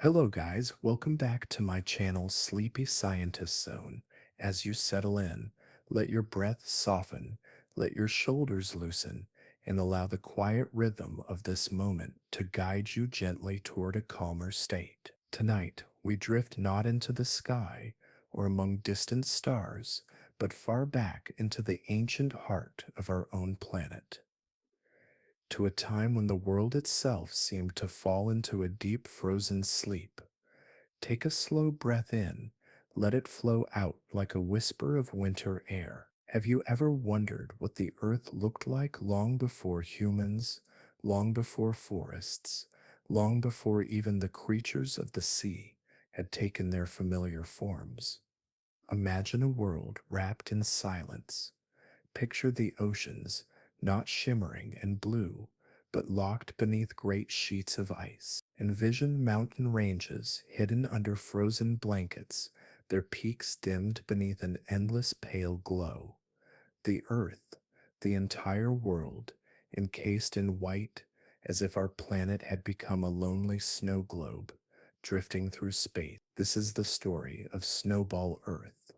Hello guys, welcome back to my channel Sleepy Scientist Zone. As you settle in, let your breath soften, let your shoulders loosen, and allow the quiet rhythm of this moment to guide you gently toward a calmer state. Tonight, we drift not into the sky or among distant stars, but far back into the ancient heart of our own planet, to a time when the world itself seemed to fall into a deep frozen sleep. Take a slow breath in, let it flow out like a whisper of winter air. Have you ever wondered what the earth looked like long before humans, long before forests, long before even the creatures of the sea had taken their familiar forms? Imagine a world wrapped in silence. Picture the oceans, not shimmering and blue, but locked beneath great sheets of ice. Envision mountain ranges hidden under frozen blankets, their peaks dimmed beneath an endless pale glow. The earth, the entire world, encased in white, as if our planet had become a lonely snow globe, drifting through space. This is the story of Snowball Earth,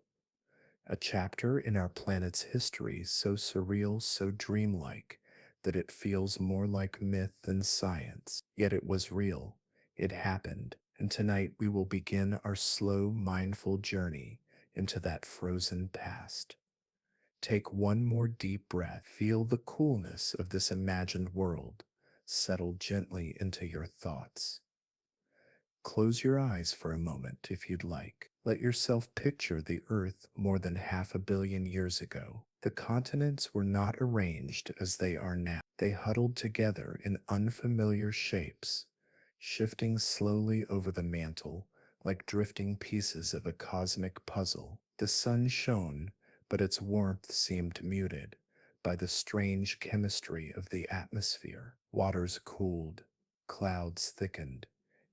a chapter in our planet's history so surreal, so dreamlike, that it feels more like myth than science. Yet it was real. It happened. And tonight we will begin our slow, mindful journey into that frozen past. Take one more deep breath. Feel the coolness of this imagined world settle gently into your thoughts. Close your eyes for a moment if you'd like. Let yourself picture the Earth more than 500 million years ago. The continents were not arranged as they are now. They huddled together in unfamiliar shapes, shifting slowly over the mantle like drifting pieces of a cosmic puzzle. The sun shone, but its warmth seemed muted by the strange chemistry of the atmosphere. Waters cooled, clouds thickened,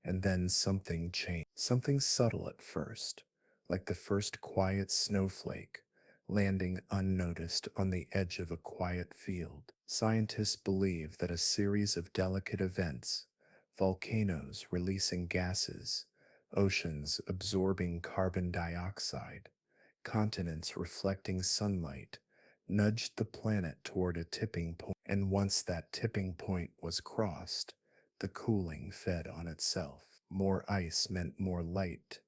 and then something changed. Something subtle at first, like the first quiet snowflake landing unnoticed on the edge of a quiet field. Scientists believe that a series of delicate events, volcanoes releasing gases, oceans absorbing carbon dioxide, continents reflecting sunlight, nudged the planet toward a tipping point. And once that tipping point was crossed, the cooling fed on itself. More ice meant more light,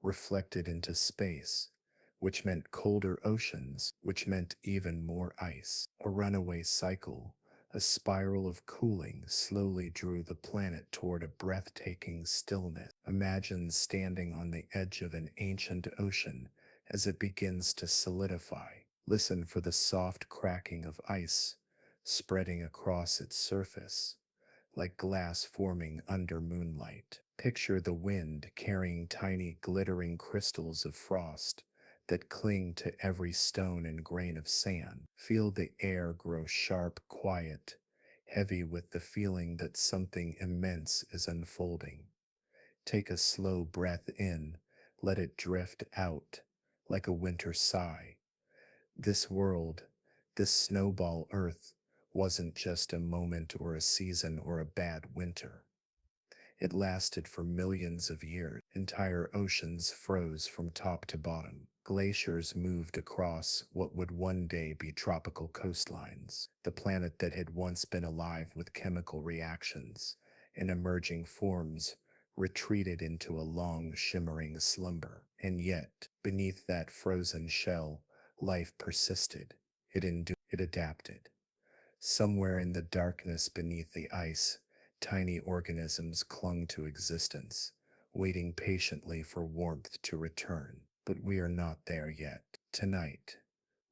reflected into space, which meant colder oceans, which meant even more ice. A runaway cycle, a spiral of cooling slowly drew the planet toward a breathtaking stillness. Imagine standing on the edge of an ancient ocean as it begins to solidify. Listen for the soft cracking of ice spreading across its surface, like glass forming under moonlight. Picture the wind carrying tiny glittering crystals of frost that cling to every stone and grain of sand. Feel the air grow sharp, quiet, heavy with the feeling that something immense is unfolding. Take a slow breath in, let it drift out like a winter sigh. This world, this snowball earth, wasn't just a moment or a season or a bad winter. It lasted for millions of years. Entire oceans froze from top to bottom. Glaciers moved across what would one day be tropical coastlines. The planet that had once been alive with chemical reactions and emerging forms retreated into a long, shimmering slumber. And yet, beneath that frozen shell, life persisted. It adapted. Somewhere in the darkness beneath the ice, tiny organisms clung to existence, waiting patiently for warmth to return. But we are not there yet. Tonight,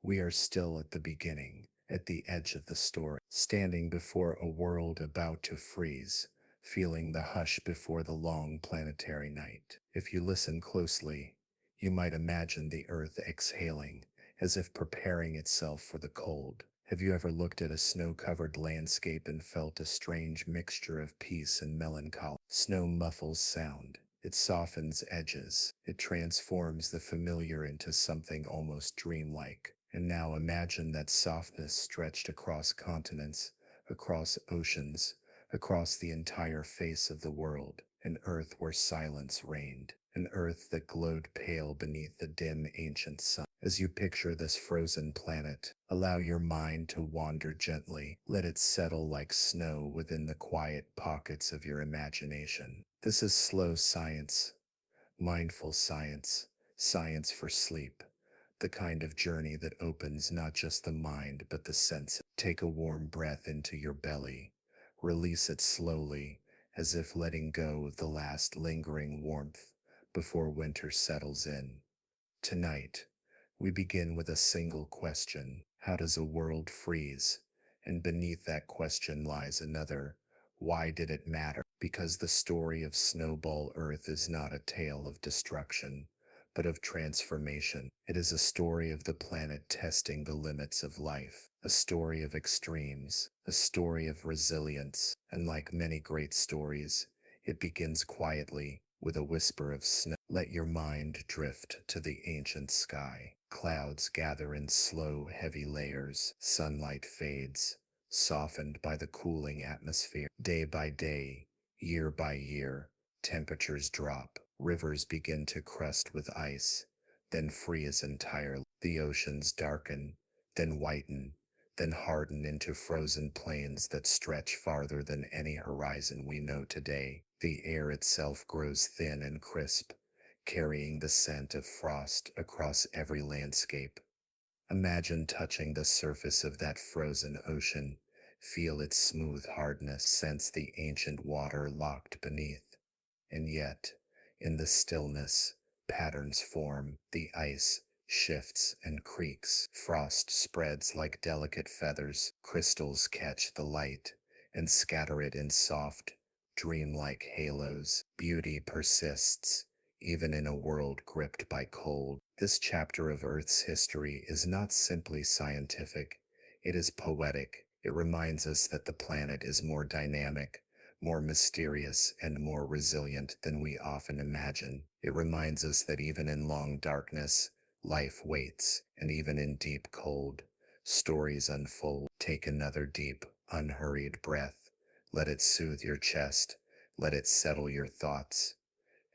we are still at the beginning, at the edge of the story, standing before a world about to freeze, feeling the hush before the long planetary night. If you listen closely, you might imagine the Earth exhaling, as if preparing itself for the cold. Have you ever looked at a snow-covered landscape and felt a strange mixture of peace and melancholy? Snow muffles sound. It softens edges. It transforms the familiar into something almost dreamlike. And now imagine that softness stretched across continents, across oceans, across the entire face of the world, an earth where silence reigned, an earth that glowed pale beneath the dim ancient sun. As you picture this frozen planet, allow your mind to wander gently. Let it settle like snow within the quiet pockets of your imagination. This is slow science, mindful science, science for sleep, the kind of journey that opens not just the mind but the senses. Take a warm breath into your belly. Release it slowly, as if letting go of the last lingering warmth before winter settles in. Tonight, we begin with a single question. How does a world freeze? And beneath that question lies another. Why did it matter? Because the story of Snowball Earth is not a tale of destruction, but of transformation. It is a story of the planet testing the limits of life, a story of extremes, a story of resilience, and like many great stories, it begins quietly with a whisper of snow. Let your mind drift to the ancient sky. Clouds gather in slow, heavy layers. Sunlight fades, softened by the cooling atmosphere. Day by day, year by year, temperatures drop. Rivers begin to crust with ice, then freeze entirely. The oceans darken, then whiten, then harden into frozen plains that stretch farther than any horizon we know today. The air itself grows thin and crisp, carrying the scent of frost across every landscape. Imagine touching the surface of that frozen ocean, feel its smooth hardness, sense the ancient water locked beneath. And yet, in the stillness, patterns form, the ice shifts and creaks, frost spreads like delicate feathers, crystals catch the light and scatter it in soft, dreamlike halos. Beauty persists, even in a world gripped by cold. This chapter of Earth's history is not simply scientific, it is poetic. It reminds us that the planet is more dynamic, more mysterious, and more resilient than we often imagine. It reminds us that even in long darkness, life waits, and even in deep cold, stories unfold. Take another deep, unhurried breath. Let it soothe your chest. Let it settle your thoughts.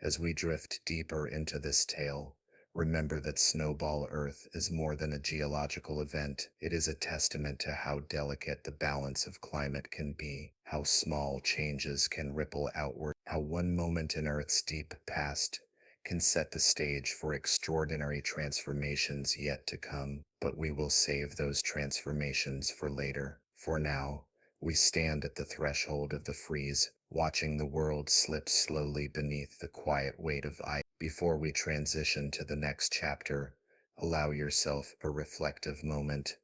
As we drift deeper into this tale, remember that Snowball Earth is more than a geological event. It is a testament to how delicate the balance of climate can be, how small changes can ripple outward, how one moment in Earth's deep past can set the stage for extraordinary transformations yet to come. But we will save those transformations for later. For now, we stand at the threshold of the freeze, watching the world slip slowly beneath the quiet weight of ice. Before we transition to the next chapter, allow yourself a reflective moment.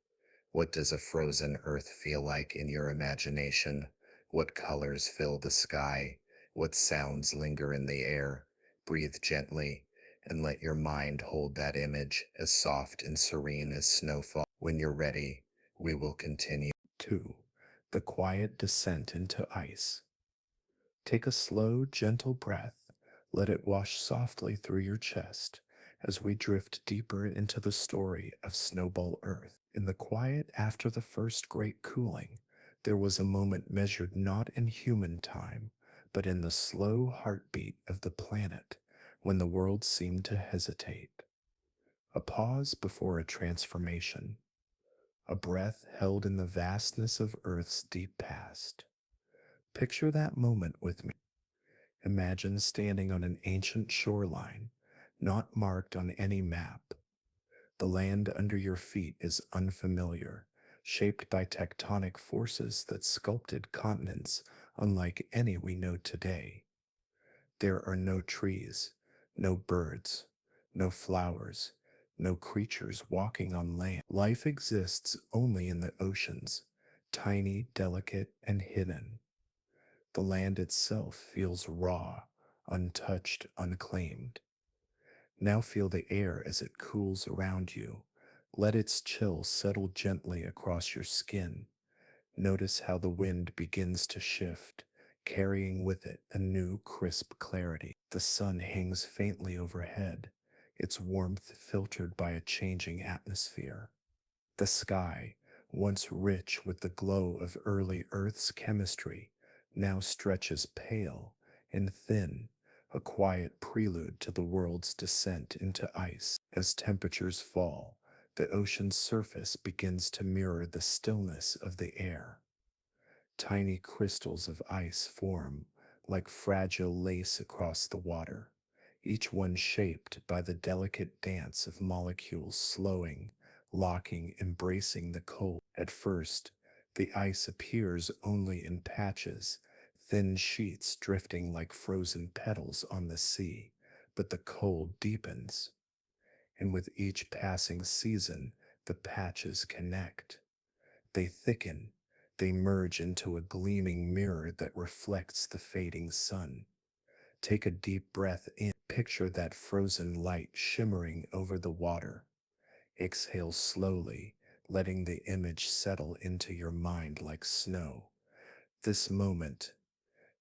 What does a frozen earth feel like in your imagination? What colors fill the sky? What sounds linger in the air? Breathe gently and let your mind hold that image, as soft and serene as snowfall. When you're ready, we will continue. 2. The quiet descent into ice. Take a slow, gentle breath. Let it wash softly through your chest as we drift deeper into the story of Snowball Earth. In the quiet after the first great cooling, there was a moment measured not in human time, but in the slow heartbeat of the planet when the world seemed to hesitate. A pause before a transformation. A breath held in the vastness of Earth's deep past. Picture that moment with me. Imagine standing on an ancient shoreline, not marked on any map. The land under your feet is unfamiliar, shaped by tectonic forces that sculpted continents unlike any we know today. There are no trees, no birds, no flowers, no creatures walking on land. Life exists only in the oceans, tiny, delicate, and hidden. The land itself feels raw, untouched, unclaimed. Now feel the air as it cools around you. Let its chill settle gently across your skin. Notice how the wind begins to shift, carrying with it a new crisp clarity. The sun hangs faintly overhead, its warmth filtered by a changing atmosphere. The sky, once rich with the glow of early Earth's chemistry, now stretches pale and thin, a quiet prelude to the world's descent into ice. As temperatures fall, the ocean's surface begins to mirror the stillness of the air. Tiny crystals of ice form like fragile lace across the water, each one shaped by the delicate dance of molecules slowing, locking, embracing the cold. At first, the ice appears only in patches, thin sheets drifting like frozen petals on the sea, but the cold deepens, and with each passing season, the patches connect. They thicken, they merge into a gleaming mirror that reflects the fading sun. Take a deep breath in, picture that frozen light shimmering over the water. Exhale slowly, letting the image settle into your mind like snow. This moment,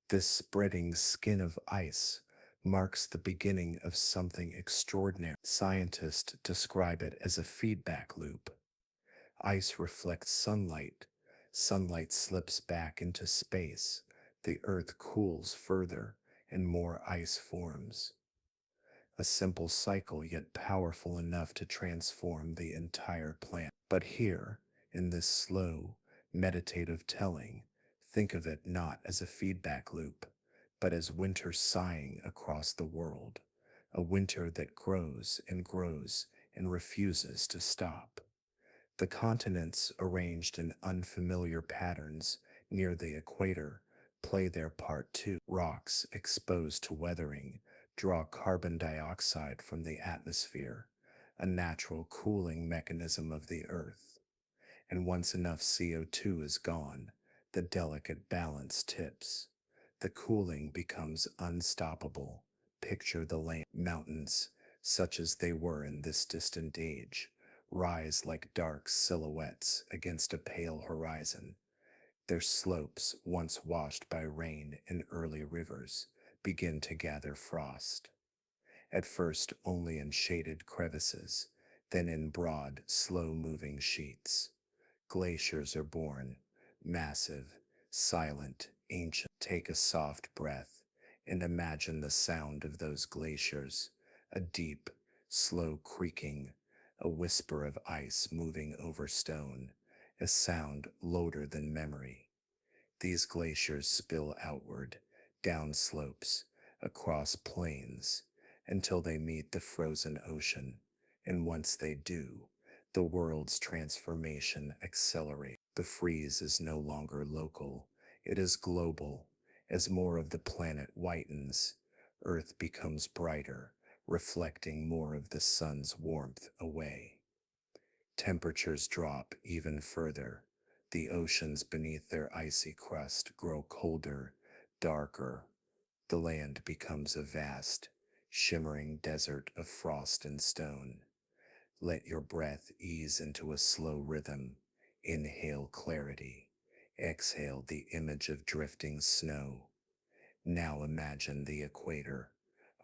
this spreading skin of ice, marks the beginning of something extraordinary. Scientists describe it as a feedback loop. Ice reflects sunlight. Sunlight slips back into space. The earth cools further, and more ice forms. A simple cycle, yet powerful enough to transform the entire planet. But here, in this slow, meditative telling, think of it not as a feedback loop, but as winter sighing across the world. A winter that grows and refuses to stop. The continents, arranged in unfamiliar patterns near the equator, play their part too. Rocks exposed to weathering draw carbon dioxide from the atmosphere, a natural cooling mechanism of the Earth. And once enough CO2 is gone, the delicate balance tips. The cooling becomes unstoppable. Picture the land. Mountains, such as they were in this distant age, rise like dark silhouettes against a pale horizon. Their slopes, once washed by rain and early rivers, begin to gather frost. At first only in shaded crevices, then in broad, slow-moving sheets. Glaciers are born, massive, silent, ancient. Take a soft breath and imagine the sound of those glaciers, a deep, slow creaking, a whisper of ice moving over stone, a sound louder than memory. These glaciers spill outward, down slopes, across plains, until they meet the frozen ocean, and once they do, the world's transformation accelerates. The freeze is no longer local, it is global. As more of the planet whitens, Earth becomes brighter, reflecting more of the sun's warmth away. Temperatures drop even further. The oceans beneath their icy crust grow colder, darker. The land becomes a vast, shimmering desert of frost and stone. Let your breath ease into a slow rhythm. Inhale clarity. Exhale the image of drifting snow. Now imagine the equator.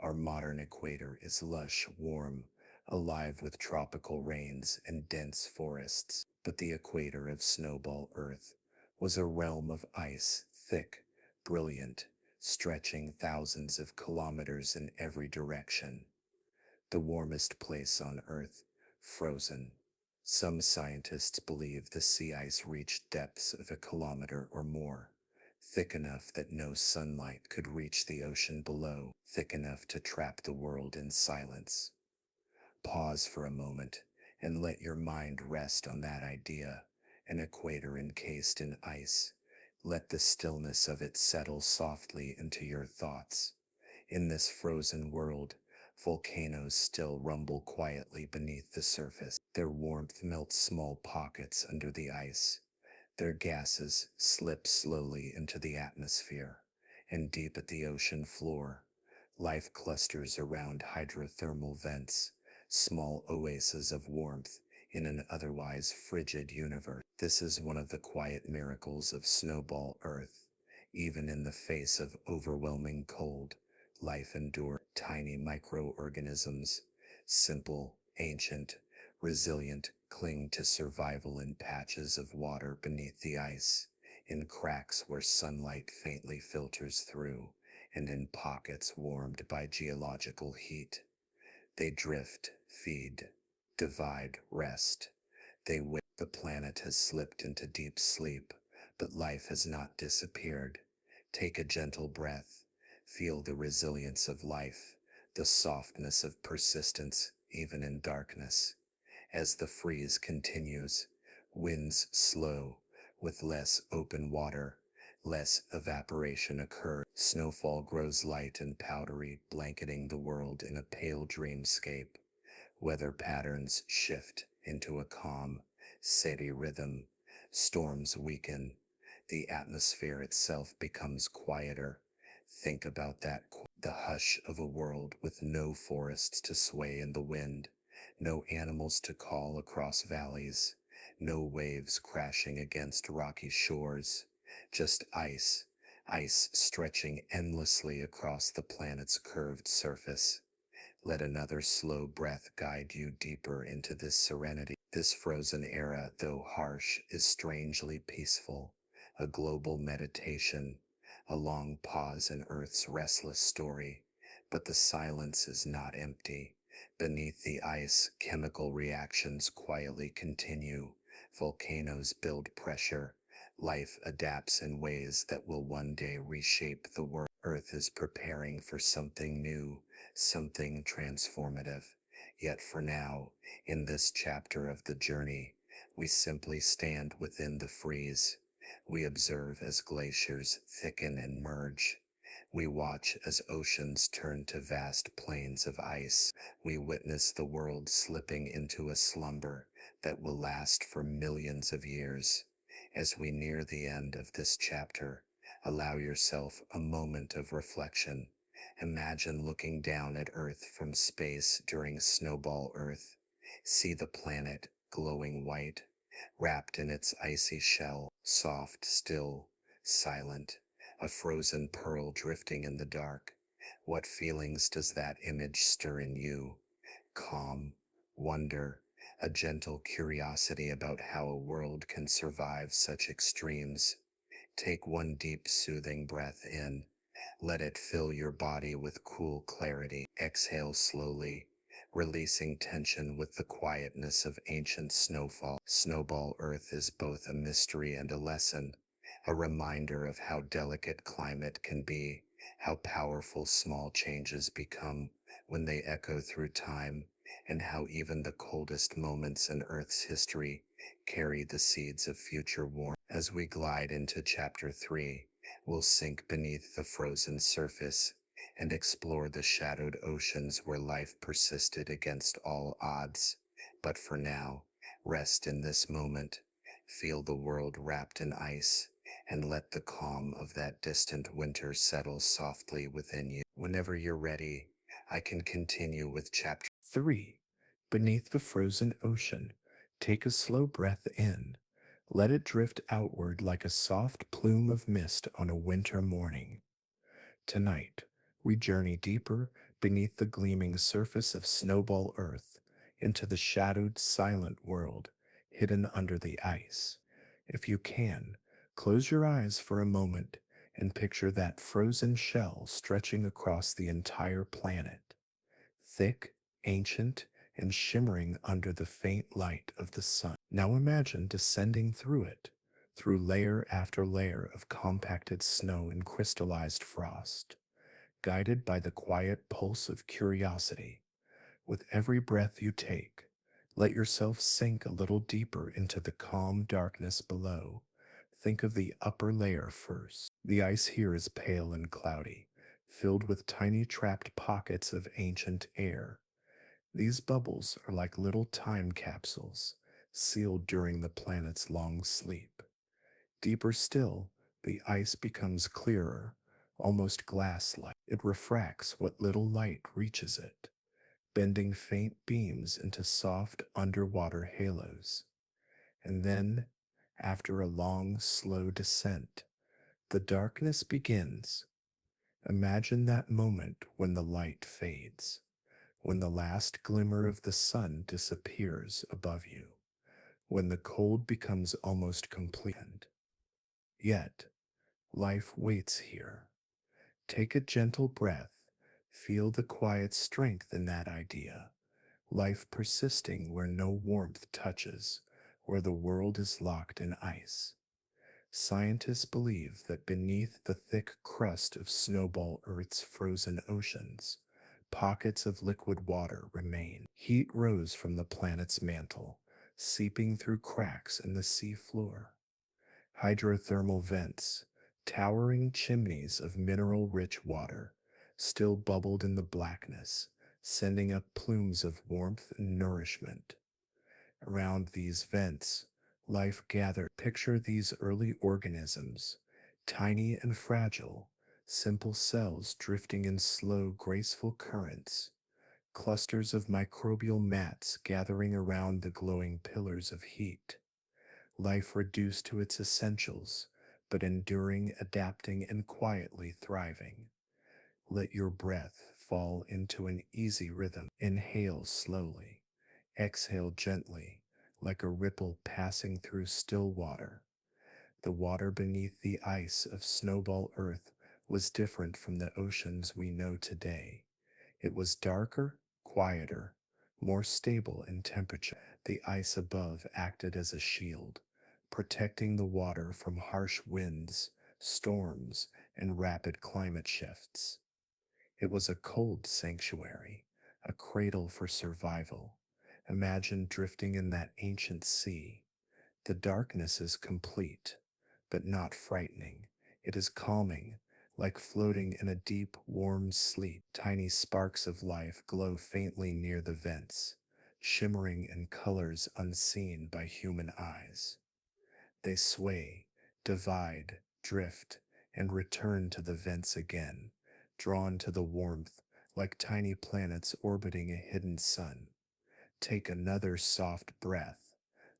Our modern equator is lush, warm, alive with tropical rains and dense forests. But the equator of Snowball Earth was a realm of ice, thick, brilliant, stretching thousands of kilometers in every direction. The warmest place on Earth, frozen. Some scientists believe the sea ice reached depths of a kilometer or more, thick enough that no sunlight could reach the ocean below, thick enough to trap the world in silence. Pause for a moment and let your mind rest on that idea, an equator encased in ice. Let the stillness of it settle softly into your thoughts. In this frozen world, volcanoes still rumble quietly beneath the surface. Their warmth melts small pockets under the ice. Their gases slip slowly into the atmosphere, and deep at the ocean floor, life clusters around hydrothermal vents, small oases of warmth in an otherwise frigid universe. This is one of the quiet miracles of Snowball Earth. Even in the face of overwhelming cold, life endures. Tiny microorganisms, simple, ancient, resilient, cling to survival in patches of water beneath the ice. in cracks where sunlight faintly filters through, and in pockets warmed by geological heat. They drift, feed, divide, rest. They wait. The planet has slipped into deep sleep, but life has not disappeared. Take a gentle breath. Feel the resilience of life, the softness of persistence, even in darkness. As the freeze continues, winds slow, with less open water, less evaporation occurs. Snowfall grows light and powdery, blanketing the world in a pale dreamscape. Weather patterns shift into a calm, steady rhythm. Storms weaken. The atmosphere itself becomes quieter. Think about that. The hush of a world with no forests to sway in the wind, no animals to call across valleys, no waves crashing against rocky shores, just ice, ice stretching endlessly across the planet's curved surface. Let another slow breath guide you deeper into this serenity. This frozen era, though harsh, is strangely peaceful, a global meditation, a long pause in Earth's restless story. But the silence is not empty. Beneath the ice, chemical reactions quietly continue. Volcanoes build pressure. Life adapts in ways that will one day reshape the world. Earth is preparing for something new, something transformative. Yet for now, in this chapter of the journey, we simply stand within the freeze. We observe as glaciers thicken and merge. We watch as oceans turn to vast plains of ice. We witness the world slipping into a slumber that will last for millions of years. As we near the end of this chapter, allow yourself a moment of reflection. Imagine looking down at Earth from space during Snowball Earth. See the planet glowing white, wrapped in its icy shell, soft, still, silent, a frozen pearl drifting in the dark. What feelings does that image stir in you? Calm, wonder, a gentle curiosity about how a world can survive such extremes. Take one deep, soothing breath in. Let it fill your body with cool clarity. Exhale slowly, releasing tension with the quietness of ancient snowfall. Snowball Earth is both a mystery and a lesson, a reminder of how delicate climate can be, how powerful small changes become when they echo through time, and how even the coldest moments in Earth's history carry the seeds of future warmth. As we glide into Chapter 3, we'll sink beneath the frozen surface and explore the shadowed oceans where life persisted against all odds. But for now, rest in this moment, feel the world wrapped in ice, and let the calm of that distant winter settle softly within you. Whenever you're ready, I can continue with Chapter 3. Beneath the frozen ocean, take a slow breath in. Let it drift outward like a soft plume of mist on a winter morning. Tonight, we journey deeper beneath the gleaming surface of Snowball Earth into the shadowed, silent world hidden under the ice. If you can, close your eyes for a moment and picture that frozen shell stretching across the entire planet, thick, ancient, and shimmering under the faint light of the sun. Now imagine descending through it, through layer after layer of compacted snow and crystallized frost, guided by the quiet pulse of curiosity. With every breath you take, let yourself sink a little deeper into the calm darkness below. Think of the upper layer first. The ice here is pale and cloudy, filled with tiny trapped pockets of ancient air. These bubbles are like little time capsules, sealed during the planet's long sleep. Deeper still, the ice becomes clearer, almost glass-like. It refracts what little light reaches it, bending faint beams into soft underwater halos. And then, after a long, slow descent, the darkness begins. Imagine that moment when the light fades, when the last glimmer of the sun disappears above you, when the cold becomes almost complete. Yet, life waits here. Take a gentle breath. Feel the quiet strength in that idea. Life persisting where no warmth touches, where the world is locked in ice. Scientists believe that beneath the thick crust of Snowball Earth's frozen oceans, pockets of liquid water remain. Heat rose from the planet's mantle, seeping through cracks in the sea floor. Hydrothermal vents, towering chimneys of mineral rich water, still bubbled in the blackness, sending up plumes of warmth and nourishment. Around these vents, life gathered. Picture these early organisms, tiny and fragile, simple cells drifting in slow, graceful currents, clusters of microbial mats gathering around the glowing pillars of heat. Life reduced to its essentials, but enduring, adapting, and quietly thriving. Let your breath fall into an easy rhythm. Inhale slowly. Exhale gently, like a ripple passing through still water. The water beneath the ice of Snowball Earth was different from the oceans we know today. It was darker, quieter, more stable in temperature. The ice above acted as a shield, protecting the water from harsh winds, storms, and rapid climate shifts. It was a cold sanctuary, a cradle for survival. Imagine drifting in that ancient sea. The darkness is complete, but not frightening. It is calming, like floating in a deep, warm sleep. Tiny sparks of life glow faintly near the vents, shimmering in colors unseen by human eyes. They sway, divide, drift, and return to the vents again, drawn to the warmth like tiny planets orbiting a hidden sun. Take another soft breath.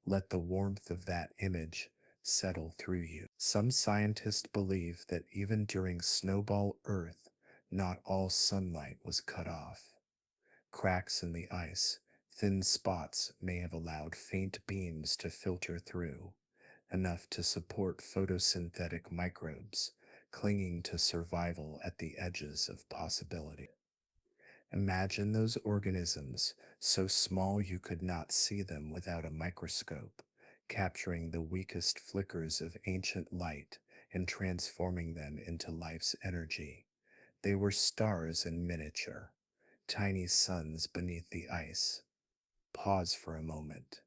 Let the warmth of that image settle through you. Some scientists believe that even during Snowball Earth, not all sunlight was cut off. Cracks in the ice, thin spots may have allowed faint beams to filter through, enough to support photosynthetic microbes clinging to survival at the edges of possibility. Imagine those organisms, so small you could not see them without a microscope, capturing the weakest flickers of ancient light and transforming them into life's energy. They were stars in miniature, tiny suns beneath the ice. Pause for a moment.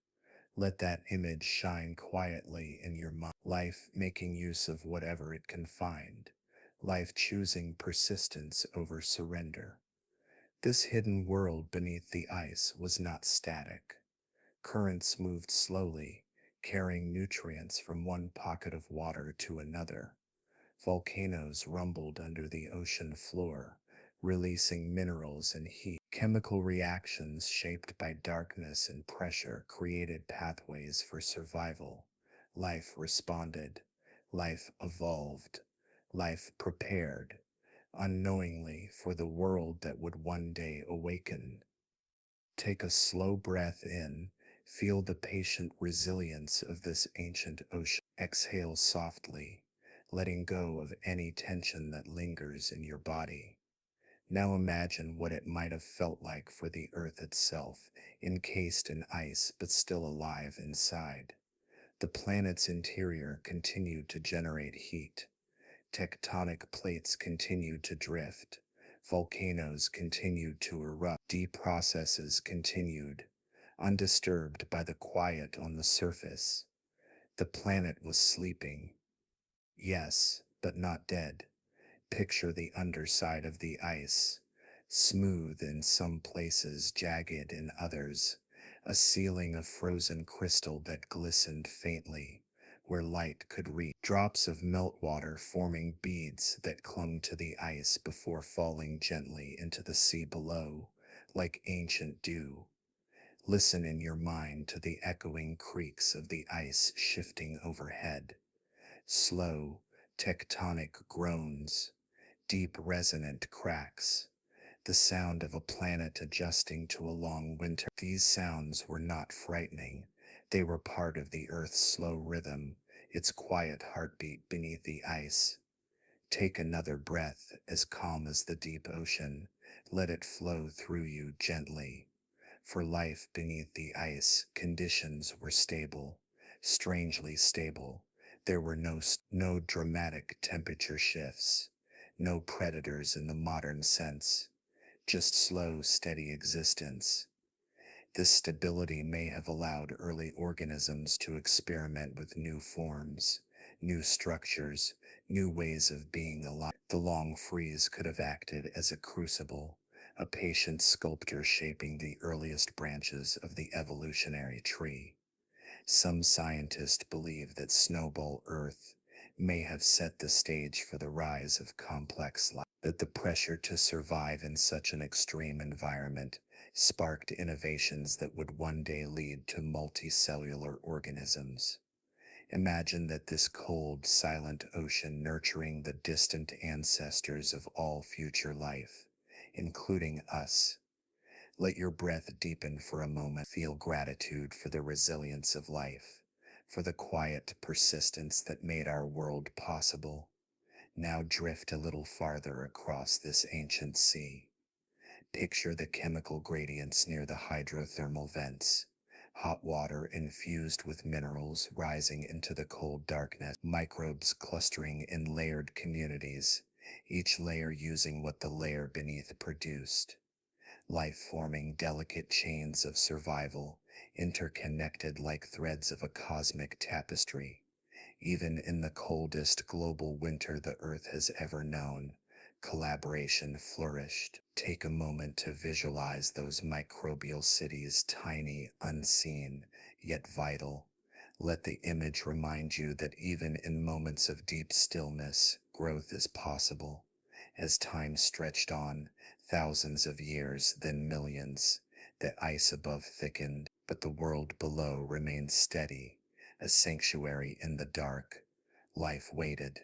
Let that image shine quietly in your mind. Life making use of whatever it can find. Life choosing persistence over surrender. This hidden world beneath the ice was not static. Currents moved slowly, carrying nutrients from one pocket of water to another. Volcanoes rumbled under the ocean floor, releasing minerals and heat. Chemical reactions shaped by darkness and pressure created pathways for survival. Life responded. Life evolved. Life prepared, unknowingly, for the world that would one day awaken. Take a slow breath in. Feel the patient resilience of this ancient ocean. Exhale softly, letting go of any tension that lingers in your body. Now imagine what it might have felt like for the earth itself, encased in ice but still alive inside. The planet's interior continued to generate heat. Tectonic plates continued to drift. Volcanoes continued to erupt. Deep processes continued, undisturbed by the quiet on the surface. The planet was sleeping. Yes, but not dead. Picture the underside of the ice, smooth in some places, jagged in others, a ceiling of frozen crystal that glistened faintly, where light could reach, drops of meltwater forming beads that clung to the ice before falling gently into the sea below, like ancient dew. Listen in your mind to the echoing creaks of the ice shifting overhead, slow, tectonic groans, deep resonant cracks, the sound of a planet adjusting to a long winter. These sounds were not frightening. They were part of the Earth's slow rhythm, its quiet heartbeat beneath the ice. Take another breath, as calm as the deep ocean. Let it flow through you gently. For life beneath the ice, conditions were stable, strangely stable. There were no dramatic temperature shifts, no predators in the modern sense, just slow, steady existence. This stability may have allowed early organisms to experiment with new forms, new structures, new ways of being alive. The long freeze could have acted as a crucible, a patient sculptor shaping the earliest branches of the evolutionary tree. Some scientists believe that Snowball Earth may have set the stage for the rise of complex life, that the pressure to survive in such an extreme environment sparked innovations that would one day lead to multicellular organisms. Imagine that this cold, silent ocean nurturing the distant ancestors of all future life, including us. Let your breath deepen for a moment. Feel gratitude for the resilience of life, for the quiet persistence that made our world possible. Now drift a little farther across this ancient sea. Picture the chemical gradients near the hydrothermal vents. Hot water infused with minerals rising into the cold darkness, microbes clustering in layered communities, each layer using what the layer beneath produced. Life forming delicate chains of survival, interconnected like threads of a cosmic tapestry. Even in the coldest global winter the Earth has ever known, collaboration flourished. Take a moment to visualize those microbial cities, tiny, unseen, yet vital. Let the image remind you that even in moments of deep stillness, growth is possible. As time stretched on, thousands of years, then millions, the ice above thickened, but the world below remained steady, a sanctuary in the dark. Life waited.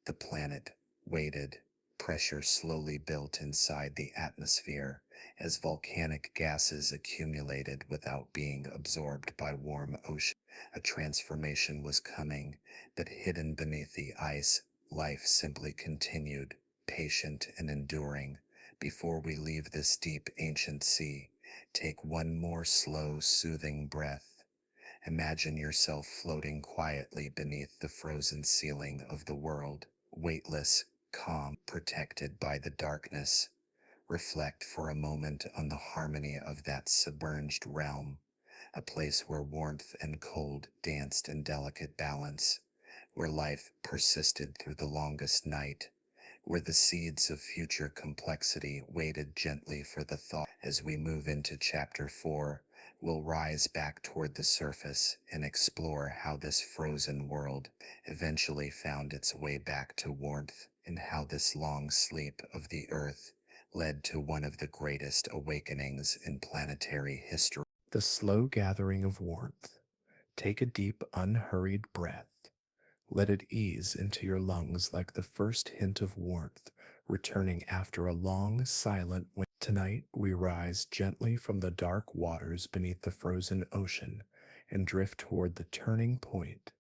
The planet waited. Pressure slowly built inside the atmosphere as volcanic gases accumulated without being absorbed by warm ocean. A transformation was coming, but hidden beneath the ice, life simply continued, patient and enduring. Before we leave this deep ancient sea, take one more slow, soothing breath. Imagine yourself floating quietly beneath the frozen ceiling of the world, weightless, calm, protected by the darkness. Reflect for a moment on the harmony of that submerged realm, a place where warmth and cold danced in delicate balance, where life persisted through the longest night, where the seeds of future complexity waited gently for the thaw. As we move into Chapter 4, we'll rise back toward the surface and explore how this frozen world eventually found its way back to warmth, and how this long sleep of the Earth led to one of the greatest awakenings in planetary history. The slow gathering of warmth. Take a deep, unhurried breath. Let it ease into your lungs like the first hint of warmth, returning after a long, silent winter. Tonight, we rise gently from the dark waters beneath the frozen ocean and drift toward the turning point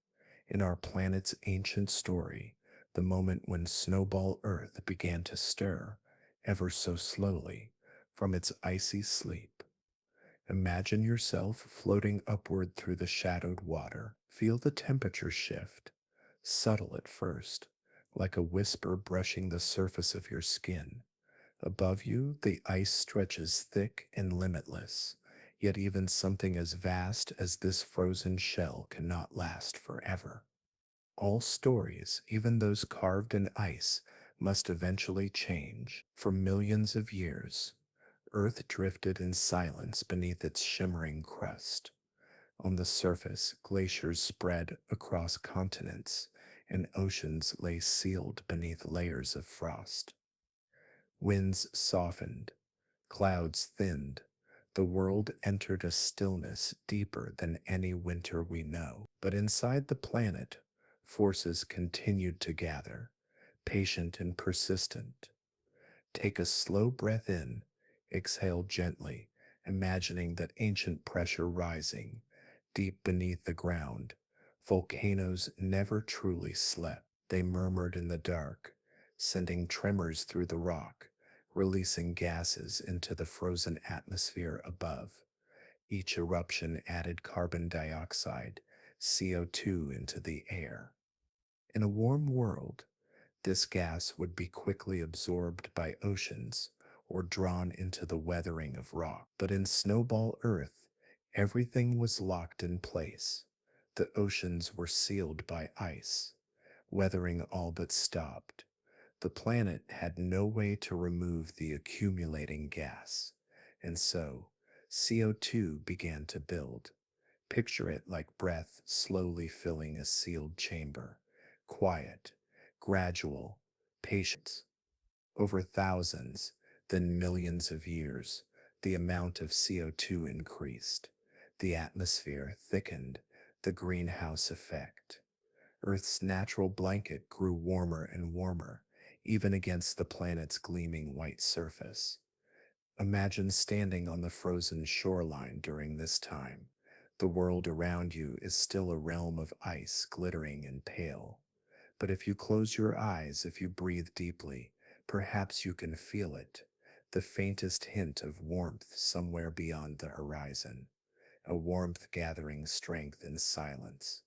in our planet's ancient story, the moment when Snowball Earth began to stir, ever so slowly, from its icy sleep. Imagine yourself floating upward through the shadowed water. Feel the temperature shift, subtle at first, like a whisper brushing the surface of your skin. Above you, the ice stretches thick and limitless, yet even something as vast as this frozen shell cannot last forever. All stories, even those carved in ice, must eventually change. For millions of years, Earth drifted in silence beneath its shimmering crust. On the surface, glaciers spread across continents, and oceans lay sealed beneath layers of frost. Winds softened, clouds thinned. The world entered a stillness deeper than any winter we know. But inside the planet, forces continued to gather, patient and persistent. Take a slow breath in, exhale gently, imagining that ancient pressure rising deep beneath the ground, Volcanoes never truly slept. They murmured in the dark, sending tremors through the rock, releasing gases into the frozen atmosphere above. Each eruption added carbon dioxide, CO2, into the air. In a warm world, this gas would be quickly absorbed by oceans or drawn into the weathering of rock. But in Snowball Earth, everything was locked in place. The oceans were sealed by ice. Weathering all but stopped. The planet had no way to remove the accumulating gas, and so CO2 began to build. Picture it like breath slowly filling a sealed chamber. Quiet, gradual, patient. Over thousands, then millions of years, the amount of CO2 increased. The atmosphere thickened, the greenhouse effect. Earth's natural blanket grew warmer and warmer, even against the planet's gleaming white surface. Imagine standing on the frozen shoreline during this time. The world around you is still a realm of ice, glittering and pale. But if you close your eyes, if you breathe deeply, perhaps you can feel it, the faintest hint of warmth somewhere beyond the horizon, a warmth gathering strength in silence.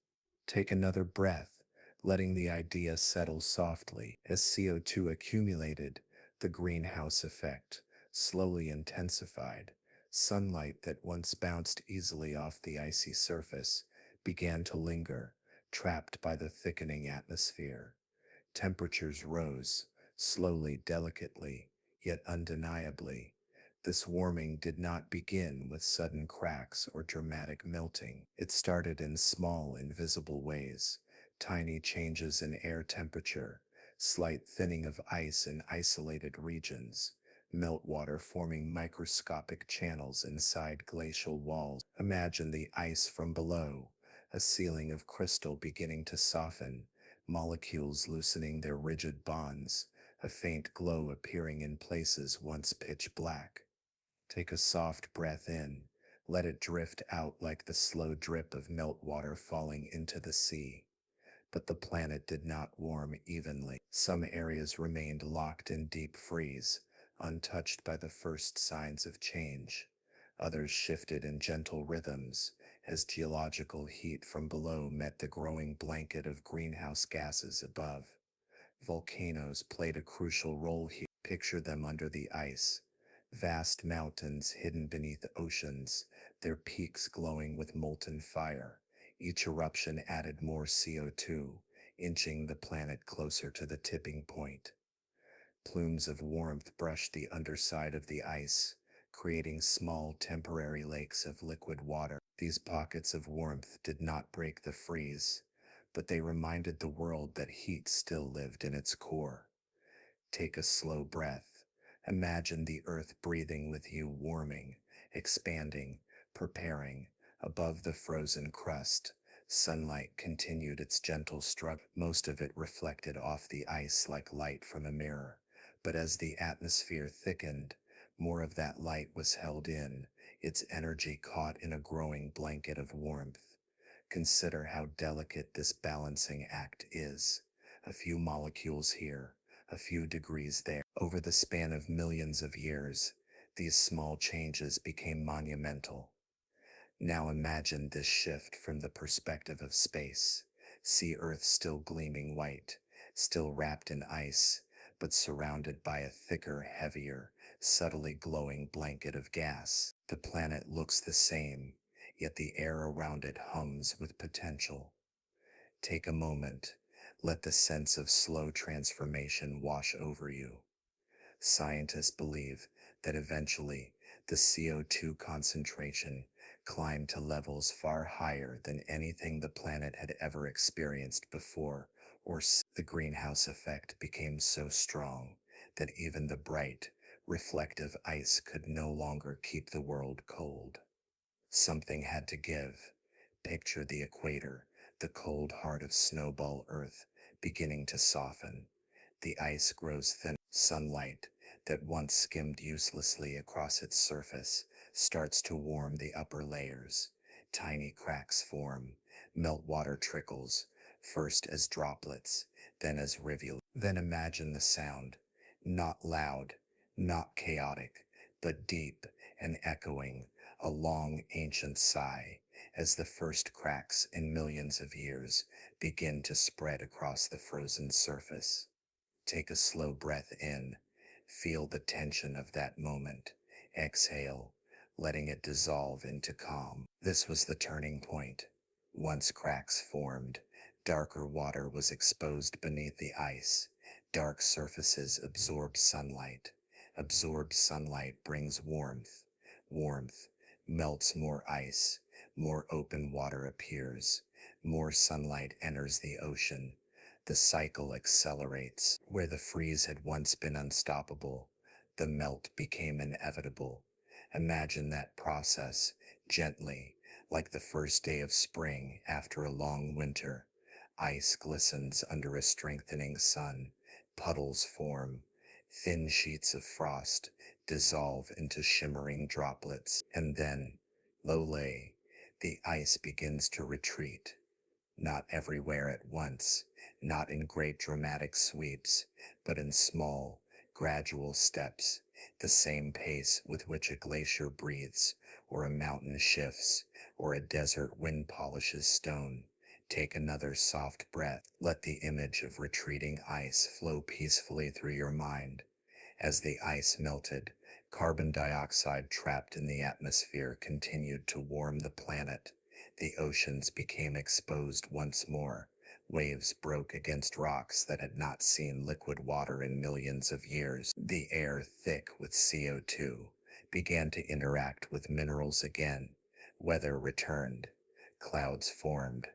Take another breath, letting the idea settle softly. As CO2 accumulated, the greenhouse effect slowly intensified. Sunlight that once bounced easily off the icy surface began to linger, trapped by the thickening atmosphere. Temperatures rose, slowly, delicately, yet undeniably. This warming did not begin with sudden cracks or dramatic melting. It started in small, invisible ways. Tiny changes in air temperature, slight thinning of ice in isolated regions, meltwater forming microscopic channels inside glacial walls. Imagine the ice from below, a ceiling of crystal beginning to soften, molecules loosening their rigid bonds, a faint glow appearing in places once pitch black. Take a soft breath in, let it drift out like the slow drip of meltwater falling into the sea. But the planet did not warm evenly. Some areas remained locked in deep freeze, untouched by the first signs of change. Others shifted in gentle rhythms as geological heat from below met the growing blanket of greenhouse gases above. Volcanoes played a crucial role here. Picture them under the ice. Vast mountains hidden beneath oceans, their peaks glowing with molten fire. Each eruption added more CO2, inching the planet closer to the tipping point. Plumes of warmth brushed the underside of the ice, creating small temporary lakes of liquid water. These pockets of warmth did not break the freeze, but they reminded the world that heat still lived in its core. Take a slow breath. Imagine the earth breathing with you, warming, expanding, preparing. Above the frozen crust, sunlight continued its gentle struggle, most of it reflected off the ice like light from a mirror. But as the atmosphere thickened, more of that light was held in, its energy caught in a growing blanket of warmth. Consider how delicate this balancing act is. A few molecules here, a few degrees there. Over the span of millions of years, these small changes became monumental. Now imagine this shift from the perspective of space. See Earth still gleaming white, still wrapped in ice, but surrounded by a thicker, heavier, subtly glowing blanket of gas. The planet looks the same, yet the air around it hums with potential. Take a moment. Let the sense of slow transformation wash over you. Scientists believe that eventually the CO2 concentration climbed to levels far higher than anything the planet had ever experienced before, or the greenhouse effect became so strong that even the bright, reflective ice could no longer keep the world cold. Something had to give. Picture the equator, the cold heart of Snowball Earth, beginning to soften. The ice grows thin. Sunlight, that once skimmed uselessly across its surface, starts to warm the upper layers. Tiny cracks form, Meltwater trickles, first as droplets, then as rivulets. Then imagine the sound, not loud, not chaotic, but deep and echoing, a long ancient sigh, as the first cracks in millions of years begin to spread across the frozen surface. Take a slow breath in. Feel the tension of that moment. Exhale, letting it dissolve into calm. This was the turning point. Once cracks formed, darker water was exposed beneath the ice. Dark surfaces absorb sunlight. Absorbed sunlight brings warmth. Warmth melts more ice. More open water appears. More sunlight enters the ocean. The cycle accelerates. Where the freeze had once been unstoppable, the melt became inevitable. Imagine that process, gently, like the first day of spring after a long winter. Ice glistens under a strengthening sun. Puddles form. Thin sheets of frost dissolve into shimmering droplets. And then, lole, the ice begins to retreat. Not everywhere at once, not in great dramatic sweeps, but in small, gradual steps, the same pace with which a glacier breathes, or a mountain shifts, or a desert wind polishes stone. Take another soft breath. Let the image of retreating ice flow peacefully through your mind. As the ice melted, carbon dioxide trapped in the atmosphere continued to warm the planet. The oceans became exposed once more. Waves broke against rocks that had not seen liquid water in millions of years. The air, thick with CO2, began to interact with minerals again. Weather returned. Clouds formed.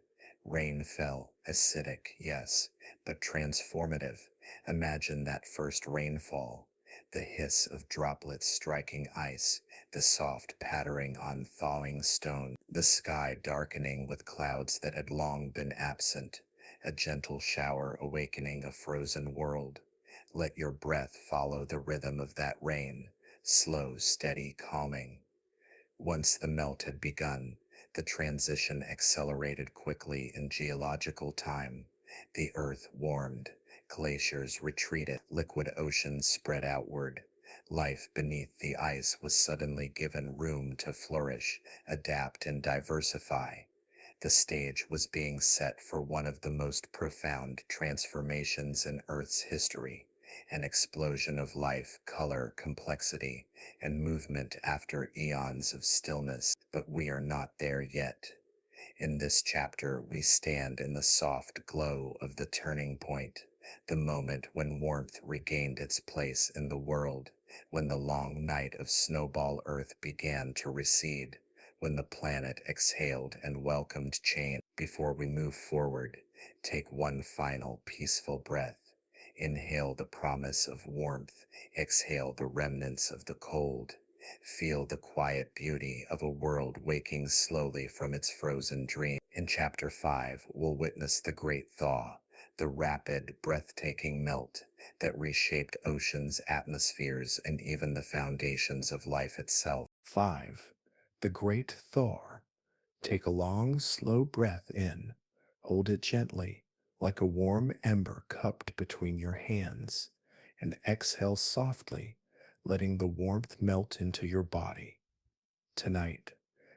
Rain fell, acidic, yes, but transformative. Imagine that first rainfall. The hiss of droplets striking ice, the soft pattering on thawing stone, the sky darkening with clouds that had long been absent, a gentle shower awakening a frozen world. Let your breath follow the rhythm of that rain, slow, steady, calming. Once the melt had begun, the transition accelerated quickly in geological time. The earth warmed, glaciers retreated, liquid oceans spread outward. Life beneath the ice was suddenly given room to flourish, adapt, and diversify. The stage was being set for one of the most profound transformations in Earth's history, an explosion of life, color, complexity, and movement after eons of stillness. But we are not there yet. In this chapter, we stand in the soft glow of the turning point, the moment when warmth regained its place in the world, when the long night of Snowball Earth began to recede, when the planet exhaled and welcomed change. Before we move forward, take one final peaceful breath. Inhale the promise of warmth, exhale the remnants of the cold. Feel the quiet beauty of a world waking slowly from its frozen dream. In Chapter 5, we'll witness the great thaw, the rapid, breathtaking melt that reshaped oceans, atmospheres, and even the foundations of life itself. 5. The Great Thaw. Take a long, slow breath in. Hold it gently, like a warm ember cupped between your hands, and exhale softly, letting the warmth melt into your body. Tonight,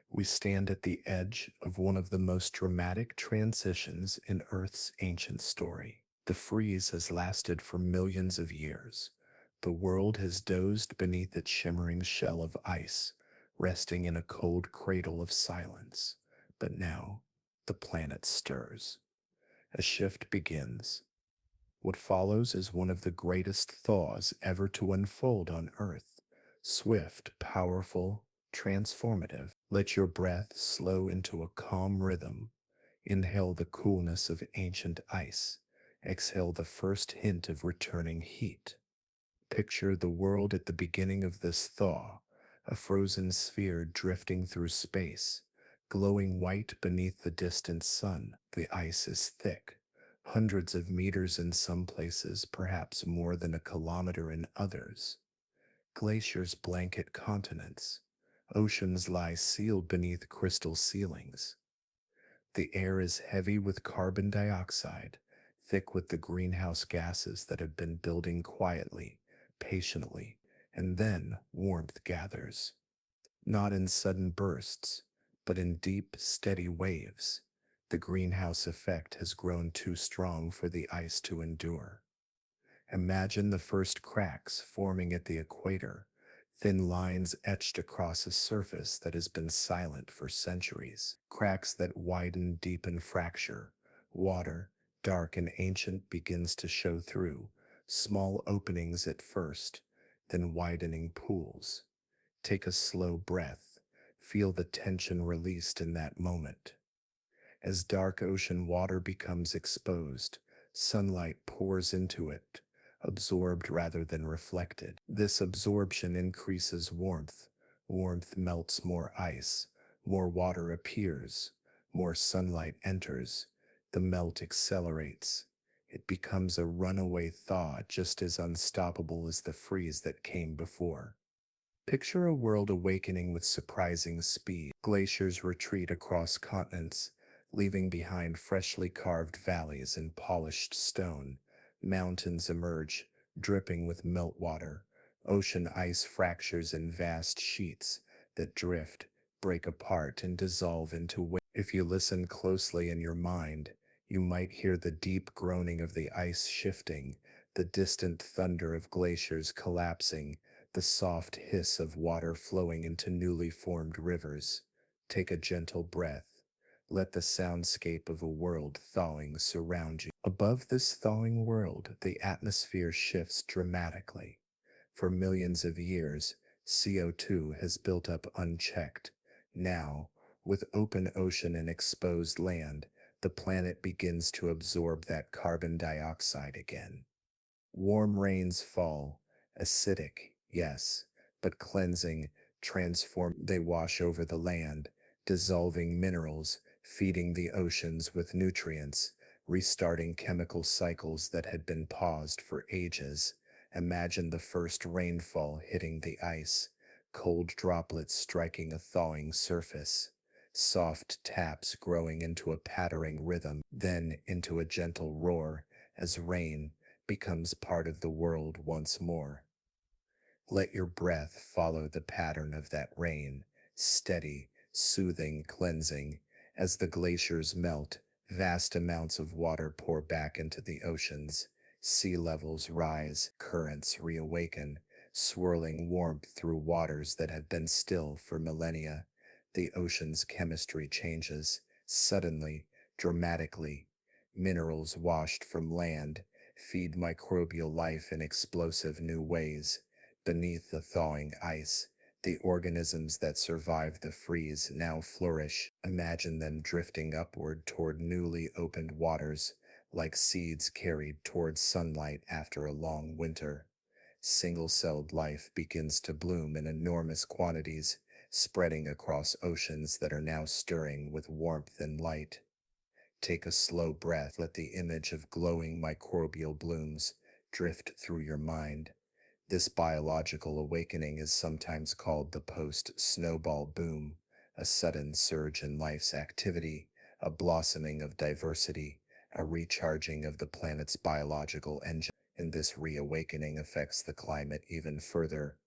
we stand at the edge of one of the most dramatic transitions in Earth's ancient story. The freeze has lasted for millions of years. The world has dozed beneath its shimmering shell of ice, resting in a cold cradle of silence. But now, the planet stirs. A shift begins. What follows is one of the greatest thaws ever to unfold on Earth. Swift, powerful, transformative. Let your breath slow into a calm rhythm. Inhale the coolness of ancient ice. Exhale the first hint of returning heat. Picture the world at the beginning of this thaw, a frozen sphere drifting through space, glowing white beneath the distant sun. The ice is thick, hundreds of meters in some places, perhaps more than a kilometer in others. Glaciers blanket continents. Oceans lie sealed beneath crystal ceilings. The air is heavy with carbon dioxide, thick with the greenhouse gases that have been building quietly, patiently, and then warmth gathers, not in sudden bursts, but in deep, steady waves. The greenhouse effect has grown too strong for the ice to endure. Imagine the first cracks forming at the equator, thin lines etched across a surface that has been silent for centuries. Cracks that widen, deepen, fracture. Water, dark and ancient, begins to show through, small openings at first, then widening pools. Take a slow breath. Feel the tension released in that moment. As dark ocean water becomes exposed, sunlight pours into it, absorbed rather than reflected. This absorption increases warmth. Warmth melts more ice. More water appears. More sunlight enters. The melt accelerates. It becomes a runaway thaw just as unstoppable as the freeze that came before. Picture a world awakening with surprising speed. Glaciers retreat across continents, leaving behind freshly carved valleys and polished stone. Mountains emerge, dripping with meltwater. Ocean ice fractures in vast sheets that drift, break apart, and dissolve into waves. If you listen closely in your mind, you might hear the deep groaning of the ice shifting, the distant thunder of glaciers collapsing, the soft hiss of water flowing into newly formed rivers. Take a gentle breath. Let the soundscape of a world thawing surround you. Above this thawing world, the atmosphere shifts dramatically. For millions of years, CO2 has built up unchecked. Now, with open ocean and exposed land, the planet begins to absorb that carbon dioxide again. Warm rains fall, acidic, yes, but cleansing, transform. They wash over the land, dissolving minerals, feeding the oceans with nutrients, restarting chemical cycles that had been paused for ages. Imagine the first rainfall hitting the ice, cold droplets striking a thawing surface, soft taps growing into a pattering rhythm, then into a gentle roar as rain becomes part of the world once more. Let your breath follow the pattern of that rain, steady, soothing, cleansing. As the glaciers melt, vast amounts of water pour back into the oceans. Sea levels rise, currents reawaken, swirling warmth through waters that have been still for millennia. The ocean's chemistry changes, suddenly, dramatically. Minerals washed from land feed microbial life in explosive new ways. Beneath the thawing ice, the organisms that survived the freeze now flourish. Imagine them drifting upward toward newly opened waters, like seeds carried toward sunlight after a long winter. Single-celled life begins to bloom in enormous quantities, spreading across oceans that are now stirring with warmth and light. Take a slow breath. Let the image of glowing microbial blooms drift through your mind. This biological awakening is sometimes called the post-snowball boom, a sudden surge in life's activity, a blossoming of diversity, a recharging of the planet's biological engine. And this reawakening affects the climate even further.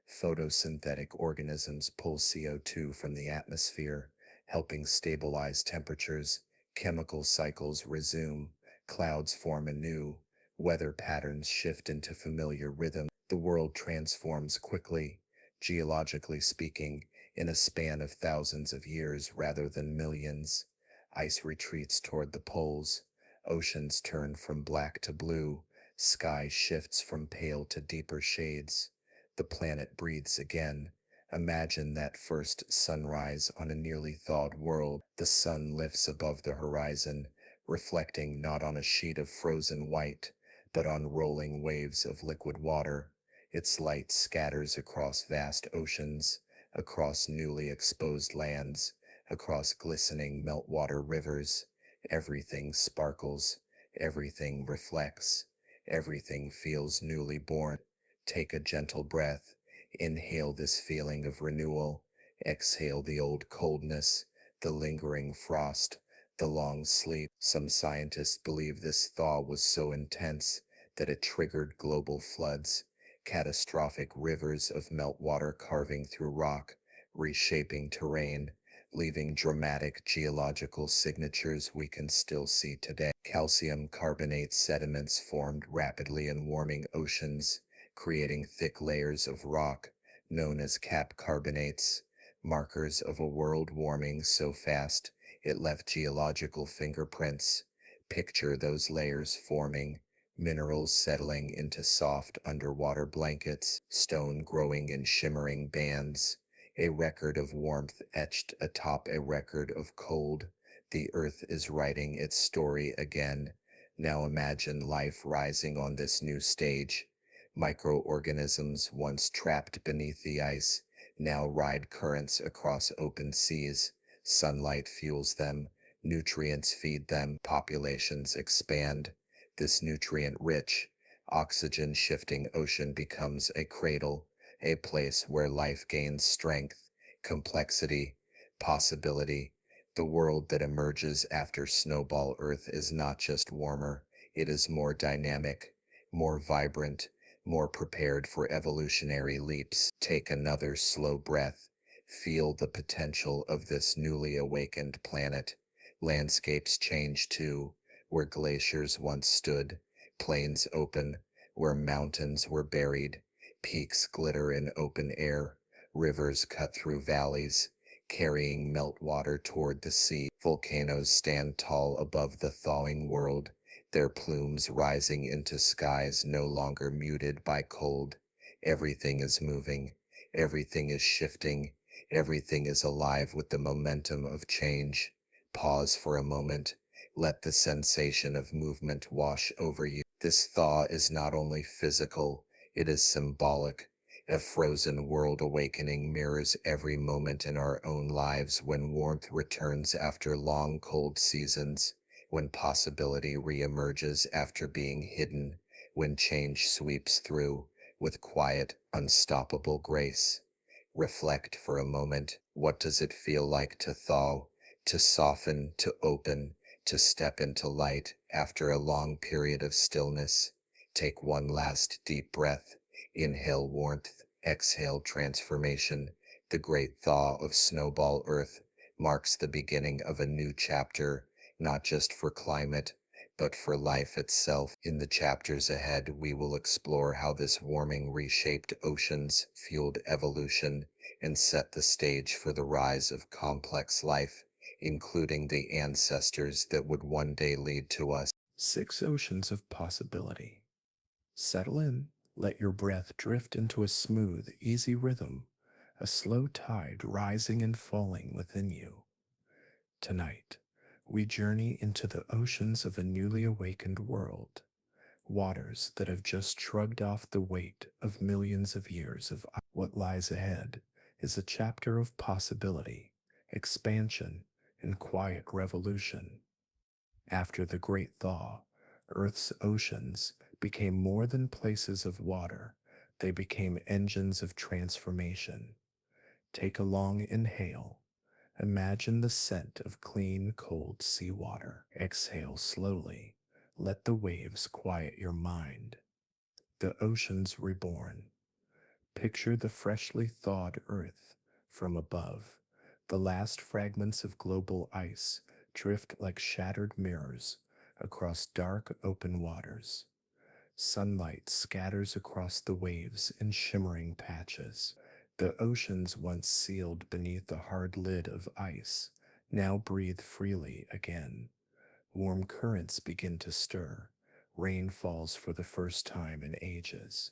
Photosynthetic organisms pull CO2 from the atmosphere, helping stabilize temperatures. Chemical cycles resume, clouds form anew, weather patterns shift into familiar rhythm. The world transforms quickly, geologically speaking, in a span of thousands of years rather than millions. Ice retreats toward the poles, oceans turn from black to blue, sky shifts from pale to deeper shades. The planet breathes again. Imagine that first sunrise on a nearly thawed world. The sun lifts above the horizon, reflecting not on a sheet of frozen white, but on rolling waves of liquid water. Its light scatters across vast oceans, across newly exposed lands, across glistening meltwater rivers. Everything sparkles, everything reflects, everything feels newly born. Take a gentle breath. Inhale this feeling of renewal. Exhale the old coldness, the lingering frost. The long sleep. Some scientists believe this thaw was so intense that it triggered global floods, catastrophic rivers of meltwater carving through rock, reshaping terrain, leaving dramatic geological signatures we can still see today. Calcium carbonate sediments formed rapidly in warming oceans, creating thick layers of rock known as cap carbonates, markers of a world warming so fast it left geological fingerprints. Picture those layers forming, minerals settling into soft underwater blankets, stone growing in shimmering bands, a record of warmth etched atop a record of cold. The earth is writing its story again. Now imagine life rising on this new stage. Microorganisms once trapped beneath the ice now ride currents across open seas. Sunlight fuels them, nutrients feed them, populations expand. This nutrient-rich, oxygen-shifting ocean becomes a cradle, a place where life gains strength, complexity, possibility. The world that emerges after Snowball Earth is not just warmer, it is more dynamic, more vibrant, more prepared for evolutionary leaps. Take another slow breath. Feel the potential of this newly awakened planet. Landscapes change too, where glaciers once stood, plains open, where mountains were buried, peaks glitter in open air, rivers cut through valleys, carrying meltwater toward the sea. Volcanoes stand tall above the thawing world, their plumes rising into skies no longer muted by cold. Everything is moving, everything is shifting, everything is alive with the momentum of change. Pause for a moment. Let the sensation of movement wash over you. This thaw is not only physical, it is symbolic. A frozen world awakening mirrors every moment in our own lives when warmth returns after long cold seasons, when possibility reemerges after being hidden, when change sweeps through with quiet, unstoppable grace. Reflect for a moment. What does it feel like to thaw, to soften, to open, to step into light after a long period of stillness? Take one last deep breath. Inhale warmth, exhale transformation. The great thaw of Snowball Earth marks the beginning of a new chapter, not just for climate, but for life itself. In the chapters ahead, we will explore how this warming reshaped oceans fueled evolution and set the stage for the rise of complex life, including the ancestors that would one day lead to us. 6 oceans of possibility. Settle in, let your breath drift into a smooth, easy rhythm, a slow tide rising and falling within you. Tonight, we journey into the oceans of a newly awakened world, waters that have just shrugged off the weight of millions of years of ice. What lies ahead is a chapter of possibility, expansion, and quiet revolution. After the Great Thaw, Earth's oceans became more than places of water, they became engines of transformation. Take a long inhale. Imagine the scent of clean, cold seawater. Exhale slowly. Let the waves quiet your mind. The oceans reborn. Picture the freshly thawed earth from above. The last fragments of global ice drift like shattered mirrors across dark open waters. Sunlight scatters across the waves in shimmering patches. The oceans once sealed beneath the hard lid of ice now breathe freely again. Warm currents begin to stir. Rain falls for the first time in ages.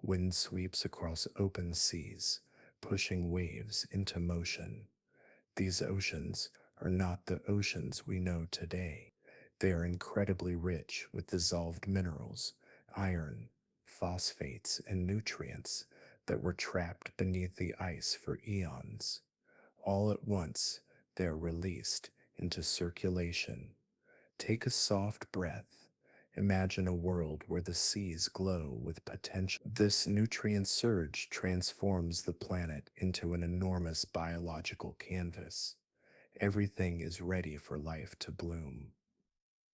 Wind sweeps across open seas, pushing waves into motion. These oceans are not the oceans we know today. They are incredibly rich with dissolved minerals, iron, phosphates, and nutrients that were trapped beneath the ice for eons. All at once, they are released into circulation. Take a soft breath. Imagine a world where the seas glow with potential. This nutrient surge transforms the planet into an enormous biological canvas. Everything is ready for life to bloom.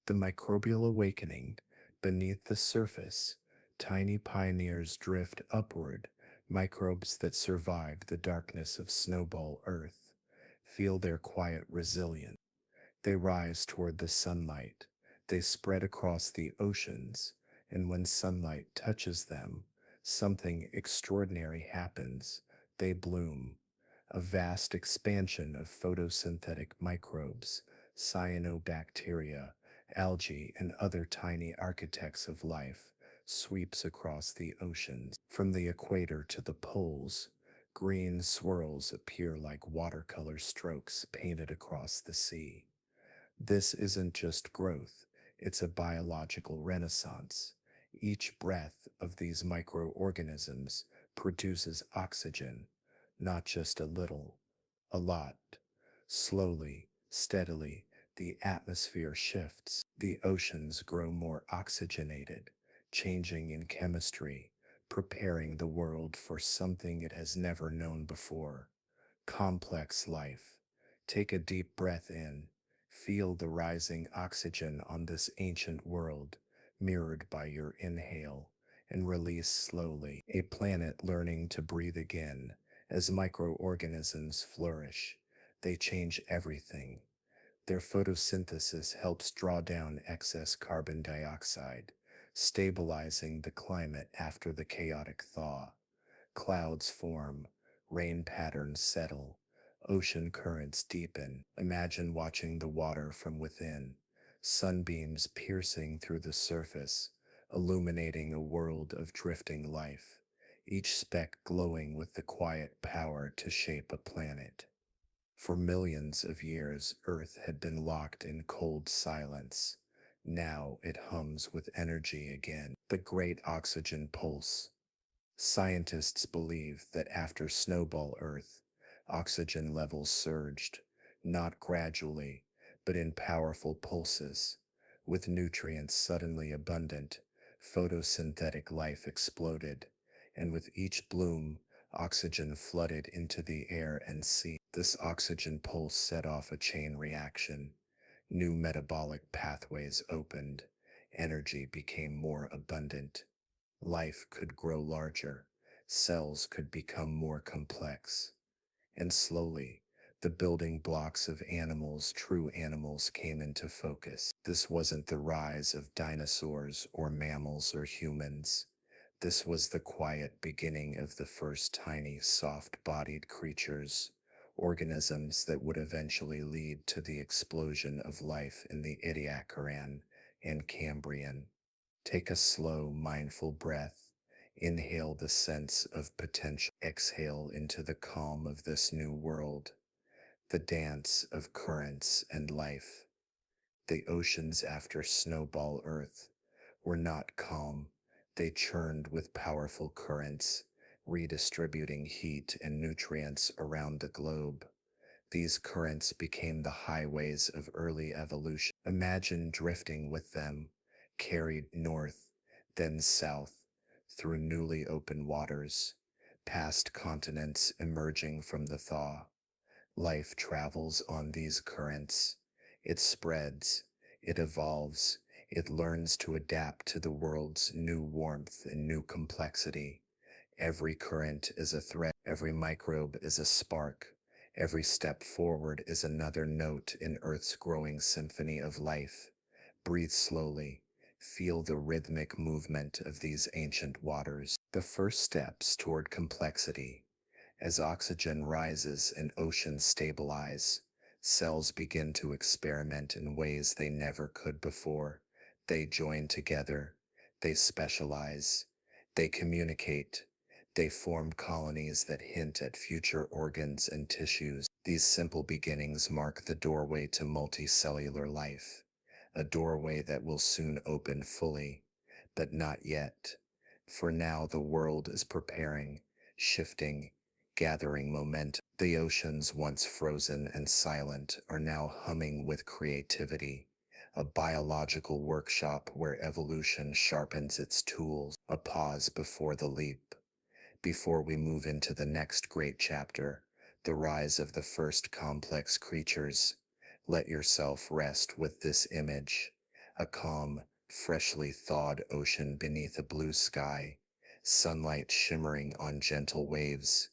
The microbial awakening. Beneath the surface, tiny pioneers drift upward, microbes that survive the darkness of Snowball Earth. Feel their quiet resilience. They rise toward the sunlight. They spread across the oceans, and when sunlight touches them, something extraordinary happens. They bloom. A vast expansion of photosynthetic microbes, cyanobacteria, algae, and other tiny architects of life sweeps across the oceans. From the equator to the poles, green swirls appear like watercolor strokes painted across the sea. This isn't just growth, it's a biological renaissance. Each breath of these microorganisms produces oxygen, not just a little, a lot. Slowly, steadily, the atmosphere shifts. The oceans grow more oxygenated, changing in chemistry, preparing the world for something it has never known before. Complex life. Take a deep breath in. Feel the rising oxygen on this ancient world, mirrored by your inhale, and release slowly. A planet learning to breathe again as microorganisms flourish. They change everything. Their photosynthesis helps draw down excess carbon dioxide, stabilizing the climate after the chaotic thaw. Clouds form, rain patterns settle, ocean currents deepen. Imagine watching the water from within, sunbeams piercing through the surface, illuminating a world of drifting life, each speck glowing with the quiet power to shape a planet. For millions of years, Earth had been locked in cold silence. Now it hums with energy again. The great oxygen pulse. Scientists believe that after Snowball Earth, oxygen levels surged, not gradually, but in powerful pulses. With nutrients suddenly abundant, photosynthetic life exploded, and with each bloom, oxygen flooded into the air and sea. This oxygen pulse set off a chain reaction. New metabolic pathways opened, energy became more abundant. Life could grow larger, cells could become more complex, and slowly, the building blocks of animals, true animals, came into focus. This wasn't the rise of dinosaurs or mammals or humans. This was the quiet beginning of the first tiny, soft-bodied creatures, organisms that would eventually lead to the explosion of life in the Ediacaran and Cambrian. Take a slow, mindful breath. Inhale the sense of potential. Exhale into the calm of this new world, the dance of currents and life. The oceans after Snowball Earth were not calm. They churned with powerful currents, redistributing heat and nutrients around the globe. These currents became the highways of early evolution. Imagine drifting with them, carried north, then south, through newly open waters, past continents emerging from the thaw. Life travels on these currents. It spreads, it evolves, it learns to adapt to the world's new warmth and new complexity. Every current is a thread, every microbe is a spark, every step forward is another note in Earth's growing symphony of life. Breathe slowly, feel the rhythmic movement of these ancient waters. The first steps toward complexity. As oxygen rises and oceans stabilize, cells begin to experiment in ways they never could before. They join together, they specialize, they communicate, they form colonies that hint at future organs and tissues. These simple beginnings mark the doorway to multicellular life, a doorway that will soon open fully, but not yet. For now, the world is preparing, shifting, gathering momentum. The oceans, once frozen and silent, are now humming with creativity, a biological workshop where evolution sharpens its tools. A pause before the leap. Before we move into the next great chapter, the rise of the first complex creatures. Let yourself rest with this image, a calm, freshly thawed ocean beneath a blue sky, sunlight shimmering on gentle waves,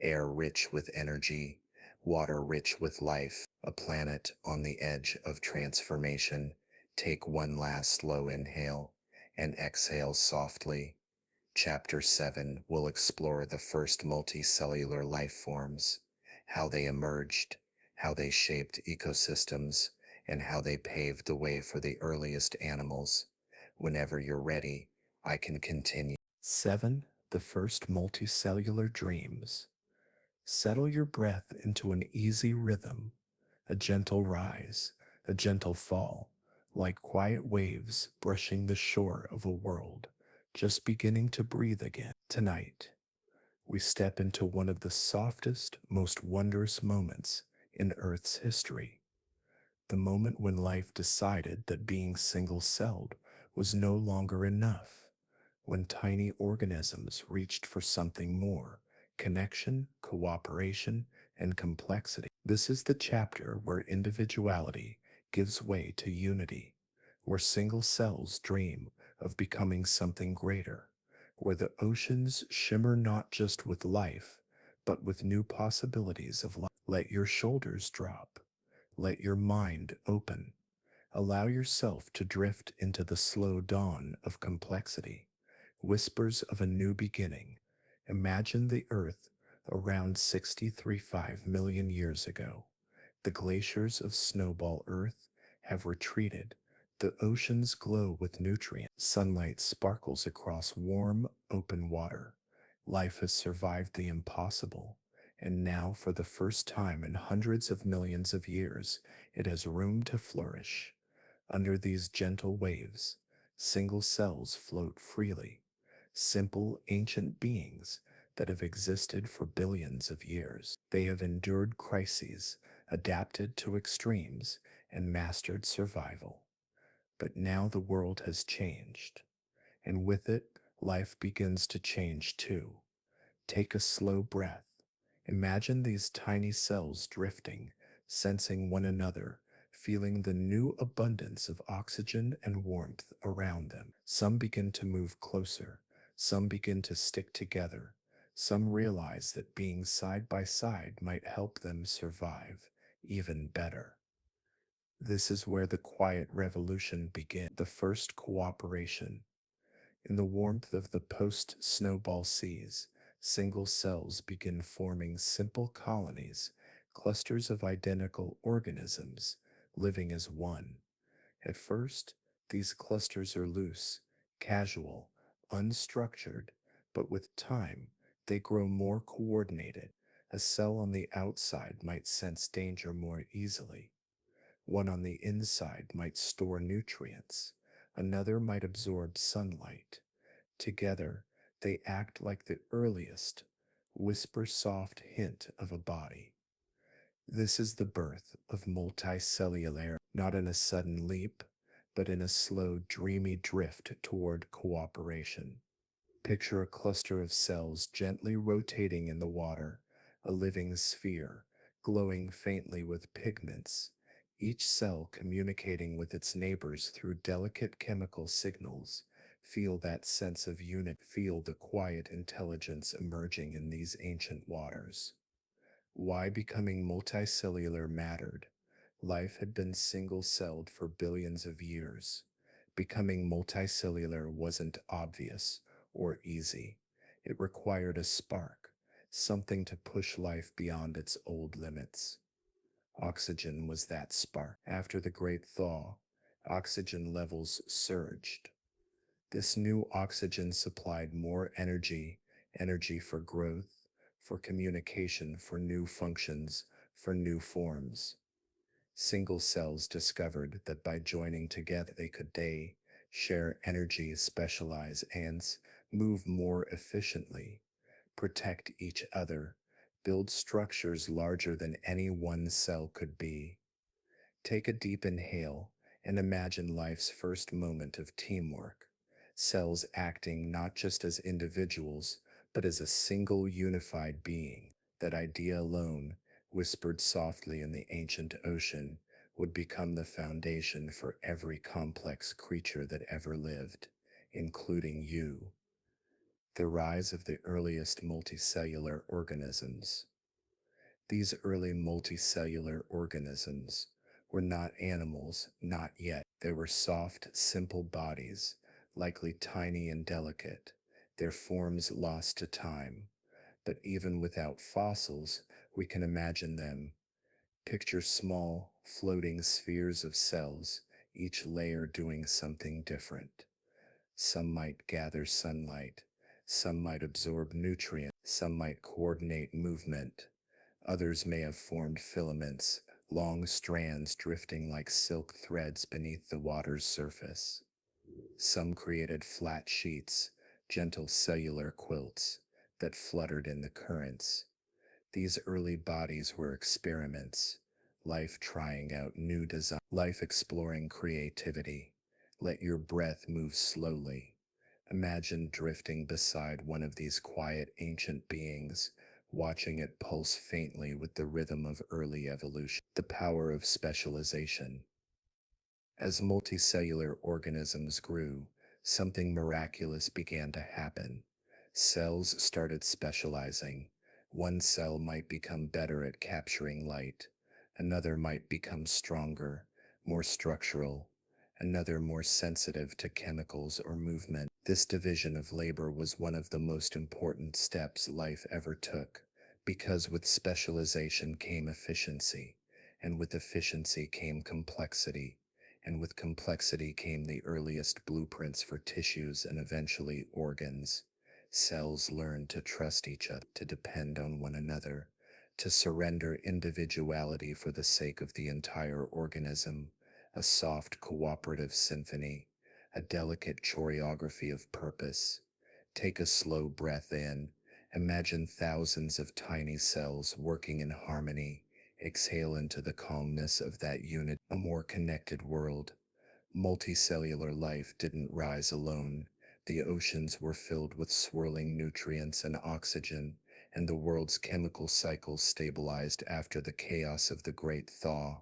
air rich with energy, water rich with life, a planet on the edge of transformation. Take one last slow inhale and exhale softly. Chapter 7 will explore the first multicellular life forms, how they emerged, how they shaped ecosystems, and how they paved the way for the earliest animals. Whenever you're ready, I can continue. 7. The first multicellular dreams. Settle your breath into an easy rhythm, a gentle rise, a gentle fall, like quiet waves brushing the shore of a world just beginning to breathe again. Tonight, we step into one of the softest, most wondrous moments in Earth's history, the moment when life decided that being single celled was no longer enough, when tiny organisms reached for something more: connection, cooperation, and complexity. This is the chapter where individuality gives way to unity, where single cells dream of becoming something greater, where the oceans shimmer not just with life, but with new possibilities of life. Let your shoulders drop. Let your mind open. Allow yourself to drift into the slow dawn of complexity, whispers of a new beginning. Imagine the Earth around 63.5 million years ago. The glaciers of Snowball Earth have retreated. The oceans glow with nutrients. Sunlight sparkles across warm, open water. Life has survived the impossible, and now, for the first time in hundreds of millions of years, it has room to flourish. Under these gentle waves, single cells float freely, simple ancient beings that have existed for billions of years. They have endured crises, adapted to extremes, and mastered survival. But now the world has changed, and with it, life begins to change too. Take a slow breath. Imagine these tiny cells drifting, sensing one another, feeling the new abundance of oxygen and warmth around them. Some begin to move closer. Some begin to stick together. Some realize that being side by side might help them survive even better. This is where the quiet revolution begins. The first cooperation. In the warmth of the post-snowball seas, single cells begin forming simple colonies, clusters of identical organisms living as one. At first, these clusters are loose, casual, unstructured, but with time, they grow more coordinated. A cell on the outside might sense danger more easily. One on the inside might store nutrients. Another might absorb sunlight. Together, they act like the earliest, whisper soft hint of a body. This is the birth of multicellular, not in a sudden leap, but in a slow, dreamy drift toward cooperation. Picture a cluster of cells gently rotating in the water, a living sphere, glowing faintly with pigments, each cell communicating with its neighbors through delicate chemical signals. Feel that sense of unity. Feel the quiet intelligence emerging in these ancient waters. Why becoming multicellular mattered. Life had been single-celled for billions of years. Becoming multicellular wasn't obvious or easy. It required a spark, something to push life beyond its old limits. Oxygen was that spark. After the Great Thaw, oxygen levels surged. This new oxygen supplied more energy, energy for growth, for communication, for new functions, for new forms. Single cells discovered that by joining together they share energy, specialize, and move more efficiently, protect each other, build structures larger than any one cell could be. Take a deep inhale and imagine life's first moment of teamwork. Cells acting not just as individuals, but as a single unified being. That idea alone, whispered softly in the ancient ocean, would become the foundation for every complex creature that ever lived, including you. The rise of the earliest multicellular organisms. These early multicellular organisms were not animals, not yet. They were soft, simple bodies, likely tiny and delicate, their forms lost to time. But even without fossils, we can imagine them. Picture small, floating spheres of cells, each layer doing something different. Some might gather sunlight, some might absorb nutrients, some might coordinate movement. Others may have formed filaments, long strands drifting like silk threads beneath the water's surface. Some created flat sheets, gentle cellular quilts that fluttered in the currents. These early bodies were experiments, life trying out new design, life exploring creativity. Let your breath move slowly. Imagine drifting beside one of these quiet ancient beings, watching it pulse faintly with the rhythm of early evolution. The power of specialization. As multicellular organisms grew, something miraculous began to happen. Cells started specializing. One cell might become better at capturing light, another might become stronger, more structural, another more sensitive to chemicals or movement. This division of labor was one of the most important steps life ever took, because with specialization came efficiency, and with efficiency came complexity, and with complexity came the earliest blueprints for tissues and eventually organs. Cells learned to trust each other, to depend on one another, to surrender individuality for the sake of the entire organism, a soft cooperative symphony, a delicate choreography of purpose. Take a slow breath in. Imagine thousands of tiny cells working in harmony. Exhale into the calmness of that unit, a more connected world. Multicellular life didn't rise alone. The oceans were filled with swirling nutrients and oxygen, and the world's chemical cycles stabilized after the chaos of the Great Thaw.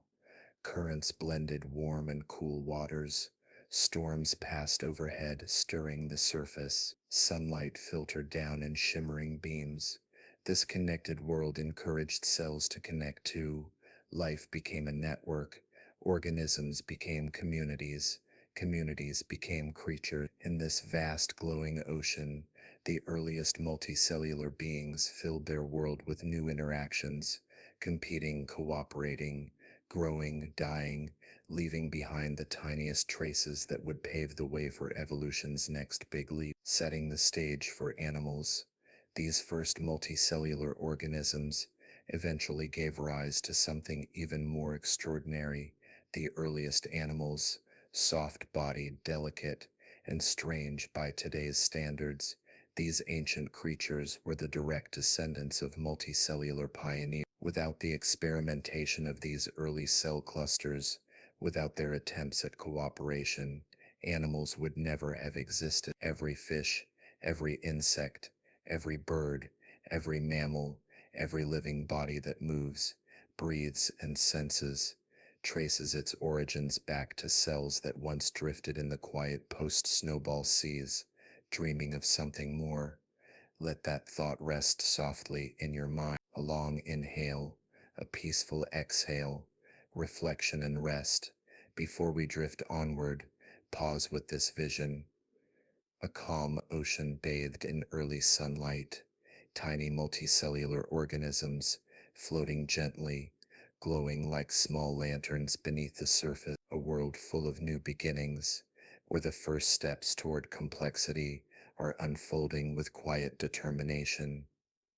Currents blended warm and cool waters. Storms passed overhead, stirring the surface. Sunlight filtered down in shimmering beams. This connected world encouraged cells to connect too. Life became a network. Organisms became communities. Communities became creatures. In this vast glowing ocean, the earliest multicellular beings filled their world with new interactions, competing, cooperating, growing, dying, leaving behind the tiniest traces that would pave the way for evolution's next big leap, setting the stage for animals. These first multicellular organisms eventually gave rise to something even more extraordinary. The earliest animals, soft-bodied, delicate, and strange by today's standards. These ancient creatures were the direct descendants of multicellular pioneers. Without the experimentation of these early cell clusters, without their attempts at cooperation, animals would never have existed. Every fish, every insect, every bird, every mammal, every living body that moves, breathes, and senses traces its origins back to cells that once drifted in the quiet post-snowball seas, dreaming of something more. Let that thought rest softly in your mind. A long inhale, a peaceful exhale, reflection and rest. Before we drift onward, pause with this vision. A calm ocean bathed in early sunlight, tiny multicellular organisms floating gently, glowing like small lanterns beneath the surface. A world full of new beginnings, where the first steps toward complexity are unfolding with quiet determination.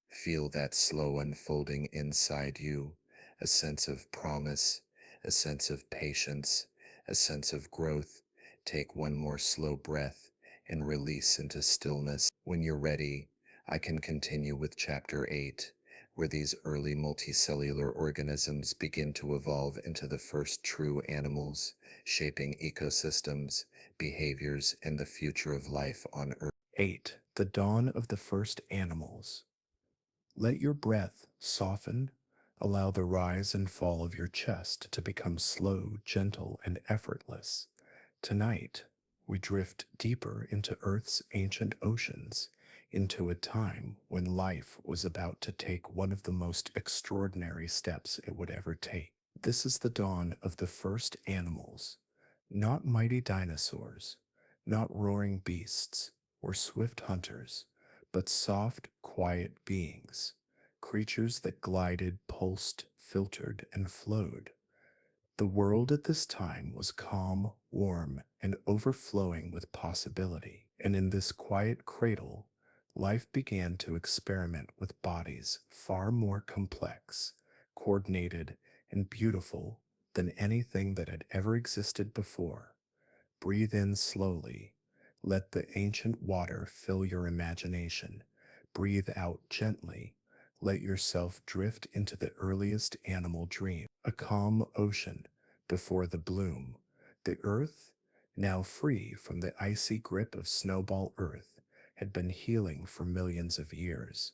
Feel that slow unfolding inside you, a sense of promise, a sense of patience, a sense of growth. Take one more slow breath and release into stillness. When you're ready, I can continue with Chapter 8, where these early multicellular organisms begin to evolve into the first true animals, shaping ecosystems, behaviors, and the future of life on Earth. 8. The dawn of the first animals. Let your breath soften. Allow the rise and fall of your chest to become slow, gentle, and effortless. Tonight, we drift deeper into Earth's ancient oceans, into a time when life was about to take one of the most extraordinary steps it would ever take. This is the dawn of the first animals, not mighty dinosaurs, not roaring beasts or swift hunters, but soft, quiet beings, creatures that glided, pulsed, filtered, and flowed. The world at this time was calm, warm, and overflowing with possibility. And in this quiet cradle, life began to experiment with bodies far more complex, coordinated, and beautiful than anything that had ever existed before. Breathe in slowly. Let the ancient water fill your imagination. Breathe out gently. Let yourself drift into the earliest animal dream, a calm ocean before the bloom. The earth, now free from the icy grip of Snowball Earth, had been healing for millions of years.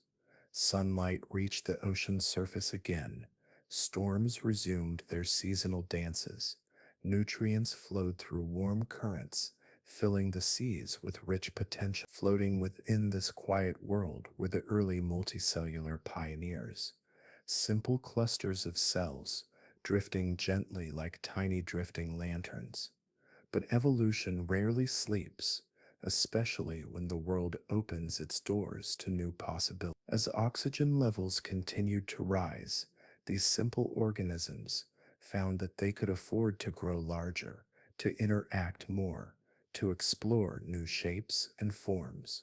Sunlight reached the ocean's surface again. Storms resumed their seasonal dances. Nutrients flowed through warm currents, filling the seas with rich potential. Floating within this quiet world were the early multicellular pioneers, simple clusters of cells, drifting gently like tiny drifting lanterns. But evolution rarely sleeps, especially when the world opens its doors to new possibilities. As oxygen levels continued to rise, these simple organisms found that they could afford to grow larger, to interact more, to explore new shapes and forms.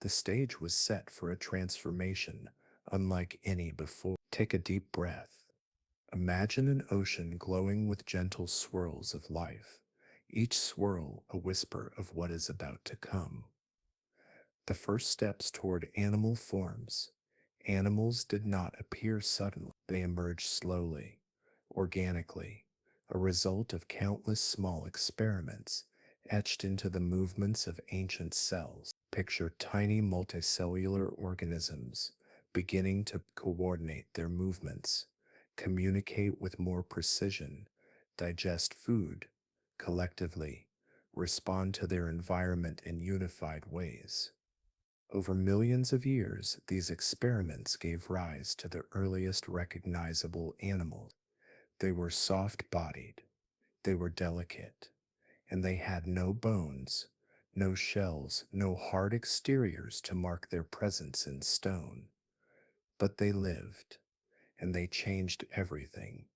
The stage was set for a transformation unlike any before. Take a deep breath. Imagine an ocean glowing with gentle swirls of life, each swirl a whisper of what is about to come. The first steps toward animal forms. Animals did not appear suddenly, they emerged slowly, organically, a result of countless small experiments etched into the movements of ancient cells. Picture tiny multicellular organisms beginning to coordinate their movements, communicate with more precision, digest food collectively, respond to their environment in unified ways. Over millions of years, these experiments gave rise to the earliest recognizable animals. They were soft-bodied, they were delicate, and they had no bones, no shells, no hard exteriors to mark their presence in stone. But they lived, and they changed everything.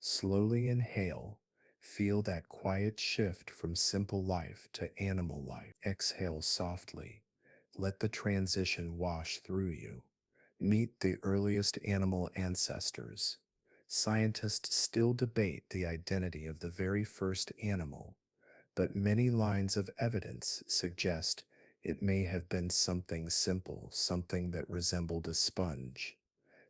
Slowly inhale, feel that quiet shift from simple life to animal life. Exhale softly, let the transition wash through you. Meet the earliest animal ancestors. Scientists still debate the identity of the very first animal, but many lines of evidence suggest it may have been something simple, something that resembled a sponge.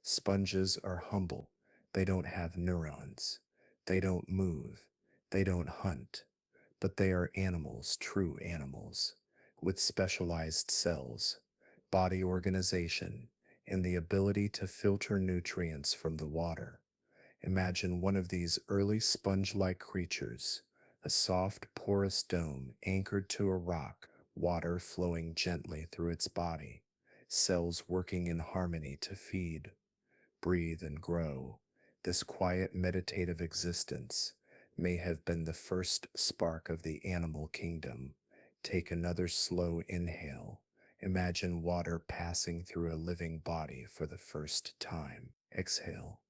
Sponges are humble. They don't have neurons. They don't move. They don't hunt. But they are animals, true animals, with specialized cells, body organization, and the ability to filter nutrients from the water. Imagine one of these early sponge-like creatures, a soft, porous dome anchored to a rock, water flowing gently through its body, cells working in harmony to feed, breathe, and grow. This quiet meditative existence may have been the first spark of the animal kingdom. Take another slow inhale. Imagine water passing through a living body for the first time. Exhale.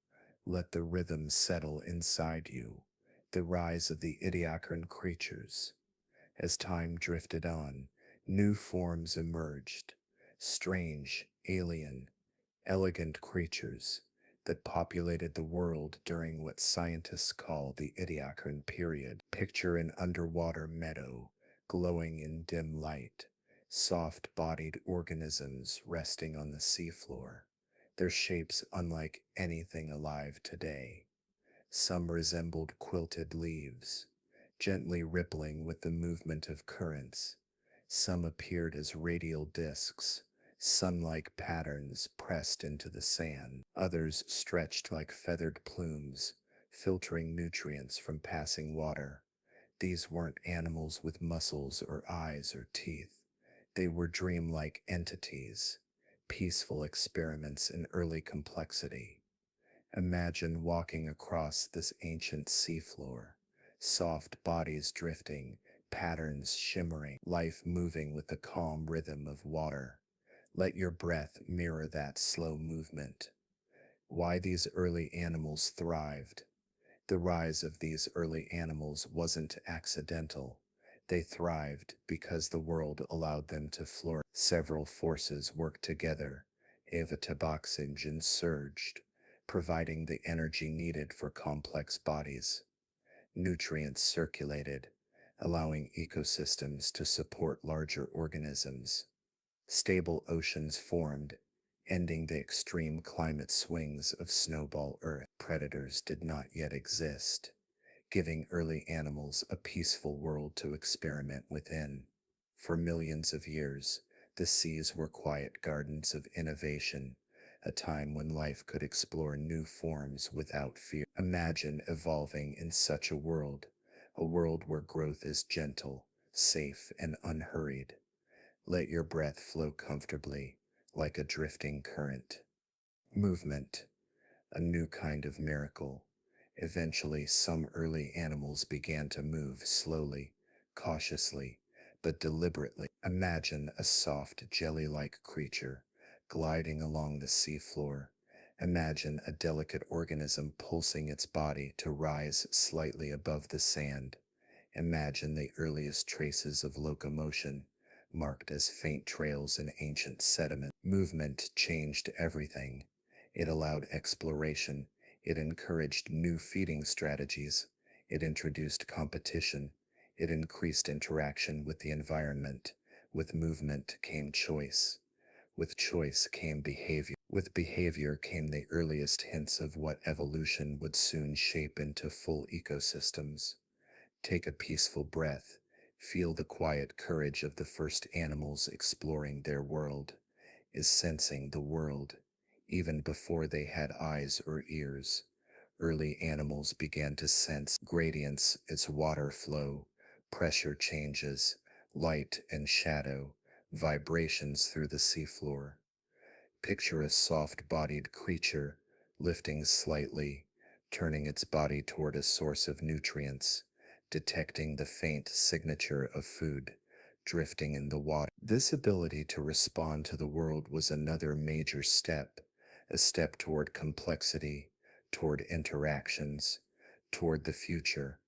Let the rhythm settle inside you. The rise of the Ediacaran creatures. As time drifted on, new forms emerged. Strange, alien, elegant creatures that populated the world during what scientists call the Ediacaran period. Picture an underwater meadow glowing in dim light, soft-bodied organisms resting on the seafloor, their shapes unlike anything alive today. Some resembled quilted leaves, gently rippling with the movement of currents. Some appeared as radial discs, sun-like patterns pressed into the sand, others stretched like feathered plumes, filtering nutrients from passing water. These weren't animals with muscles or eyes or teeth. They were dreamlike entities, peaceful experiments in early complexity. Imagine walking across this ancient seafloor, soft bodies drifting, patterns shimmering, life moving with the calm rhythm of water. Let your breath mirror that slow movement. Why these early animals thrived. The rise of these early animals wasn't accidental. They thrived because the world allowed them to flourish. Several forces worked together. Oxygen surged, providing the energy needed for complex bodies. Nutrients circulated, allowing ecosystems to support larger organisms. Stable oceans formed, ending the extreme climate swings of Snowball Earth. Predators did not yet exist, giving early animals a peaceful world to experiment within. For millions of years, the seas were quiet gardens of innovation, a time when life could explore new forms without fear. Imagine evolving in such a world where growth is gentle, safe, and unhurried. Let your breath flow comfortably, like a drifting current. Movement, a new kind of miracle. Eventually, some early animals began to move slowly, cautiously, but deliberately. Imagine a soft, jelly-like creature gliding along the seafloor. Imagine a delicate organism pulsing its body to rise slightly above the sand. Imagine the earliest traces of locomotion, marked as faint trails in ancient sediment. Movement changed everything. It allowed exploration. It encouraged new feeding strategies. It introduced competition. It increased interaction with the environment. With movement came choice. With choice came behavior. With behavior came the earliest hints of what evolution would soon shape into full ecosystems. Take a peaceful breath. Feel the quiet courage of the first animals exploring their world, is sensing the world, even before they had eyes or ears. Early animals began to sense gradients as water flow, pressure changes, light and shadow, vibrations through the seafloor. Picture a soft-bodied creature lifting slightly, turning its body toward a source of nutrients, detecting the faint signature of food, drifting in the water. This ability to respond to the world was another major step, a step toward complexity, toward interactions, toward the future.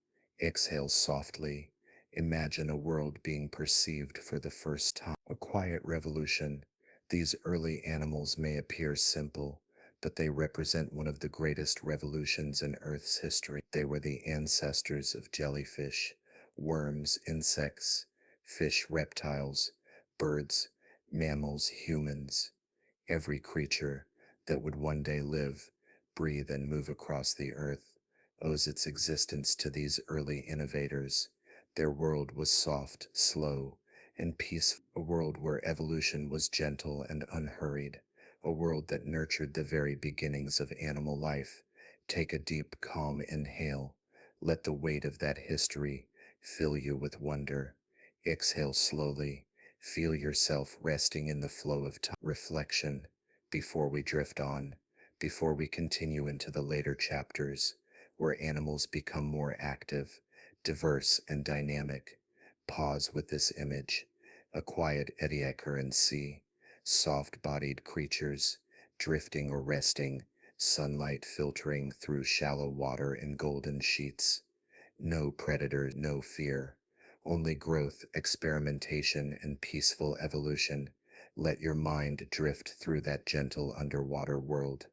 Exhale softly. Imagine a world being perceived for the first time. A quiet revolution. These early animals may appear simple, but they represent one of the greatest revolutions in Earth's history. They were the ancestors of jellyfish, worms, insects, fish, reptiles, birds, mammals, humans. Every creature that would one day live, breathe, and move across the earth owes its existence to these early innovators. Their world was soft, slow, and peaceful, a world where evolution was gentle and unhurried, a world that nurtured the very beginnings of animal life. Take a deep, calm inhale. Let the weight of that history fill you with wonder. Exhale slowly. Feel yourself resting in the flow of time. Reflection. Before we drift on, before we continue into the later chapters, where animals become more active, diverse, and dynamic, pause with this image. A quiet Ediacaran sea, soft-bodied creatures, drifting or resting, sunlight filtering through shallow water in golden sheets. No predators, no fear. Only growth, experimentation, and peaceful evolution. Let your mind drift through that gentle underwater world.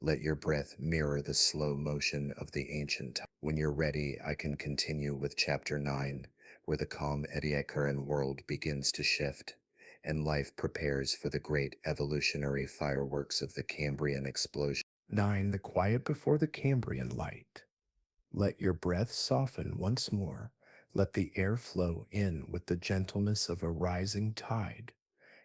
Let your breath mirror the slow motion of the ancient time. When you're ready, I can continue with chapter 9, where the calm Ediacaran world begins to shift, and life prepares for the great evolutionary fireworks of the Cambrian explosion. 9. The quiet before the Cambrian light. Let your breath soften once more. Let the air flow in with the gentleness of a rising tide.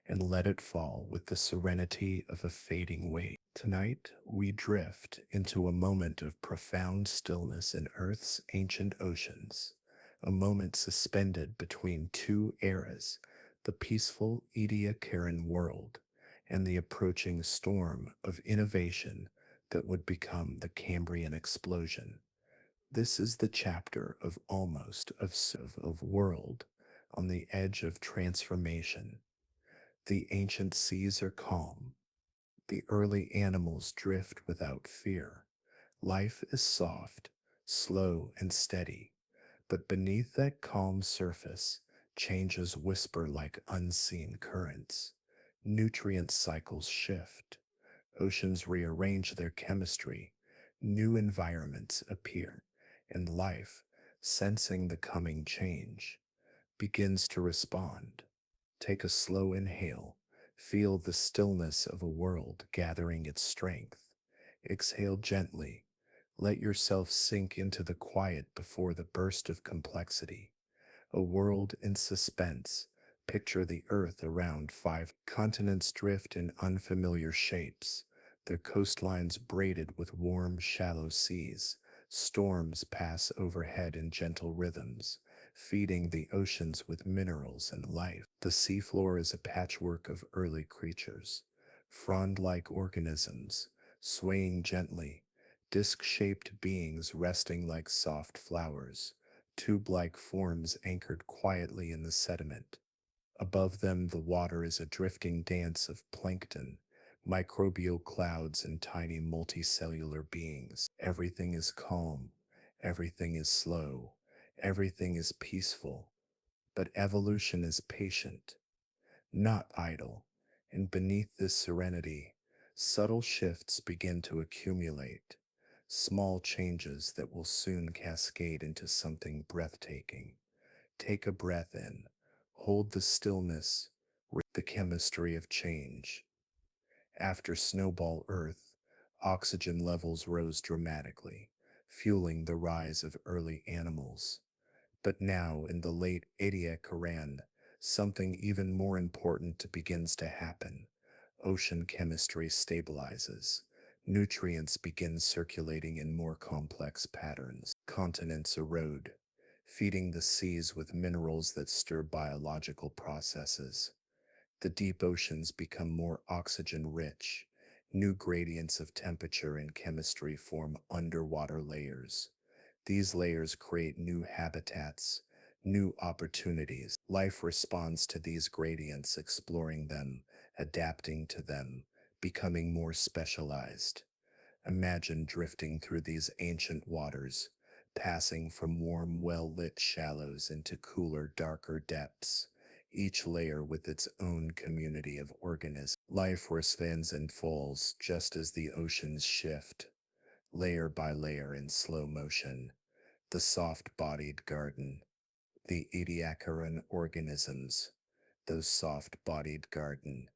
and let it fall with the serenity of a fading wave. Tonight, we drift into a moment of profound stillness in Earth's ancient oceans, a moment suspended between two eras, the peaceful Ediacaran world and the approaching storm of innovation that would become the Cambrian explosion. This is the chapter of of world on the edge of transformation. The ancient seas are calm. The early animals drift without fear. Life is soft, slow, and steady, but beneath that calm surface, changes whisper like unseen currents. Nutrient cycles shift. Oceans rearrange their chemistry. New environments appear, and life, sensing the coming change, begins to respond. Take a slow inhale. Feel the stillness of a world gathering its strength. Exhale gently. Let yourself sink into the quiet before the burst of complexity. A world in suspense. Picture the earth around five continents drift in unfamiliar shapes, their coastlines braided with warm, shallow seas. Storms pass overhead in gentle rhythms, feeding the oceans with minerals and life. The seafloor is a patchwork of early creatures, frond-like organisms, swaying gently, disc-shaped beings resting like soft flowers, tube-like forms anchored quietly in the sediment. Above them, the water is a drifting dance of plankton, microbial clouds, and tiny multicellular beings. Everything is calm, everything is slow, everything is peaceful, but evolution is patient, not idle, and beneath this serenity, subtle shifts begin to accumulate, small changes that will soon cascade into something breathtaking. Take a breath in, hold the stillness, the chemistry of change. After Snowball Earth, oxygen levels rose dramatically, fueling the rise of early animals. But now, in the late Ediacaran, something even more important begins to happen. Ocean chemistry stabilizes. Nutrients begin circulating in more complex patterns. Continents erode, feeding the seas with minerals that stir biological processes. The deep oceans become more oxygen rich. New gradients of temperature and chemistry form underwater layers. These layers create new habitats, new opportunities. Life responds to these gradients, exploring them, adapting to them, becoming more specialized. Imagine drifting through these ancient waters, passing from warm, well-lit shallows into cooler, darker depths, each layer with its own community of organisms. Life responds and falls just as the oceans shift, layer by layer in slow motion. The soft-bodied garden, the Ediacaran organisms, those soft-bodied garden,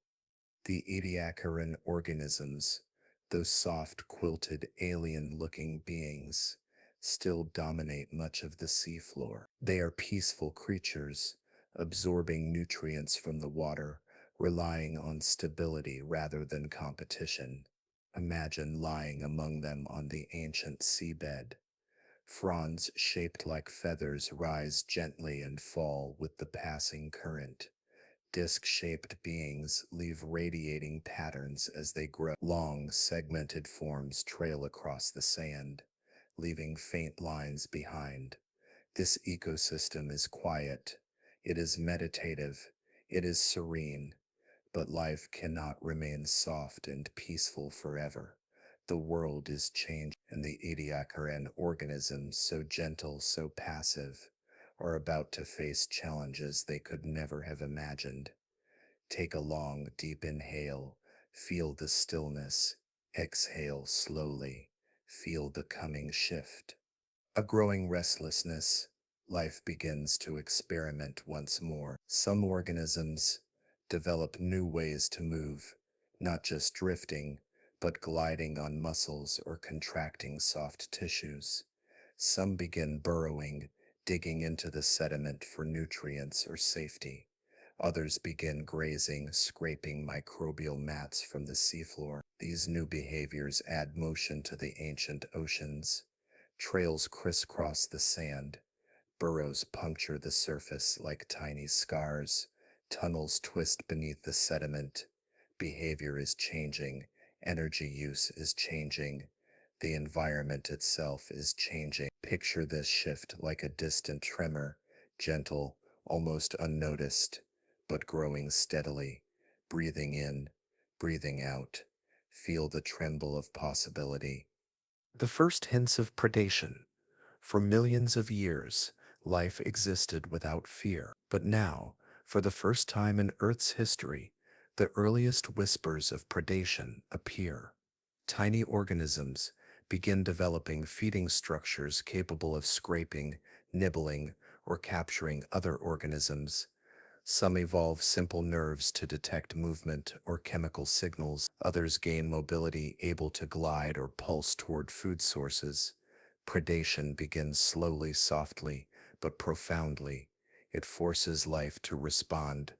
the Ediacaran organisms, those soft quilted alien-looking beings, still dominate much of the seafloor. They are peaceful creatures, absorbing nutrients from the water, relying on stability rather than competition. Imagine lying among them on the ancient seabed. Fronds shaped like feathers rise gently and fall with the passing current. Disc-shaped beings leave radiating patterns as they grow. Long, segmented forms trail across the sand, leaving faint lines behind. This ecosystem is quiet. It is meditative. It is serene. But life cannot remain soft and peaceful forever. The world is changed, and the Ediacaran organisms, so gentle, so passive, are about to face challenges they could never have imagined. Take a long, deep inhale. Feel the stillness. Exhale slowly. Feel the coming shift. A growing restlessness. Life begins to experiment once more. Some organisms develop new ways to move, not just drifting, but gliding on muscles or contracting soft tissues. Some begin burrowing, digging into the sediment for nutrients or safety. Others begin grazing, scraping microbial mats from the seafloor. These new behaviors add motion to the ancient oceans. Trails crisscross the sand. Burrows puncture the surface like tiny scars. Tunnels twist beneath the sediment. Behavior is changing. Energy use is changing. The environment itself is changing. Picture this shift like a distant tremor, gentle, almost unnoticed, but growing steadily. Breathing in, breathing out. Feel the tremble of possibility. The first hints of predation. For millions of years, life existed without fear. But now, for the first time in Earth's history, the earliest whispers of predation appear. Tiny organisms begin developing feeding structures capable of scraping, nibbling, or capturing other organisms. Some evolve simple nerves to detect movement or chemical signals. Others gain mobility, able to glide or pulse toward food sources. Predation begins slowly, softly, but profoundly. It forces life to respond.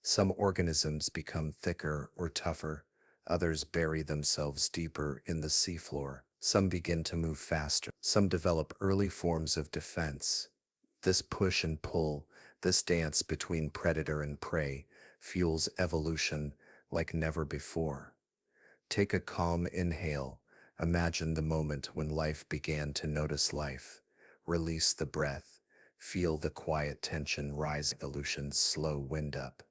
Some organisms become thicker or tougher. Others bury themselves deeper in the seafloor. Some begin to move faster. Some develop early forms of defense. This push and pull, this dance between predator and prey, fuels evolution like never before. Take a calm inhale. Imagine the moment when life began to notice life. Release the breath. Feel the quiet tension rise. Evolution's slow wind up.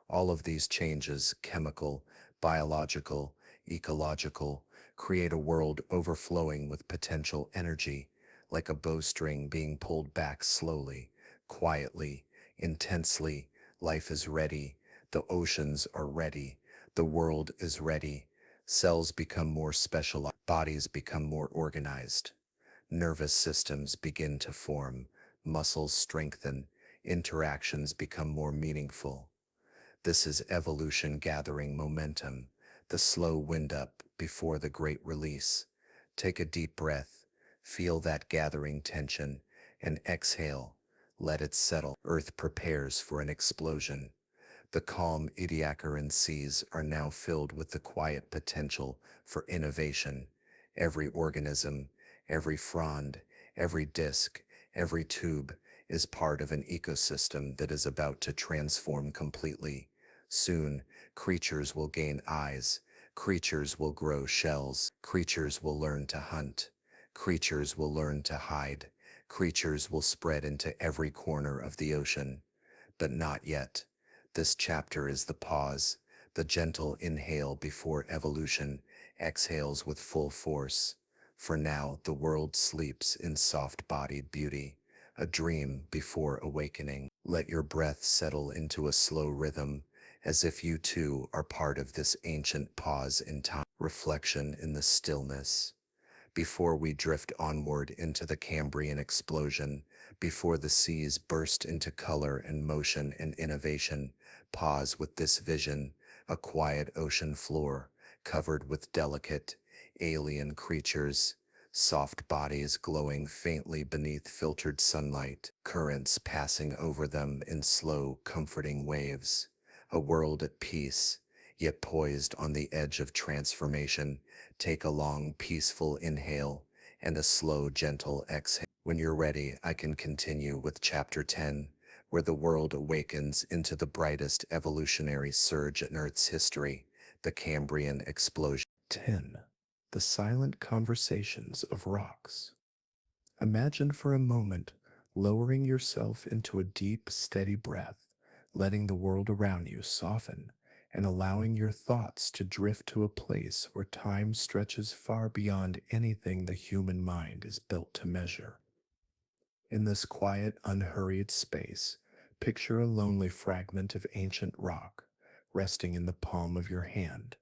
All of these changes, chemical, biological, ecological, create a world overflowing with potential energy, like a bowstring being pulled back slowly, quietly, intensely. Life is ready. The oceans are ready. The world is ready. Cells become more specialized. Bodies become more organized. Nervous systems begin to form. Muscles strengthen. Interactions become more meaningful. This is evolution gathering momentum, the slow wind up before the great release. Take a deep breath, feel that gathering tension, and exhale. Let it settle. Earth prepares for an explosion. The calm Ediacaran seas are now filled with the quiet potential for innovation. Every organism, every frond, every disc, every tube is part of an ecosystem that is about to transform completely. Soon, creatures will gain eyes, creatures will grow shells, creatures will learn to hunt, creatures will learn to hide, creatures will spread into every corner of the ocean. But not yet. This chapter is the pause, the gentle inhale before evolution exhales with full force. For now, the world sleeps in soft-bodied beauty, a dream before awakening. Let your breath settle into a slow rhythm, as if you too are part of this ancient pause in time. Reflection in the stillness. Before we drift onward into the Cambrian explosion, before the seas burst into color and motion and innovation, pause with this vision, a quiet ocean floor covered with delicate, alien creatures, soft bodies glowing faintly beneath filtered sunlight, currents passing over them in slow, comforting waves, a world at peace, yet poised on the edge of transformation. Take a long, peaceful inhale and a slow, gentle exhale. When you're ready, I can continue with Chapter 10, where the world awakens into the brightest evolutionary surge in Earth's history, the Cambrian explosion. 10. The silent conversations of rocks. Imagine for a moment lowering yourself into a deep, steady breath, letting the world around you soften, and allowing your thoughts to drift to a place where time stretches far beyond anything the human mind is built to measure. In this quiet, unhurried space, picture a lonely fragment of ancient rock resting in the palm of your hand.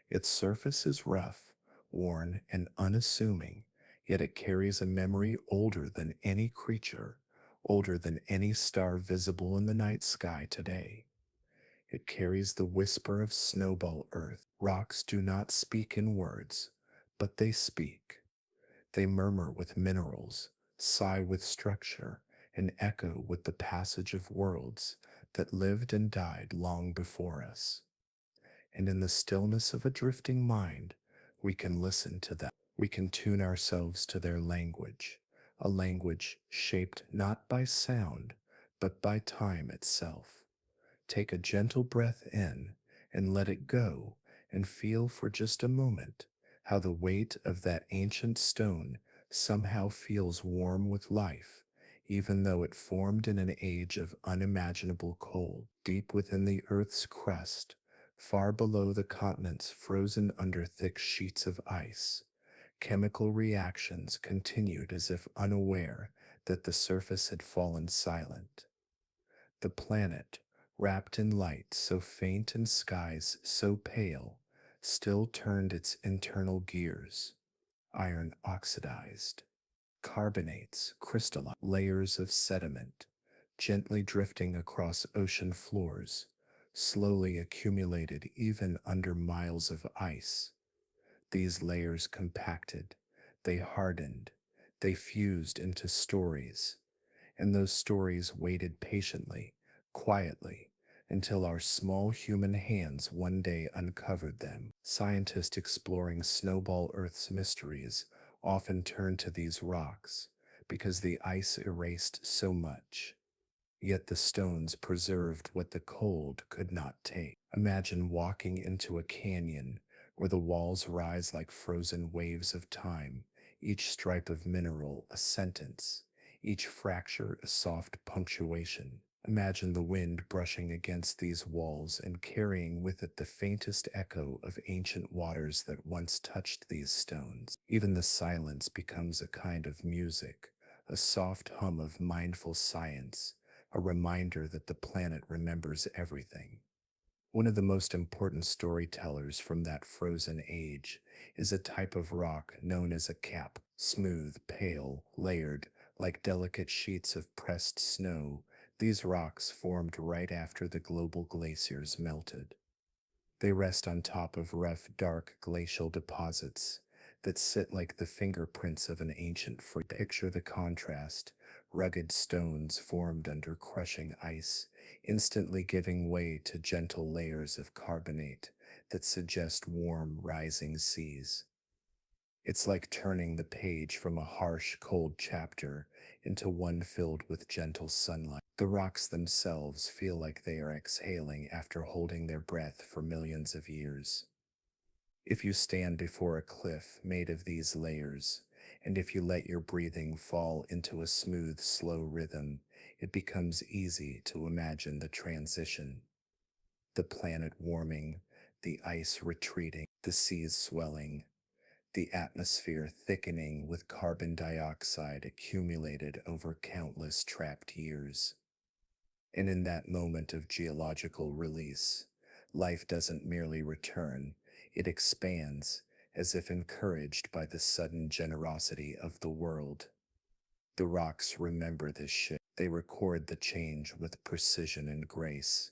Its surface is rough, worn, and unassuming, yet it carries a memory older than any creature, older than any star visible in the night sky today. It carries the whisper of Snowball Earth. Rocks do not speak in words, but they speak. They murmur with minerals, sigh with structure, and echo with the passage of worlds. that lived and died long before us. And in the stillness of a drifting mind, we can listen to them. We can tune ourselves to their language, a language shaped not by sound, but by time itself. Take a gentle breath in and let it go, and feel for just a moment how the weight of that ancient stone somehow feels warm with life, even though it formed in an age of unimaginable cold, deep within the earth's crust, far below the continents frozen under thick sheets of ice. Chemical reactions continued as if unaware that the surface had fallen silent. The planet, wrapped in light so faint and skies so pale, still turned its internal gears. Iron oxidized, carbonates crystallized, layers of sediment, gently drifting across ocean floors, slowly accumulated even under miles of ice. These layers compacted, they hardened, they fused into stories, and those stories waited patiently, quietly, until our small human hands one day uncovered them. Scientists exploring Snowball Earth's mysteries often turn to these rocks because the ice erased so much. Yet the stones preserved what the cold could not take. Imagine walking into a canyon where the walls rise like frozen waves of time, each stripe of mineral a sentence, each fracture a soft punctuation. Imagine the wind brushing against these walls and carrying with it the faintest echo of ancient waters that once touched these stones. Even the silence becomes a kind of music, a soft hum of mindful science, a reminder that the planet remembers everything. One of the most important storytellers from that frozen age is a type of rock known as a cap, smooth, pale, layered, like delicate sheets of pressed snow. These rocks formed right after the global glaciers melted. They rest on top of rough, dark glacial deposits that sit like the fingerprints of an ancient freeze. Picture the contrast: rugged stones formed under crushing ice, instantly giving way to gentle layers of carbonate that suggest warm, rising seas. It's like turning the page from a harsh, cold chapter into one filled with gentle sunlight. The rocks themselves feel like they are exhaling after holding their breath for millions of years. If you stand before a cliff made of these layers, and if you let your breathing fall into a smooth, slow rhythm, it becomes easy to imagine the transition. The planet warming, the ice retreating, the seas swelling, the atmosphere thickening with carbon dioxide accumulated over countless trapped years. And in that moment of geological release, life doesn't merely return, it expands, as if encouraged by the sudden generosity of the world. The rocks remember this shift. They record the change with precision and grace.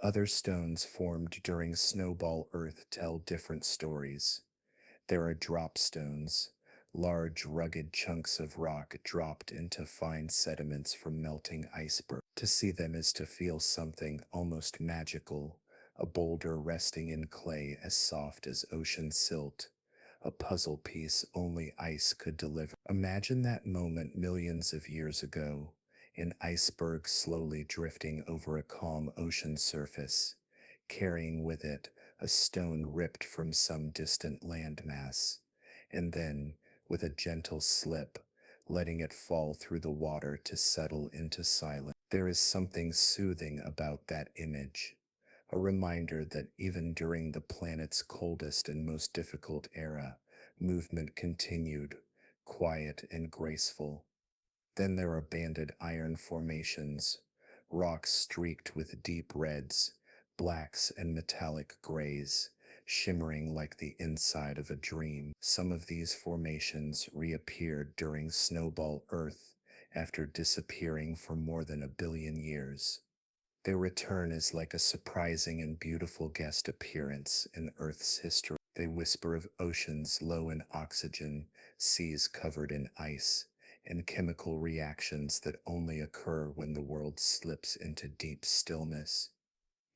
Other stones formed during Snowball Earth tell different stories. There are drop stones, large rugged chunks of rock dropped into fine sediments from melting icebergs. To see them is to feel something almost magical, a boulder resting in clay as soft as ocean silt, a puzzle piece only ice could deliver. Imagine that moment millions of years ago, an iceberg slowly drifting over a calm ocean surface, carrying with it a stone ripped from some distant landmass, and then, with a gentle slip, letting it fall through the water to settle into silence. There is something soothing about that image, a reminder that even during the planet's coldest and most difficult era, movement continued, quiet and graceful. Then there are banded iron formations, rocks streaked with deep reds, blacks and metallic grays, shimmering like the inside of a dream. Some of these formations reappeared during Snowball Earth after disappearing for more than 1 billion years. Their return is like a surprising and beautiful guest appearance in Earth's history. They whisper of oceans low in oxygen, seas covered in ice, and chemical reactions that only occur when the world slips into deep stillness.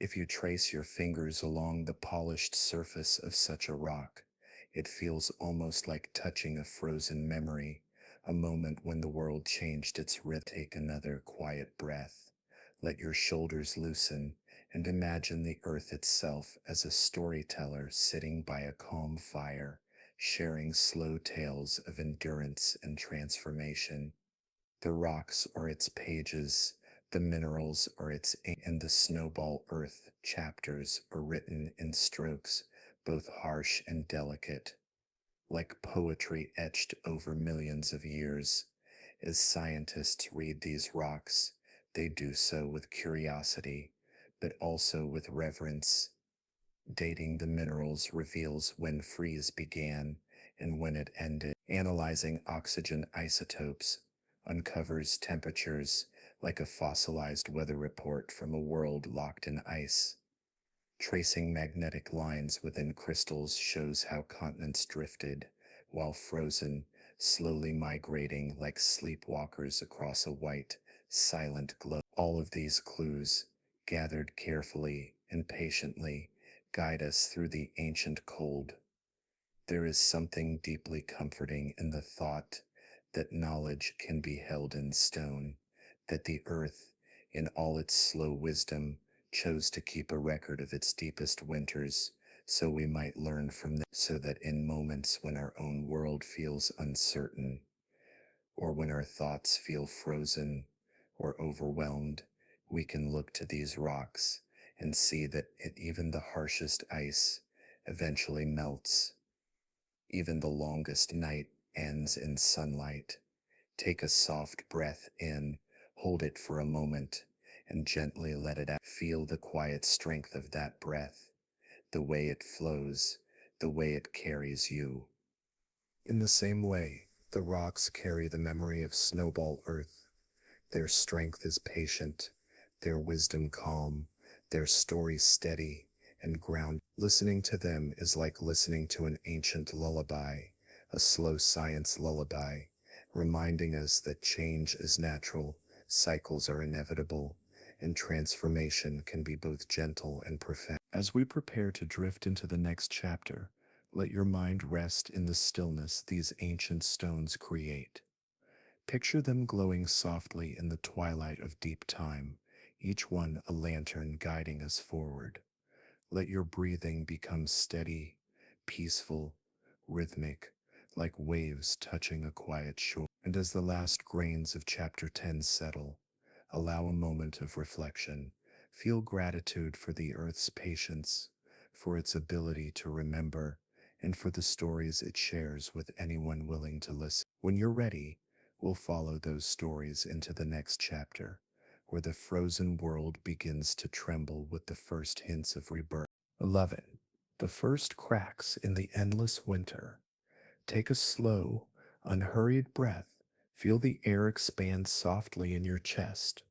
If you trace your fingers along the polished surface of such a rock, it feels almost like touching a frozen memory, a moment when the world changed its rhythm. Take another quiet breath. Let your shoulders loosen and imagine the earth itself as a storyteller sitting by a calm fire, sharing slow tales of endurance and transformation. The rocks are its pages, the minerals are its ink, and the Snowball Earth chapters are written in strokes, both harsh and delicate, like poetry etched over millions of years. As scientists read these rocks, they do so with curiosity, but also with reverence. Dating the minerals reveals when freeze began and when it ended. Analyzing oxygen isotopes uncovers temperatures like a fossilized weather report from a world locked in ice. Tracing magnetic lines within crystals shows how continents drifted, while frozen, slowly migrating like sleepwalkers across a white, silent globe. All of these clues, gathered carefully and patiently, guide us through the ancient cold. There is something deeply comforting in the thought that knowledge can be held in stone, that the earth, in all its slow wisdom, chose to keep a record of its deepest winters so we might learn from them, so that in moments when our own world feels uncertain, or when our thoughts feel frozen or overwhelmed, we can look to these rocks and see that even the harshest ice eventually melts. Even the longest night ends in sunlight. Take a soft breath in, hold it for a moment, and gently let it out. Feel the quiet strength of that breath, the way it flows, the way it carries you. In the same way, the rocks carry the memory of Snowball Earth. Their strength is patient, their wisdom calm, their story steady and grounded. Listening to them is like listening to an ancient lullaby, a slow science lullaby, reminding us that change is natural, cycles are inevitable, and transformation can be both gentle and profound. As we prepare to drift into the next chapter, let your mind rest in the stillness these ancient stones create. Picture them glowing softly in the twilight of deep time, each one a lantern guiding us forward. Let your breathing become steady, peaceful, rhythmic, like waves touching a quiet shore. And as the last grains of chapter 10 settle, allow a moment of reflection. Feel gratitude for the earth's patience, for its ability to remember, and for the stories it shares with anyone willing to listen. When you're ready, we'll follow those stories into the next chapter, where the frozen world begins to tremble with the first hints of rebirth. 11. The first cracks in the endless winter. Take a slow, unhurried breath. Feel the air expand softly in your chest.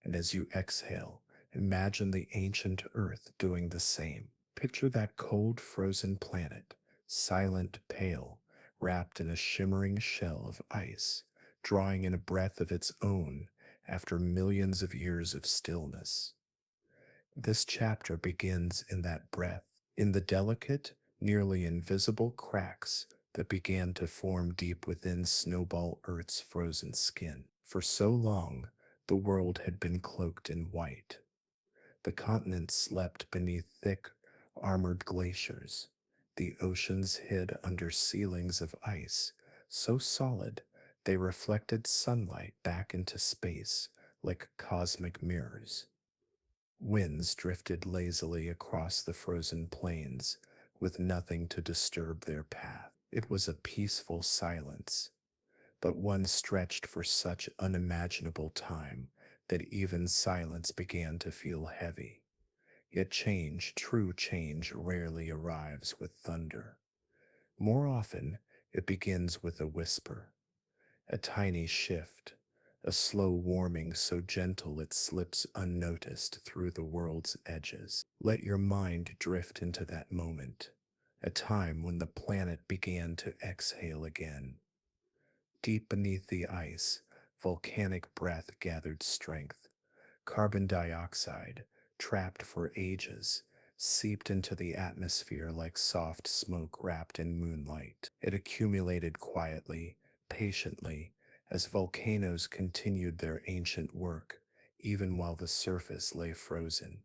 And as you exhale, imagine the ancient earth doing the same. Picture that cold, frozen planet, silent, pale, wrapped in a shimmering shell of ice, drawing in a breath of its own after millions of years of stillness. This chapter begins in that breath, in the delicate, nearly invisible cracks that began to form deep within Snowball Earth's frozen skin. For so long, the world had been cloaked in white. The continents slept beneath thick, armored glaciers. The oceans hid under ceilings of ice, so solid they reflected sunlight back into space like cosmic mirrors. Winds drifted lazily across the frozen plains, with nothing to disturb their path. It was a peaceful silence, but one stretched for such unimaginable time that even silence began to feel heavy. Yet change, true change, rarely arrives with thunder. More often, it begins with a whisper, a tiny shift, a slow warming so gentle it slips unnoticed through the world's edges. Let your mind drift into that moment, a time when the planet began to exhale again. Deep beneath the ice, volcanic breath gathered strength. Carbon dioxide, trapped for ages, seeped into the atmosphere like soft smoke wrapped in moonlight. It accumulated quietly, patiently, as volcanoes continued their ancient work, even while the surface lay frozen.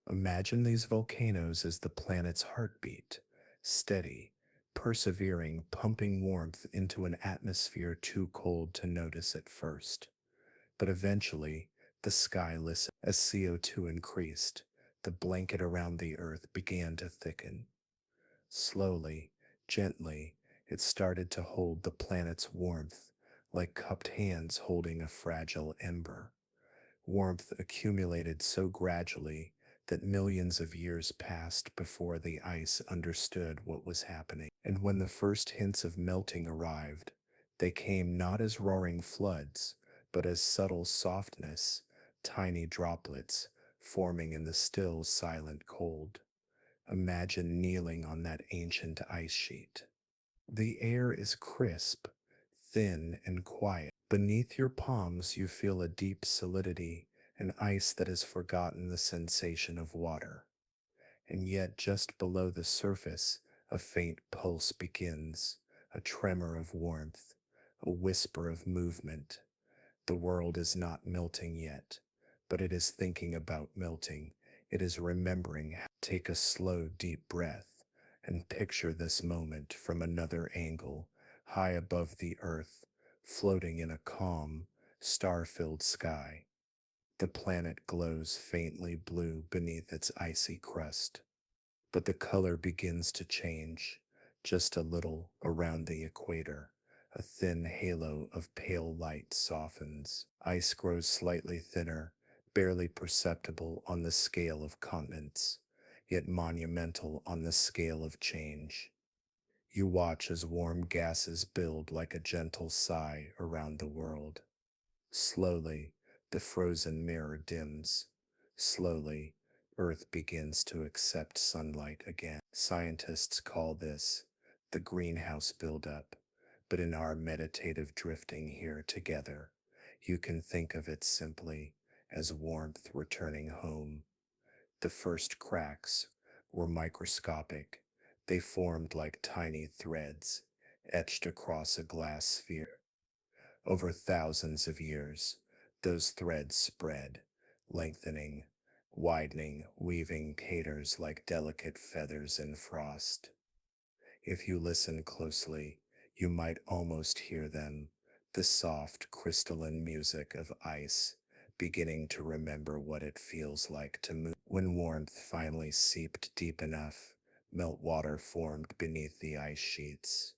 Imagine these volcanoes as the planet's heartbeat, steady, persevering, pumping warmth into an atmosphere too cold to notice at first. But eventually, the sky listened. As CO2 increased, the blanket around the Earth began to thicken. Slowly, gently, it started to hold the planet's warmth, like cupped hands holding a fragile ember. Warmth accumulated so gradually that millions of years passed before the ice understood what was happening. And when the first hints of melting arrived, they came not as roaring floods, but as subtle softness, tiny droplets forming in the still, silent cold. Imagine kneeling on that ancient ice sheet. The air is crisp, thin, and quiet. Beneath your palms, you feel a deep solidity, an ice that has forgotten the sensation of water. And yet, just below the surface, a faint pulse begins, a tremor of warmth, a whisper of movement. The world is not melting yet, but it is thinking about melting. It is remembering. Take a slow, deep breath and picture this moment from another angle, high above the earth, floating in a calm, star-filled sky. The planet glows faintly blue beneath its icy crust, but the color begins to change, just a little around the equator. A thin halo of pale light softens. Ice grows slightly thinner, barely perceptible on the scale of continents, yet monumental on the scale of change. You watch as warm gases build like a gentle sigh around the world. Slowly, the frozen mirror dims. Slowly, Earth begins to accept sunlight again. Scientists call this the greenhouse buildup, but in our meditative drifting here together, you can think of it simply as warmth returning home. The first cracks were microscopic. They formed like tiny threads etched across a glass sphere. Over thousands of years, those threads spread, lengthening, widening, weaving caters like delicate feathers in frost. If you listen closely, you might almost hear them, the soft, crystalline music of ice, beginning to remember what it feels like to move. When warmth finally seeped deep enough, meltwater formed beneath the ice sheets.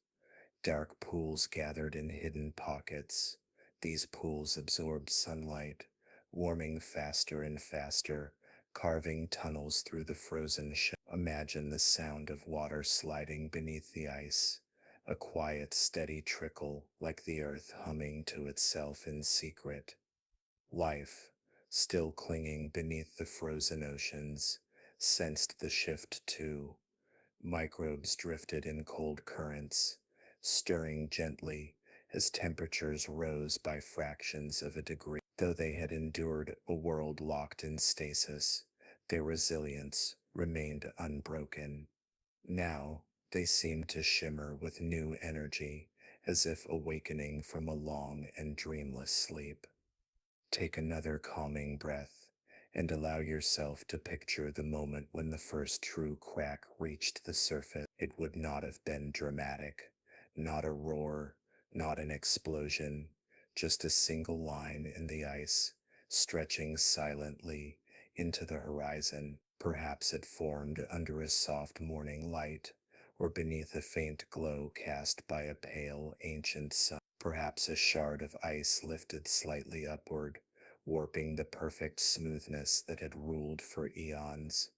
Dark pools gathered in hidden pockets. These pools absorbed sunlight, warming faster and faster, carving tunnels through the frozen shell. Imagine the sound of water sliding beneath the ice, a quiet, steady trickle like the earth humming to itself in secret. Life, still clinging beneath the frozen oceans, sensed the shift too. Microbes drifted in cold currents, stirring gently as temperatures rose by fractions of a degree. Though they had endured a world locked in stasis, their resilience remained unbroken. Now, they seemed to shimmer with new energy, as if awakening from a long and dreamless sleep. Take another calming breath and allow yourself to picture the moment when the first true crack reached the surface. It would not have been dramatic, not a roar, not an explosion, just a single line in the ice, stretching silently into the horizon. Perhaps it formed under a soft morning light, or beneath a faint glow cast by a pale, ancient sun. Perhaps a shard of ice lifted slightly upward, warping the perfect smoothness that had ruled for eons.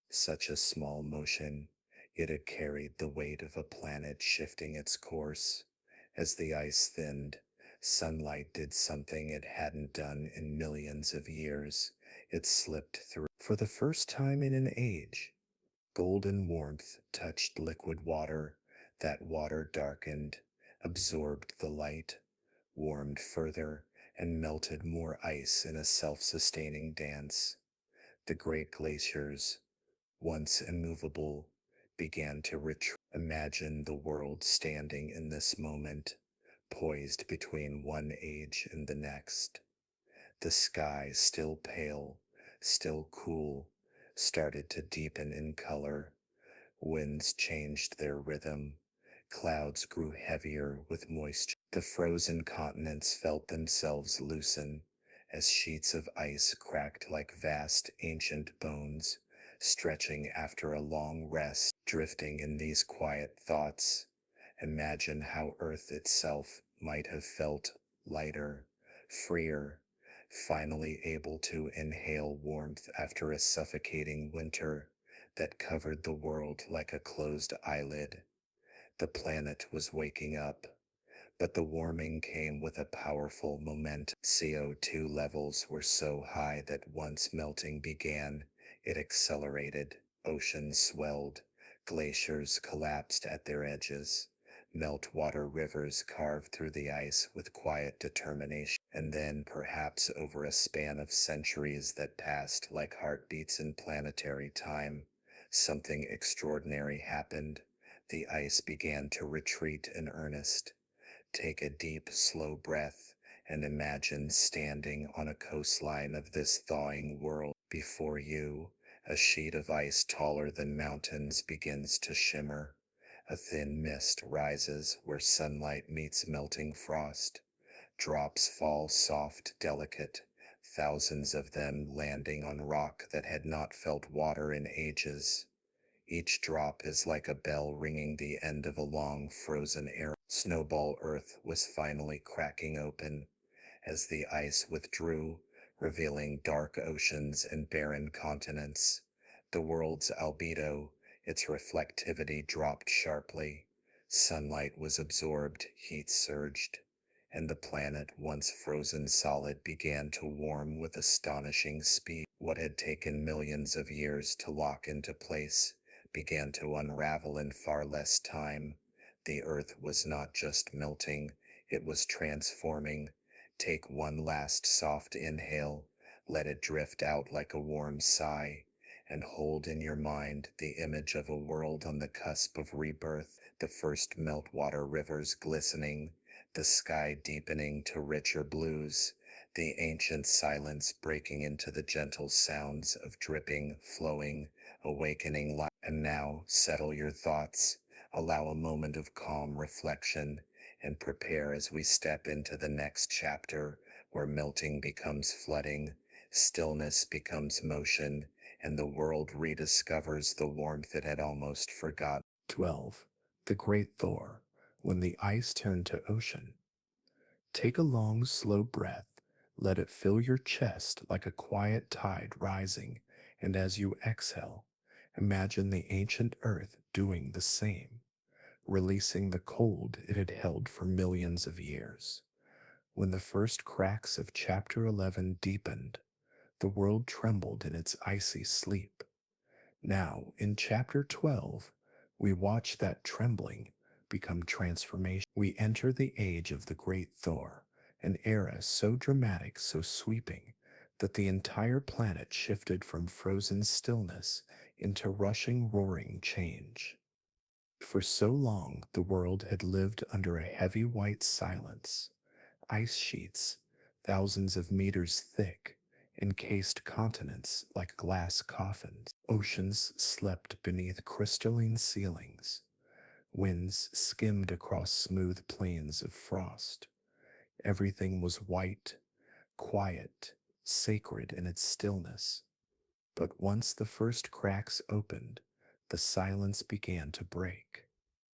Such a small motion, yet it carried the weight of a planet shifting its course. As the ice thinned, sunlight did something it hadn't done in millions of years. It slipped through. For the first time in an age, golden warmth touched liquid water. That water darkened, absorbed the light, warmed further, and melted more ice in a self-sustaining dance. The great glaciers, once immovable, began to retreat. Imagine the world standing in this moment, poised between one age and the next. The sky, still pale, still cool, started to deepen in color. Winds changed their rhythm. Clouds grew heavier with moisture. The frozen continents felt themselves loosen as sheets of ice cracked like vast ancient bones, stretching after a long rest. Drifting in these quiet thoughts, imagine how Earth itself might have felt lighter, freer, finally able to inhale warmth after a suffocating winter that covered the world like a closed eyelid. The planet was waking up, but the warming came with a powerful momentum. CO2 levels were so high that once melting began, it accelerated. Oceans swelled, glaciers collapsed at their edges, meltwater rivers carved through the ice with quiet determination. And then, perhaps over a span of centuries that passed like heartbeats in planetary time, something extraordinary happened. The ice began to retreat in earnest. Take a deep, slow breath and imagine standing on a coastline of this thawing world. Before you, a sheet of ice taller than mountains begins to shimmer. A thin mist rises where sunlight meets melting frost. Drops fall soft, delicate, thousands of them landing on rock that had not felt water in ages. Each drop is like a bell ringing the end of a long frozen era. Snowball Earth was finally cracking open as the ice withdrew, revealing dark oceans and barren continents. The world's albedo, its reflectivity dropped sharply. Sunlight was absorbed, heat surged, and the planet, once frozen solid, began to warm with astonishing speed. What had taken millions of years to lock into place began to unravel in far less time. The earth was not just melting, it was transforming. Take one last soft inhale, let it drift out like a warm sigh, and hold in your mind the image of a world on the cusp of rebirth, the first meltwater rivers glistening, the sky deepening to richer blues, the ancient silence breaking into the gentle sounds of dripping, flowing, awakening light. And now settle your thoughts, allow a moment of calm reflection, and prepare as we step into the next chapter where melting becomes flooding, stillness becomes motion, and the world rediscovers the warmth it had almost forgotten. 12. The Great Thaw, when the ice turned to ocean. Take a long, slow breath. Let it fill your chest like a quiet tide rising, and as you exhale, imagine the ancient earth doing the same, releasing the cold it had held for millions of years. When the first cracks of Chapter 11 deepened, the world trembled in its icy sleep. Now, in Chapter 12, we watch that trembling become transformation. We enter the age of the Great Thaw, an era so dramatic, so sweeping, that the entire planet shifted from frozen stillness into rushing, roaring change. For so long, the world had lived under a heavy white silence. Ice sheets, thousands of meters thick, encased continents like glass coffins. Oceans slept beneath crystalline ceilings. Winds skimmed across smooth plains of frost. Everything was white, quiet, sacred in its stillness. But once the first cracks opened, the silence began to break.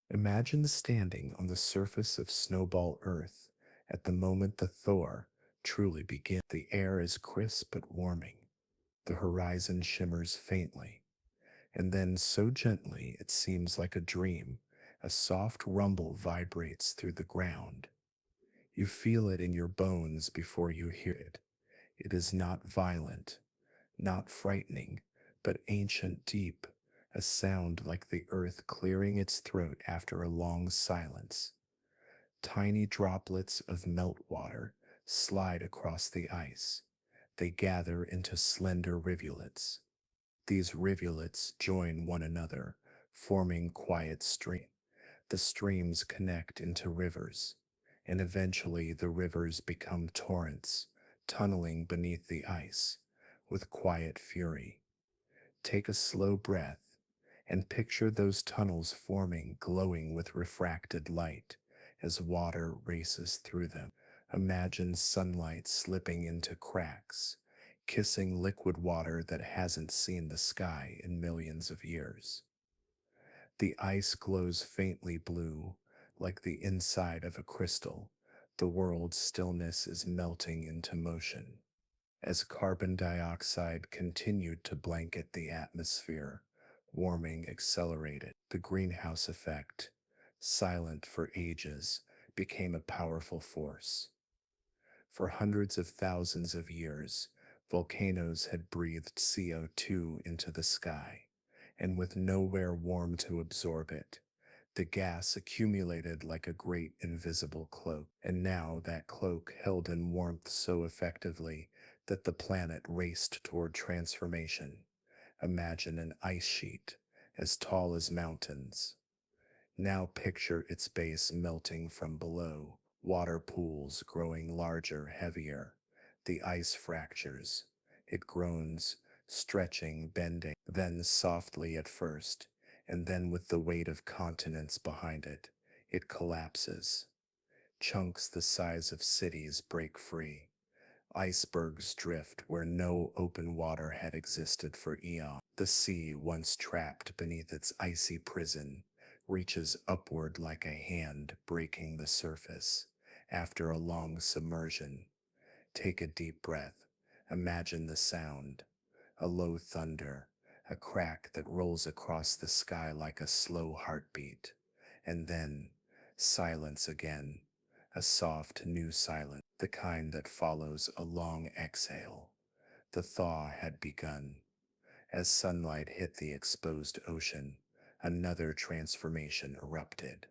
Imagine standing on the surface of Snowball Earth at the moment the thaw truly begins. The air is crisp but warming. The horizon shimmers faintly, and then so gently it seems like a dream, a soft rumble vibrates through the ground. You feel it in your bones before you hear it. It is not violent, not frightening, but ancient deep, a sound like the earth clearing its throat after a long silence. Tiny droplets of meltwater slide across the ice. They gather into slender rivulets. These rivulets join one another, forming quiet streams. The streams connect into rivers, and eventually the rivers become torrents, tunneling beneath the ice with quiet fury. Take a slow breath and picture those tunnels forming, glowing with refracted light as water races through them. Imagine sunlight slipping into cracks, kissing liquid water that hasn't seen the sky in millions of years. The ice glows faintly blue, like the inside of a crystal. The world's stillness is melting into motion. As carbon dioxide continued to blanket the atmosphere, warming accelerated. The greenhouse effect, silent for ages, became a powerful force. For hundreds of thousands of years, volcanoes had breathed CO2 into the sky, and with nowhere warm to absorb it, the gas accumulated like a great invisible cloak. And now that cloak held in warmth so effectively that the planet raced toward transformation. Imagine an ice sheet as tall as mountains. Now picture its base melting from below, water pools growing larger, heavier. The ice fractures. It groans, stretching, bending, then softly at first, and then with the weight of continents behind it, it collapses. Chunks the size of cities break free. Icebergs drift where no open water had existed for eons. The sea, once trapped beneath its icy prison, reaches upward like a hand breaking the surface. After a long submersion, take a deep breath. Imagine the sound, a low thunder, a crack that rolls across the sky like a slow heartbeat. And then, silence again, a soft new silence, the kind that follows a long exhale. The thaw had begun. As sunlight hit the exposed ocean, another transformation erupted.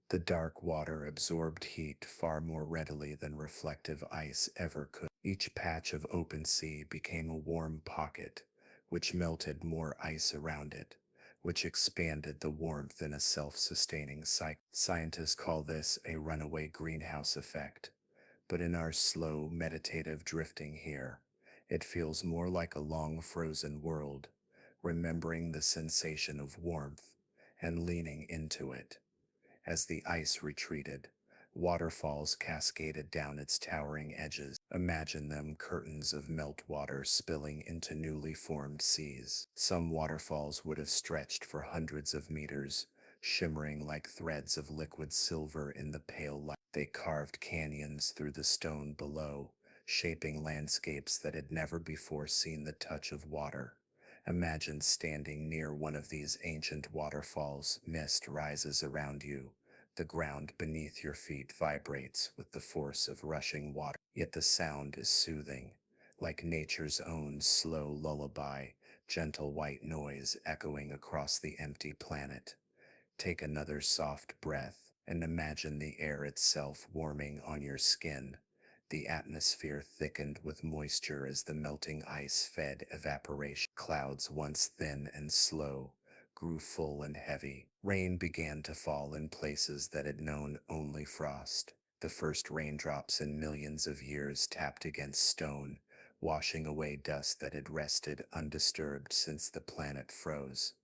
The dark water absorbed heat far more readily than reflective ice ever could. Each patch of open sea became a warm pocket, which melted more ice around it, which expanded the warmth in a self-sustaining cycle. Scientists call this a runaway greenhouse effect, but in our slow, meditative drifting here, it feels more like a long frozen world, remembering the sensation of warmth and leaning into it. As the ice retreated, waterfalls cascaded down its towering edges. Imagine them, curtains of meltwater spilling into newly formed seas. Some waterfalls would have stretched for hundreds of meters, shimmering like threads of liquid silver in the pale light. They carved canyons through the stone below, shaping landscapes that had never before seen the touch of water. Imagine standing near one of these ancient waterfalls. Mist rises around you. The ground beneath your feet vibrates with the force of rushing water. Yet the sound is soothing, like nature's own slow lullaby, gentle white noise echoing across the empty planet. Take another soft breath and imagine the air itself warming on your skin. The atmosphere thickened with moisture as the melting ice fed evaporation. Clouds, once thin and slow, grew full and heavy. Rain began to fall in places that had known only frost. The first raindrops in millions of years tapped against stone, washing away dust that had rested undisturbed since the planet froze.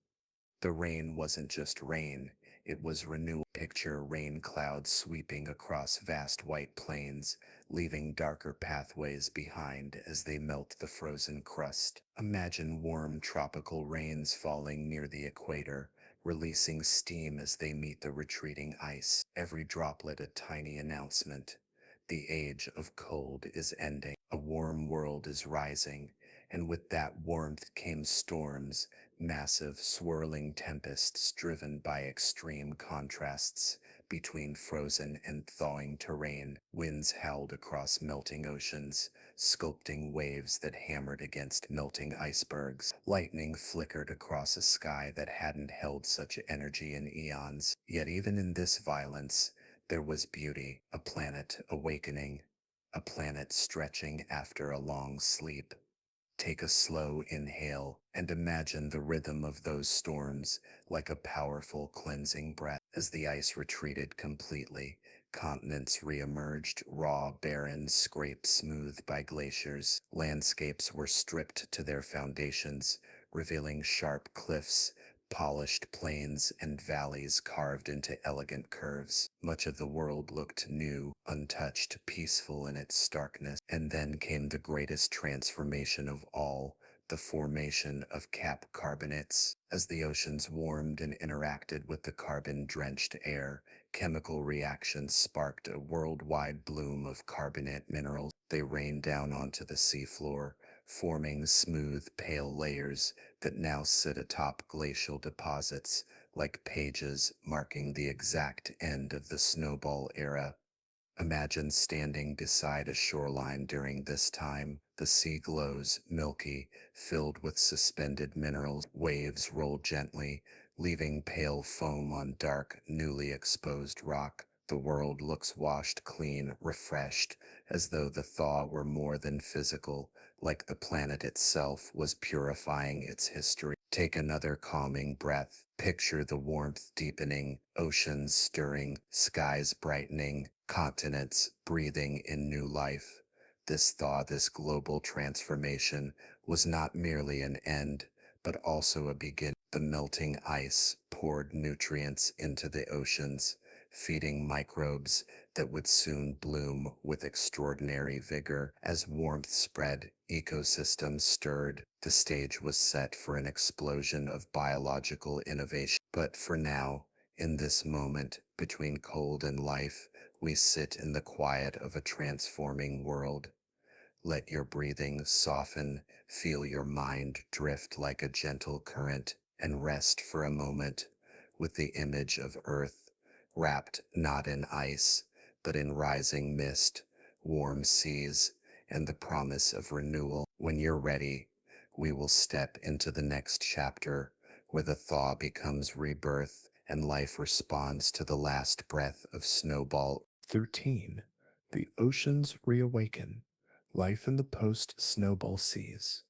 The rain wasn't just rain, it was renewal. Picture rain clouds sweeping across vast white plains, leaving darker pathways behind as they melt the frozen crust. Imagine warm tropical rains falling near the equator, releasing steam as they meet the retreating ice. Every droplet a tiny announcement. The age of cold is ending. A warm world is rising, and with that warmth came storms, massive swirling tempests driven by extreme contrasts between frozen and thawing terrain. Winds howled across melting oceans, sculpting waves that hammered against melting icebergs. Lightning flickered across a sky that hadn't held such energy in eons. Yet even in this violence, There was beauty, a planet awakening, a planet stretching after a long sleep. Take a slow inhale and imagine the rhythm of those storms like a powerful cleansing breath. As the ice retreated completely, continents reemerged, raw, barren, scraped smooth by glaciers. Landscapes were stripped to their foundations, revealing sharp cliffs, polished plains, and valleys carved into elegant curves. Much of the world looked new, untouched, peaceful in its starkness. And then came the greatest transformation of all, the formation of cap carbonates. As the oceans warmed and interacted with the carbon-drenched air, chemical reactions sparked a worldwide bloom of carbonate minerals. They rained down onto the seafloor, forming smooth, pale layers that now sit atop glacial deposits like pages marking the exact end of the Snowball era. Imagine standing beside a shoreline during this time. The sea glows, milky, filled with suspended minerals. Waves roll gently, leaving pale foam on dark, newly exposed rock. The world looks washed clean, refreshed, as though the thaw were more than physical, like the planet itself was purifying its history. Take another calming breath. Picture the warmth deepening, oceans stirring, skies brightening, continents breathing in new life. This thaw, this global transformation, was not merely an end, but also a beginning. The melting ice poured nutrients into the oceans, feeding microbes that would soon bloom with extraordinary vigor. As warmth spread, ecosystems stirred. The stage was set for an explosion of biological innovation. But for now, in this moment between cold and life, we sit in the quiet of a transforming world. Let your breathing soften, feel your mind drift like a gentle current, and rest for a moment with the image of Earth, wrapped not in ice, but in rising mist, warm seas, and the promise of renewal. When you're ready, we will step into the next chapter where the thaw becomes rebirth and life responds to the last breath of Snowball. 13. The oceans reawaken. Life in the post-snowball seas.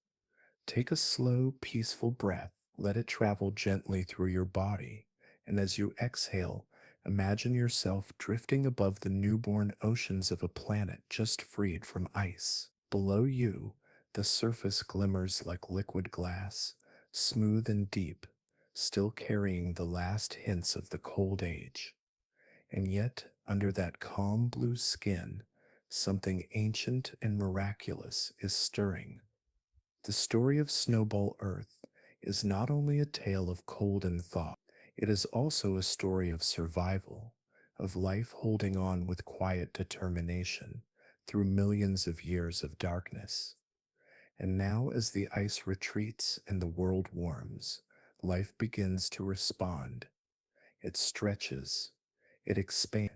Take a slow, peaceful breath. Let it travel gently through your body. And as you exhale, imagine yourself drifting above the newborn oceans of a planet just freed from ice. Below you, the surface glimmers like liquid glass, smooth and deep, still carrying the last hints of the cold age. And yet, under that calm blue skin, something ancient and miraculous is stirring. The story of Snowball Earth is not only a tale of cold and thaw, it is also a story of survival, of life holding on with quiet determination through millions of years of darkness. And now, as the ice retreats and the world warms, life begins to respond. It stretches, it expands,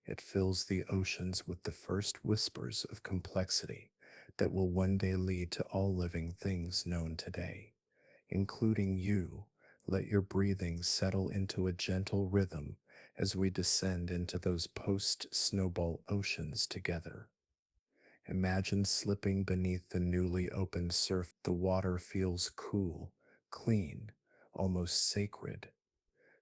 it fills the oceans with the first whispers of complexity that will one day lead to all living things known today, including you. Let your breathing settle into a gentle rhythm as we descend into those post-snowball oceans together. Imagine slipping beneath the newly opened surf. The water feels cool, clean, almost sacred.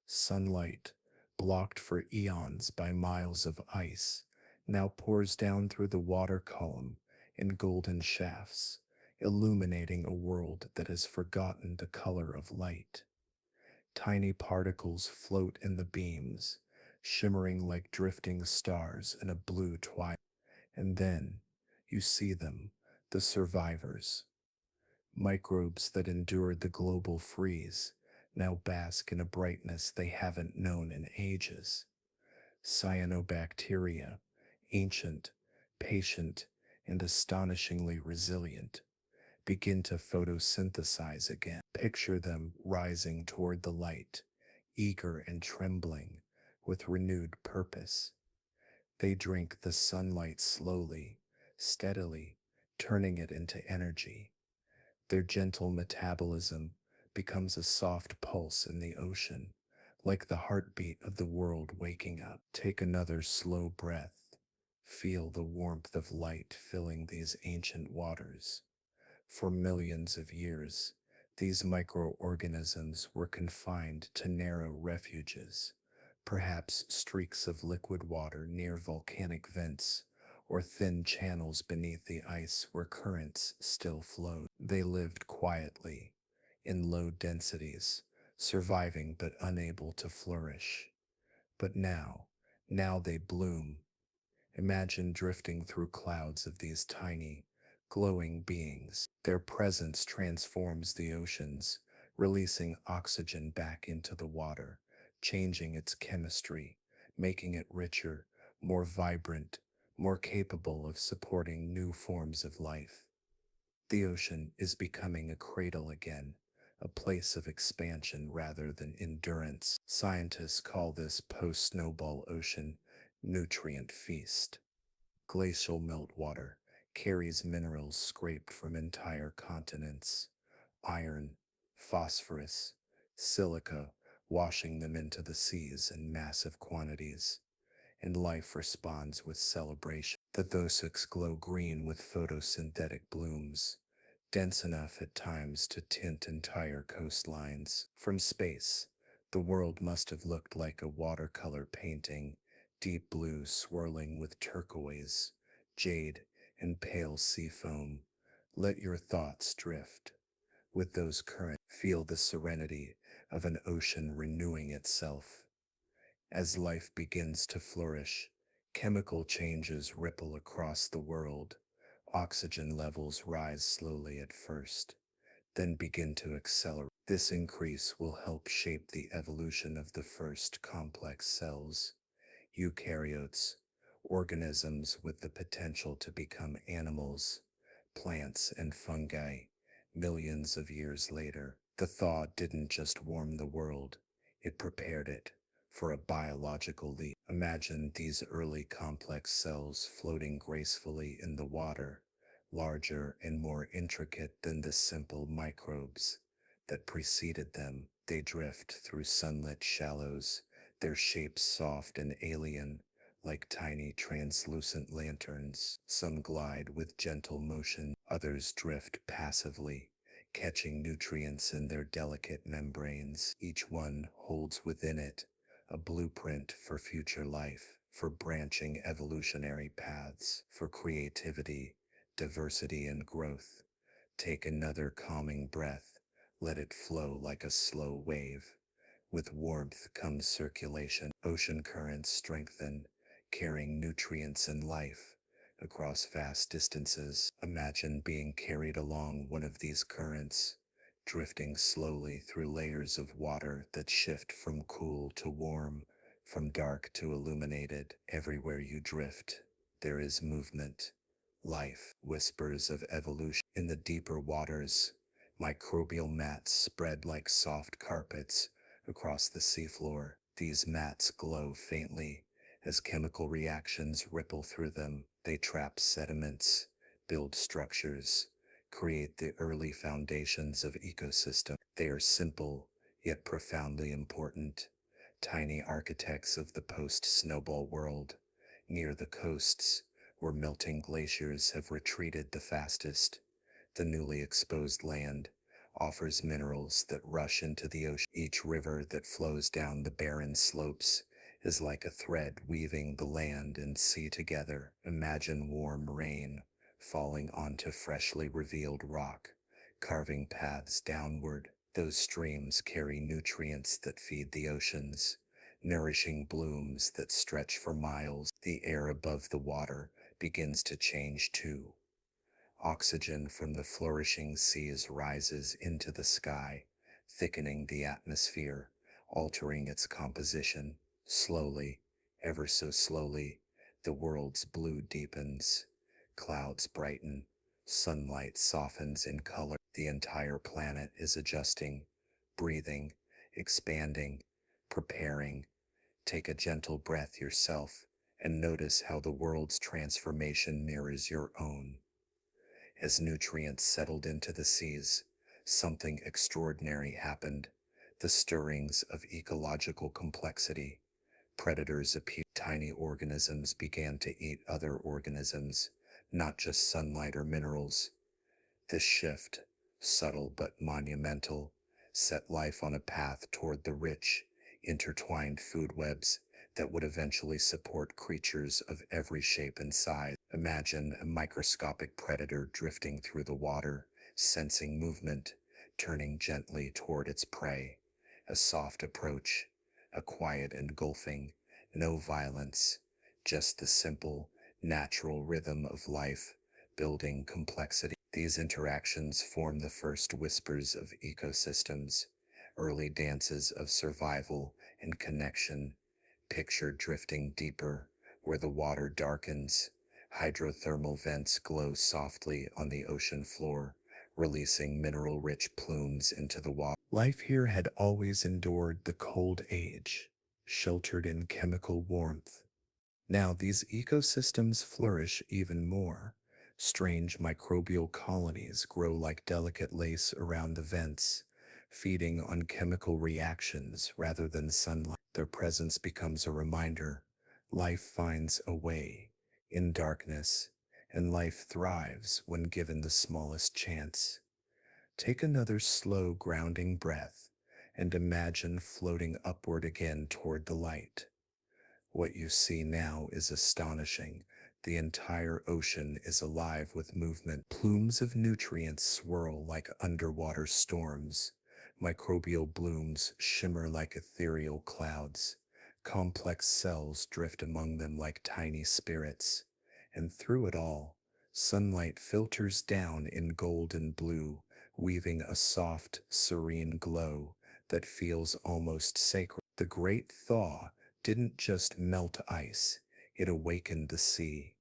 Sunlight, blocked for eons by miles of ice, now pours down through the water column in golden shafts, illuminating a world that has forgotten the color of light. Tiny particles float in the beams, shimmering like drifting stars in a blue twilight. And then you see them, the survivors. Microbes that endured the global freeze now bask in a brightness they haven't known in ages. Cyanobacteria, ancient, patient, and astonishingly resilient, begin to photosynthesize again. Picture them rising toward the light, eager and trembling, with renewed purpose. They drink the sunlight slowly, steadily, turning it into energy. Their gentle metabolism becomes a soft pulse in the ocean, like the heartbeat of the world waking up. Take another slow breath. Feel the warmth of light filling these ancient waters. For millions of years, these microorganisms were confined to narrow refuges, perhaps streaks of liquid water near volcanic vents, or thin channels beneath the ice where currents still flowed. They lived quietly, in low densities, surviving but unable to flourish. But now they bloom. Imagine drifting through clouds of these tiny, glowing beings. Their presence transforms the oceans, releasing oxygen back into the water, changing its chemistry, making it richer, more vibrant, more capable of supporting new forms of life. The ocean is becoming a cradle again, a place of expansion rather than endurance. Scientists call this post-snowball ocean nutrient feast. Glacial meltwater carries minerals scraped from entire continents, iron, phosphorus, silica, washing them into the seas in massive quantities, and life responds with celebration. The thosix glow green with photosynthetic blooms, dense enough at times to tint entire coastlines. From space, the world must have looked like a watercolor painting, deep blue swirling with turquoise, jade, and pale sea foam. Let your thoughts drift. With those currents, feel the serenity of an ocean renewing itself. As life begins to flourish, chemical changes ripple across the world. Oxygen levels rise slowly at first, then begin to accelerate. This increase will help shape the evolution of the first complex cells, eukaryotes, organisms with the potential to become animals, plants, and fungi. Millions of years later, the thaw didn't just warm the world, it prepared it for a biological leap. Imagine these early complex cells floating gracefully in the water, larger and more intricate than the simple microbes that preceded them. They drift through sunlit shallows, their shapes soft and alien, like tiny translucent lanterns. Some glide with gentle motion, others drift passively, catching nutrients in their delicate membranes. Each one holds within it a blueprint for future life, for branching evolutionary paths, for creativity, diversity, and growth. Take another calming breath. Let it flow like a slow wave. With warmth comes circulation. Ocean currents strengthen, carrying nutrients and life across vast distances. Imagine being carried along one of these currents, drifting slowly through layers of water that shift from cool to warm, from dark to illuminated. Everywhere you drift, there is movement, life, whispers of evolution. In the deeper waters, microbial mats spread like soft carpets across the seafloor. These mats glow faintly as chemical reactions ripple through them. They trap sediments, build structures, create the early foundations of ecosystem. They are simple, yet profoundly important. Tiny architects of the post-snowball world. Near the coasts, where melting glaciers have retreated the fastest, the newly exposed land offers minerals that rush into the ocean. Each river that flows down the barren slopes is like a thread weaving the land and sea together. Imagine warm rain falling onto freshly revealed rock, carving paths downward. Those streams carry nutrients that feed the oceans, nourishing blooms that stretch for miles. The air above the water begins to change too. Oxygen from the flourishing seas rises into the sky, thickening the atmosphere, altering its composition. Slowly, ever so slowly, the world's blue deepens. Clouds brighten, sunlight softens in color. The entire planet is adjusting, breathing, expanding, preparing. Take a gentle breath yourself and notice how the world's transformation mirrors your own. As nutrients settled into the seas, something extraordinary happened. The stirrings of ecological complexity. Predators appeared. Tiny organisms began to eat other organisms, not just sunlight or minerals. This shift, subtle but monumental, set life on a path toward the rich, intertwined food webs that would eventually support creatures of every shape and size. Imagine a microscopic predator drifting through the water, sensing movement, turning gently toward its prey. A soft approach, a quiet engulfing, no violence, just the simple, natural rhythm of life, building complexity. These interactions form the first whispers of ecosystems, early dances of survival and connection. Picture drifting deeper, where the water darkens. Hydrothermal vents glow softly on the ocean floor, releasing mineral-rich plumes into the water. Life here had always endured the cold age, sheltered in chemical warmth. Now these ecosystems flourish even more. Strange microbial colonies grow like delicate lace around the vents, feeding on chemical reactions rather than sunlight. Their presence becomes a reminder. Life finds a way in darkness, and life thrives when given the smallest chance. Take another slow, grounding breath and imagine floating upward again toward the light. What you see now is astonishing. The entire ocean is alive with movement. Plumes of nutrients swirl like underwater storms. Microbial blooms shimmer like ethereal clouds. Complex cells drift among them like tiny spirits. And through it all, sunlight filters down in gold and blue, weaving a soft, serene glow that feels almost sacred. The great thaw didn't just melt ice, it awakened the sea.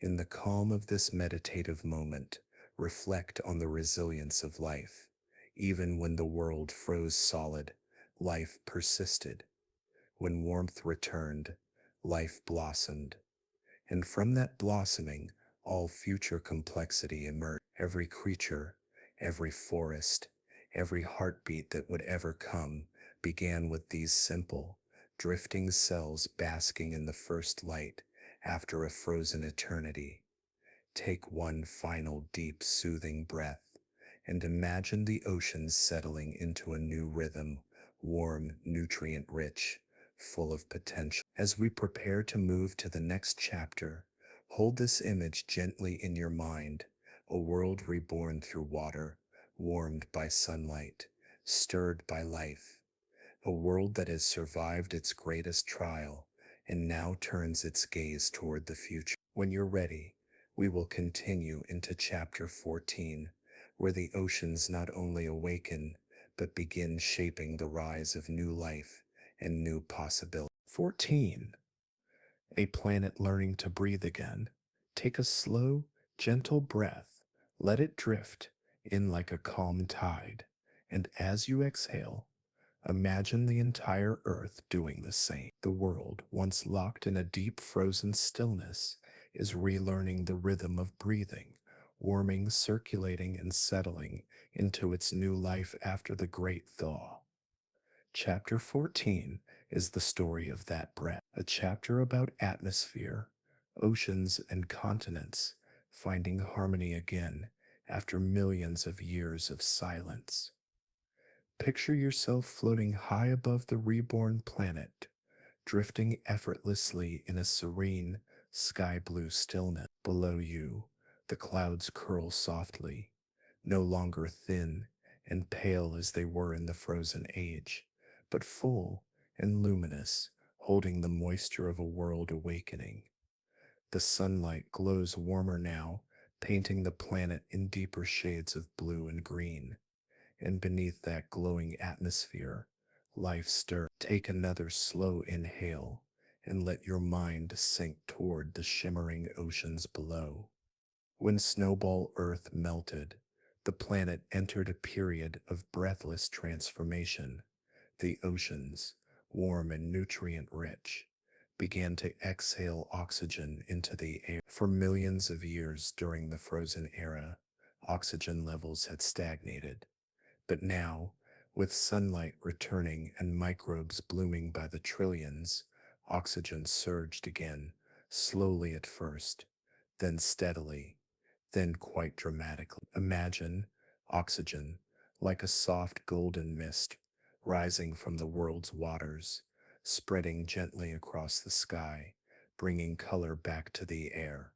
In the calm of this meditative moment, reflect on the resilience of life. Even when the world froze solid, life persisted. When warmth returned, life blossomed. And from that blossoming, all future complexity emerged. Every creature, every forest, every heartbeat that would ever come began with these simple, drifting cells basking in the first light after a frozen eternity. Take one final deep, soothing breath and imagine the ocean settling into a new rhythm, warm, nutrient-rich, full of potential. As we prepare to move to the next chapter, hold this image gently in your mind, a world reborn through water, warmed by sunlight, stirred by life, a world that has survived its greatest trial and now turns its gaze toward the future. When you're ready, we will continue into chapter 14, where the oceans not only awaken, but begin shaping the rise of new life and new possibilities. 14. A planet learning to breathe again. Take a slow, gentle breath. Let it drift in like a calm tide. And as you exhale, imagine the entire Earth doing the same. The world, once locked in a deep frozen stillness, is relearning the rhythm of breathing, warming, circulating, and settling into its new life after the great thaw. Chapter 14 is the story of that breath, a chapter about atmosphere, oceans, and continents finding harmony again after millions of years of silence. Picture yourself floating high above the reborn planet, drifting effortlessly in a serene, sky blue stillness. Below you, the clouds curl softly, no longer thin and pale as they were in the frozen age, but full and luminous, holding the moisture of a world awakening. The sunlight glows warmer now, painting the planet in deeper shades of blue and green. And beneath that glowing atmosphere, life stirs. Take another slow inhale and let your mind sink toward the shimmering oceans below. When Snowball Earth melted, the planet entered a period of breathless transformation. The oceans, warm and nutrient-rich, began to exhale oxygen into the air. For millions of years during the frozen era, oxygen levels had stagnated. But now, With sunlight returning and microbes blooming by the trillions, oxygen surged again, slowly at first, then steadily, then quite dramatically. Imagine oxygen like a soft golden mist rising from the world's waters, spreading gently across the sky, bringing color back to the air.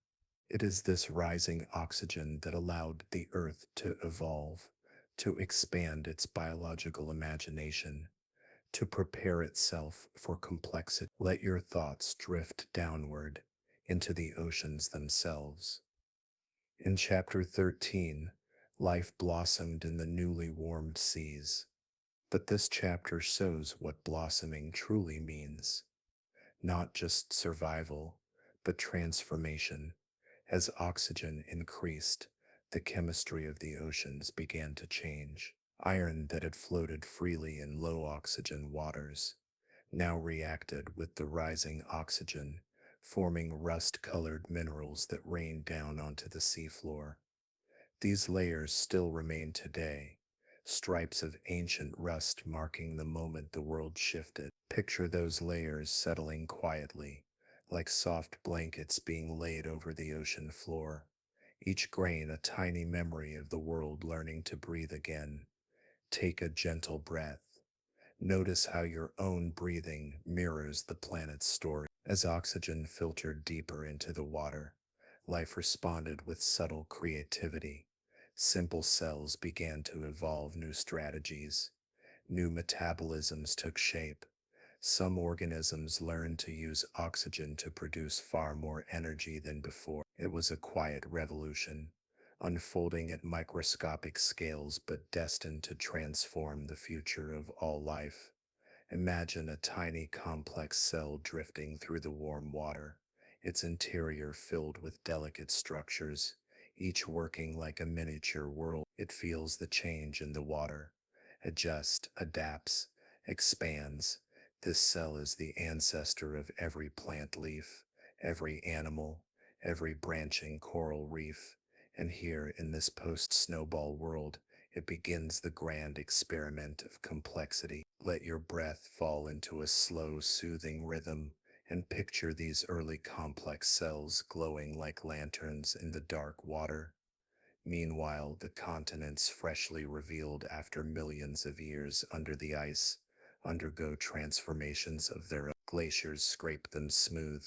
It is this rising oxygen that allowed the Earth to evolve, to expand its biological imagination, to prepare itself for complexity. Let your thoughts drift downward into the oceans themselves. In chapter 13, life blossomed in the newly warmed seas. But this chapter shows what blossoming truly means. Not just survival, but transformation. As oxygen increased, the chemistry of the oceans began to change. Iron that had floated freely in low oxygen waters now reacted with the rising oxygen, forming rust-colored minerals that rained down onto the seafloor. These layers still remain today, stripes of ancient rust marking the moment the world shifted. Picture those layers settling quietly, like soft blankets being laid over the ocean floor, each grain a tiny memory of the world learning to breathe again. Take a gentle breath. Notice how your own breathing mirrors the planet's story. As oxygen filtered deeper into the water, life responded with subtle creativity. Simple cells began to evolve new strategies. New metabolisms took shape. Some organisms learned to use oxygen to produce far more energy than before. It was a quiet revolution, unfolding at microscopic scales but destined to transform the future of all life. Imagine a tiny complex cell drifting through the warm water, its interior filled with delicate structures, each working like a miniature world. It feels the change in the water, adjusts, adapts, expands. This cell is the ancestor of every plant leaf, every animal, every branching coral reef. And here in this post-snowball world, it begins the grand experiment of complexity. Let your breath fall into a slow, soothing rhythm and picture these early complex cells glowing like lanterns in the dark water. Meanwhile, the continents freshly revealed after millions of years under the ice undergo transformations of their own. Glaciers scrape them smooth,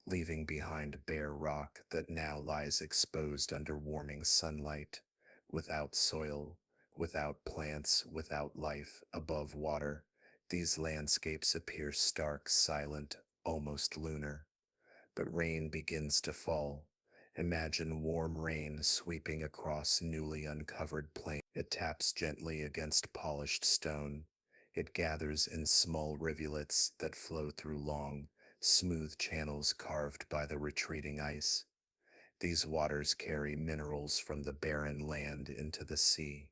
leaving behind bare rock that now lies exposed under warming sunlight, without soil, without plants, without life above water. These landscapes appear stark, silent, almost lunar. But rain begins to fall. Imagine warm rain sweeping across newly uncovered plains. It taps gently against polished stone. It gathers in small rivulets that flow through long, smooth channels carved by the retreating ice. These waters carry minerals from the barren land into the sea.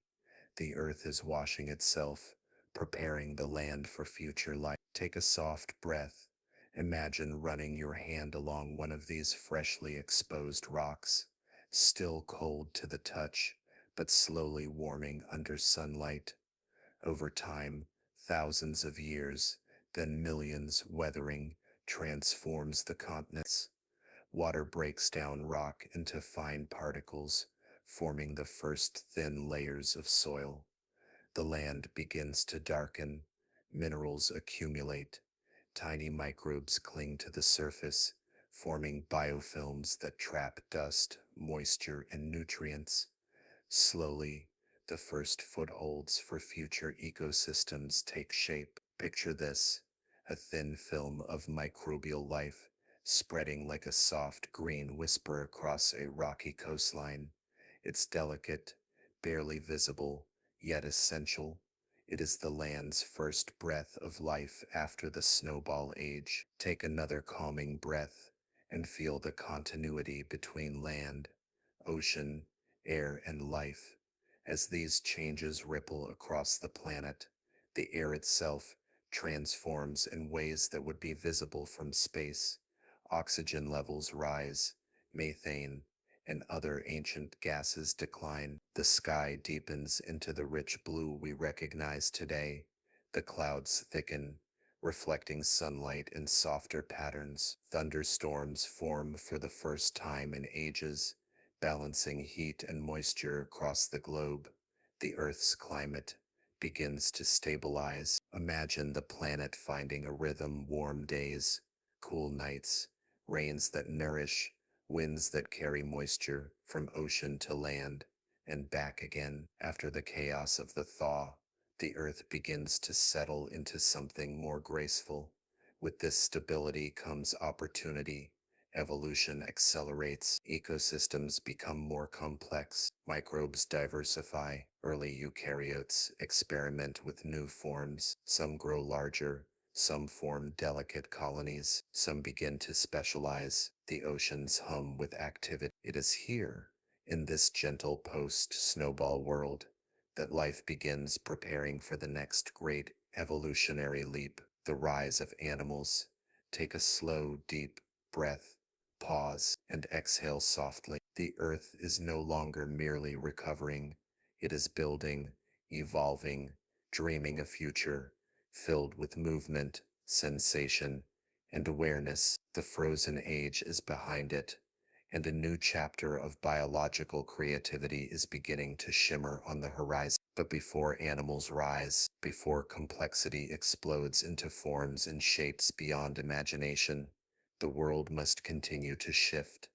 The earth is washing itself, preparing the land for future life. Take a soft breath. Imagine running your hand along one of these freshly exposed rocks, still cold to the touch, but slowly warming under sunlight. Over time, thousands of years, then millions, weathering transforms the continents. Water breaks down rock into fine particles, forming the first thin layers of soil. The land begins to darken, minerals accumulate, tiny microbes cling to the surface, forming biofilms that trap dust, moisture, and nutrients. Slowly, the first footholds for future ecosystems take shape. Picture this, a thin film of microbial life spreading like a soft green whisper across a rocky coastline. It's delicate, barely visible, yet essential. It is the land's first breath of life after the snowball age. Take another calming breath and feel the continuity between land, ocean, air, and life. As these changes ripple across the planet, the air itself transforms in ways that would be visible from space. Oxygen levels rise, methane, and other ancient gases decline. The sky deepens into the rich blue we recognize today. The clouds thicken, reflecting sunlight in softer patterns. Thunderstorms form for the first time in ages, balancing heat and moisture across the globe. The Earth's climate begins to stabilize. Imagine the planet finding a rhythm: warm days, cool nights, rains that nourish, winds that carry moisture from ocean to land and back again. After the chaos of the thaw, the earth begins to settle into something more graceful. With this stability comes opportunity. Evolution accelerates, ecosystems become more complex, microbes diversify, early eukaryotes experiment with new forms, some grow larger, some form delicate colonies, some begin to specialize, the oceans hum with activity. It is here, in this gentle post-snowball world, that life begins preparing for the next great evolutionary leap, the rise of animals. Take a slow, deep breath, pause, and exhale softly. The earth is no longer merely recovering, it is building, evolving, dreaming a future filled with movement, sensation, and awareness. The frozen age is behind it, and a new chapter of biological creativity is beginning to shimmer on the horizon. But before animals rise, before complexity explodes into forms and shapes beyond imagination, the world must continue to shift,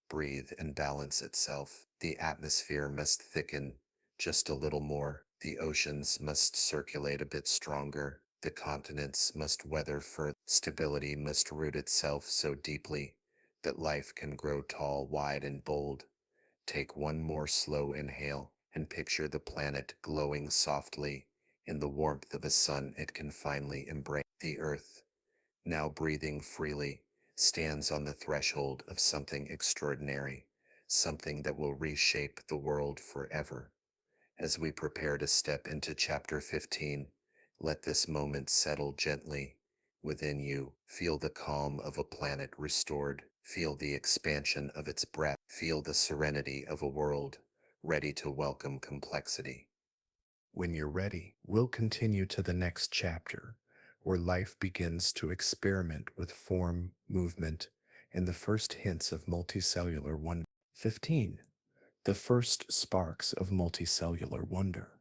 breathe, and balance itself. The atmosphere must thicken just a little more. The oceans must circulate a bit stronger. The continents must weather further. Stability must root itself so deeply that life can grow tall, wide, and bold. Take one more slow inhale and picture the planet glowing softly in the warmth of a sun it can finally embrace. The earth, now breathing freely, stands on the threshold of something extraordinary, something that will reshape the world forever. As we prepare to step into chapter 15, let this moment settle gently within you. Feel the calm of a planet restored. Feel the expansion of its breath. Feel the serenity of a world ready to welcome complexity. When you're ready, we'll continue to the next chapter, where life begins to experiment with form, movement, and the first hints of multicellular wonder. 15. The first sparks of multicellular wonder.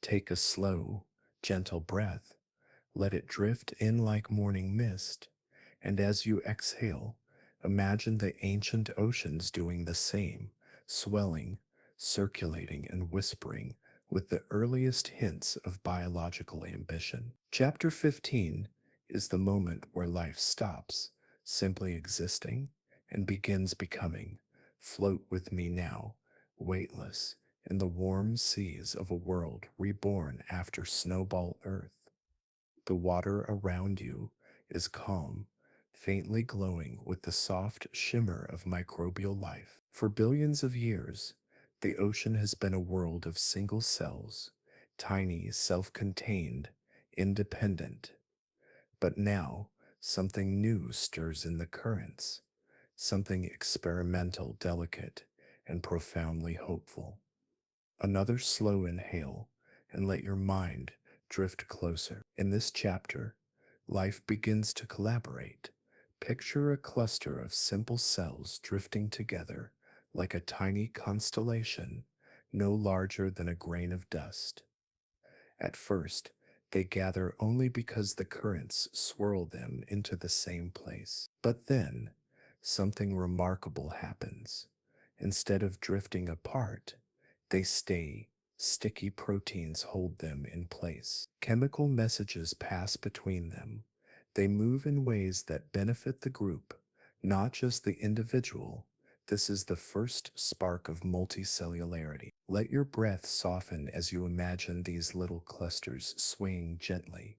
Take a slow, gentle breath. Let it drift in like morning mist. And as you exhale, imagine the ancient oceans doing the same, swelling, circulating, and whispering with the earliest hints of biological ambition. Chapter 15 is the moment where life stops, simply existing, and begins becoming. Float with me now, weightless, in the warm seas of a world reborn after Snowball Earth. The water around you is calm, faintly glowing with the soft shimmer of microbial life. For billions of years, the ocean has been a world of single cells, tiny, self-contained, independent. But now, something new stirs in the currents, something experimental, delicate, and profoundly hopeful. Another slow inhale, and let your mind drift closer. In this chapter, life begins to collaborate. Picture a cluster of simple cells drifting together like a tiny constellation, no larger than a grain of dust. At first, they gather only because the currents swirl them into the same place. But then, something remarkable happens. Instead of drifting apart, they stay. Sticky proteins hold them in place. Chemical messages pass between them. They move in ways that benefit the group, not just the individual. This is the first spark of multicellularity. Let your breath soften as you imagine these little clusters swaying gently,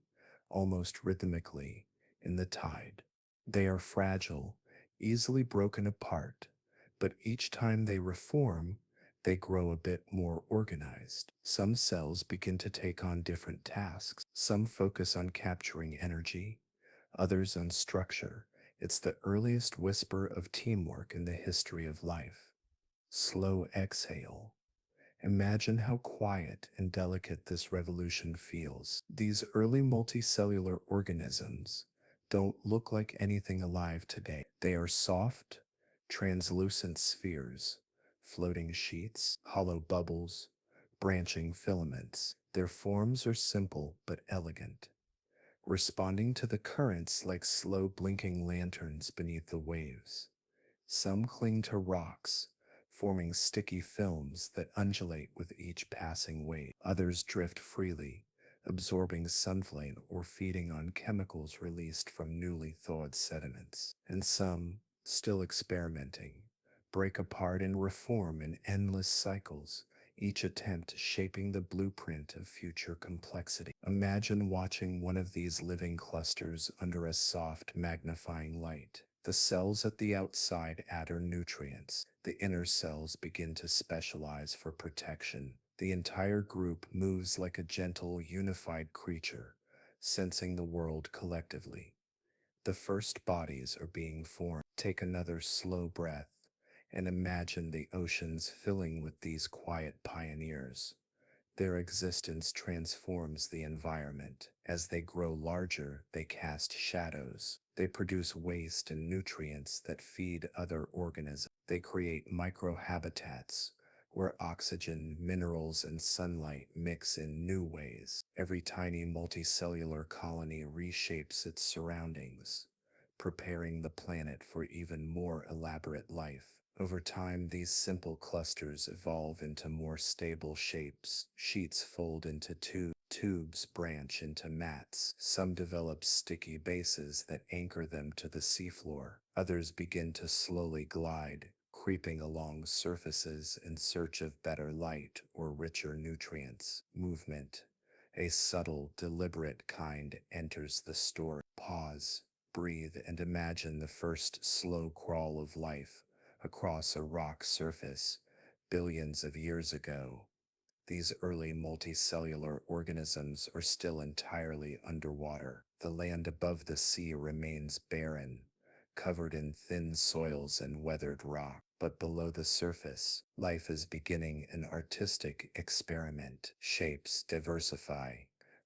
almost rhythmically, in the tide. They are fragile, easily broken apart, but each time they reform, they grow a bit more organized. Some cells begin to take on different tasks. Some focus on capturing energy, others on structure. It's the earliest whisper of teamwork in the history of life. Slow exhale. Imagine how quiet and delicate this revolution feels. These early multicellular organisms don't look like anything alive today. They are soft, translucent spheres, floating sheets, hollow bubbles, branching filaments. Their forms are simple but elegant, responding to the currents like slow blinking lanterns beneath the waves. Some cling to rocks, forming sticky films that undulate with each passing wave. Others drift freely, absorbing sunlight or feeding on chemicals released from newly thawed sediments. And some, still experimenting, break apart and reform in endless cycles, each attempt shaping the blueprint of future complexity. Imagine watching one of these living clusters under a soft magnifying light. The cells at the outside add their nutrients. The inner cells begin to specialize for protection. The entire group moves like a gentle, unified creature, sensing the world collectively. The first bodies are being formed. Take another slow breath and imagine the oceans filling with these quiet pioneers. Their existence transforms the environment. As they grow larger, they cast shadows. They produce waste and nutrients that feed other organisms. They create microhabitats where oxygen, minerals, and sunlight mix in new ways. Every tiny multicellular colony reshapes its surroundings, preparing the planet for even more elaborate life. Over time, these simple clusters evolve into more stable shapes. Sheets fold into tubes branch into mats. Some develop sticky bases that anchor them to the seafloor. Others begin to slowly glide, creeping along surfaces in search of better light or richer nutrients. Movement, a subtle, deliberate kind, enters the story. Pause, breathe, and imagine the first slow crawl of life across a rock surface billions of years ago. These early multicellular organisms are still entirely underwater. The land above the sea remains barren, covered in thin soils and weathered rock. But below the surface, life is beginning an artistic experiment. Shapes diversify,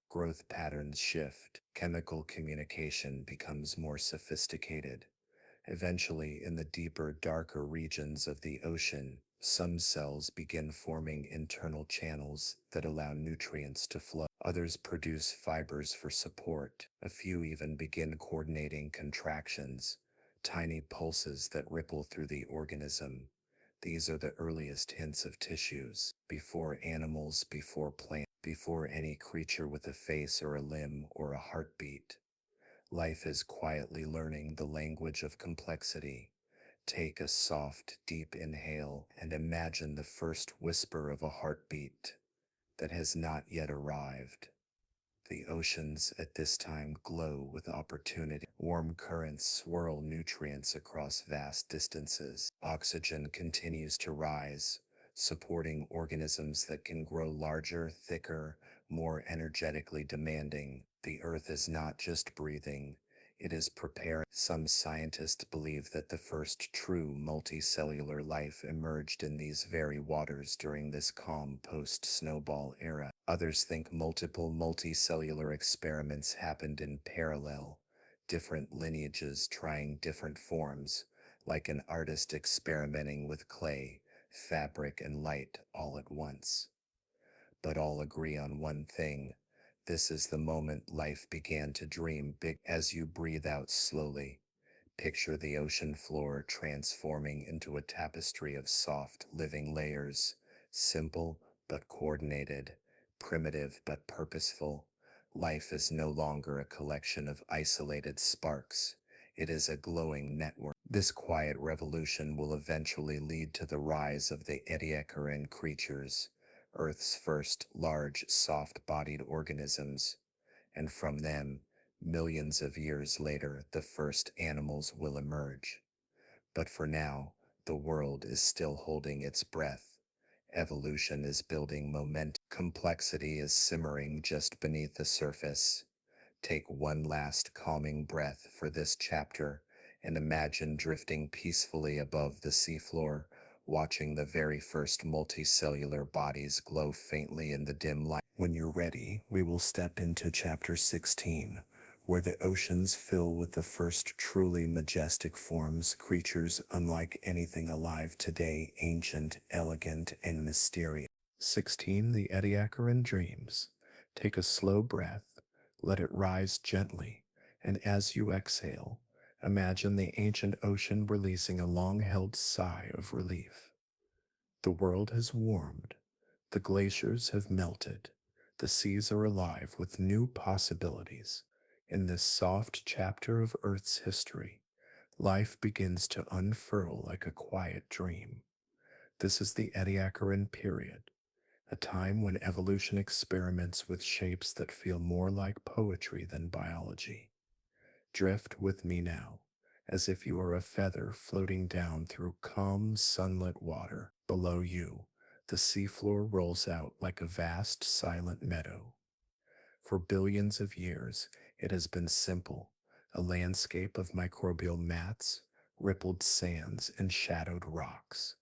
growth patterns shift, chemical communication becomes more sophisticated. Eventually, in the deeper, darker regions of the ocean, some cells begin forming internal channels that allow nutrients to flow. Others produce fibers for support. A few even begin coordinating contractions, tiny pulses that ripple through the organism. These are the earliest hints of tissues, before animals, before plants, before any creature with a face or a limb or a heartbeat. Life is quietly learning the language of complexity. Take a soft, deep inhale and imagine the first whisper of a heartbeat that has not yet arrived. The oceans at this time glow with opportunity. Warm currents swirl nutrients across vast distances. Oxygen continues to rise, supporting organisms that can grow larger, thicker, more energetically demanding. The earth is not just breathing, it is preparing. Some scientists believe that the first true multicellular life emerged in these very waters during this calm post-snowball era. Others think multiple multicellular experiments happened in parallel, different lineages trying different forms, like an artist experimenting with clay, fabric, and light all at once. But all agree on one thing. This is the moment life began to dream big. As you breathe out slowly, picture the ocean floor transforming into a tapestry of soft, living layers, simple but coordinated, primitive but purposeful. Life is no longer a collection of isolated sparks. It is a glowing network. This quiet revolution will eventually lead to the rise of the Ediacaran creatures, Earth's first large, soft-bodied organisms, and from them, millions of years later, the first animals will emerge. But for now, the world is still holding its breath. Evolution is building momentum. Complexity is simmering just beneath the surface. Take one last calming breath for this chapter and imagine drifting peacefully above the seafloor, watching the very first multicellular bodies glow faintly in the dim light. When you're ready, we will step into chapter 16, where the oceans fill with the first truly majestic forms, creatures unlike anything alive today, ancient, elegant, and mysterious. 16. The Ediacaran Dreams. Take a slow breath, let it rise gently, and as you exhale, imagine the ancient ocean releasing a long-held sigh of relief. The world has warmed, the glaciers have melted, the seas are alive with new possibilities. In this soft chapter of Earth's history, life begins to unfurl like a quiet dream. This is the Ediacaran period, a time when evolution experiments with shapes that feel more like poetry than biology. Drift with me now, as if you are a feather floating down through calm, sunlit water. Below you, the seafloor rolls out like a vast, silent meadow. For billions of years, it has been simple, a landscape of microbial mats, rippled sands, and shadowed rocks.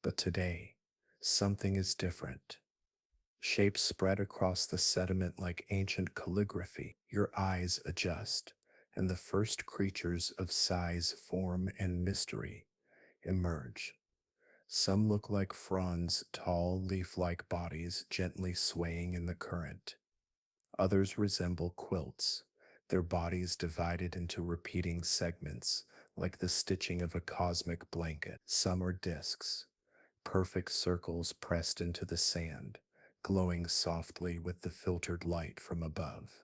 But today, something is different. Shapes spread across the sediment like ancient calligraphy. Your eyes adjust, and the first creatures of size, form, and mystery emerge. Some look like fronds, tall, leaf-like bodies gently swaying in the current. Others resemble quilts, their bodies divided into repeating segments like the stitching of a cosmic blanket. Some are discs, perfect circles pressed into the sand, glowing softly with the filtered light from above.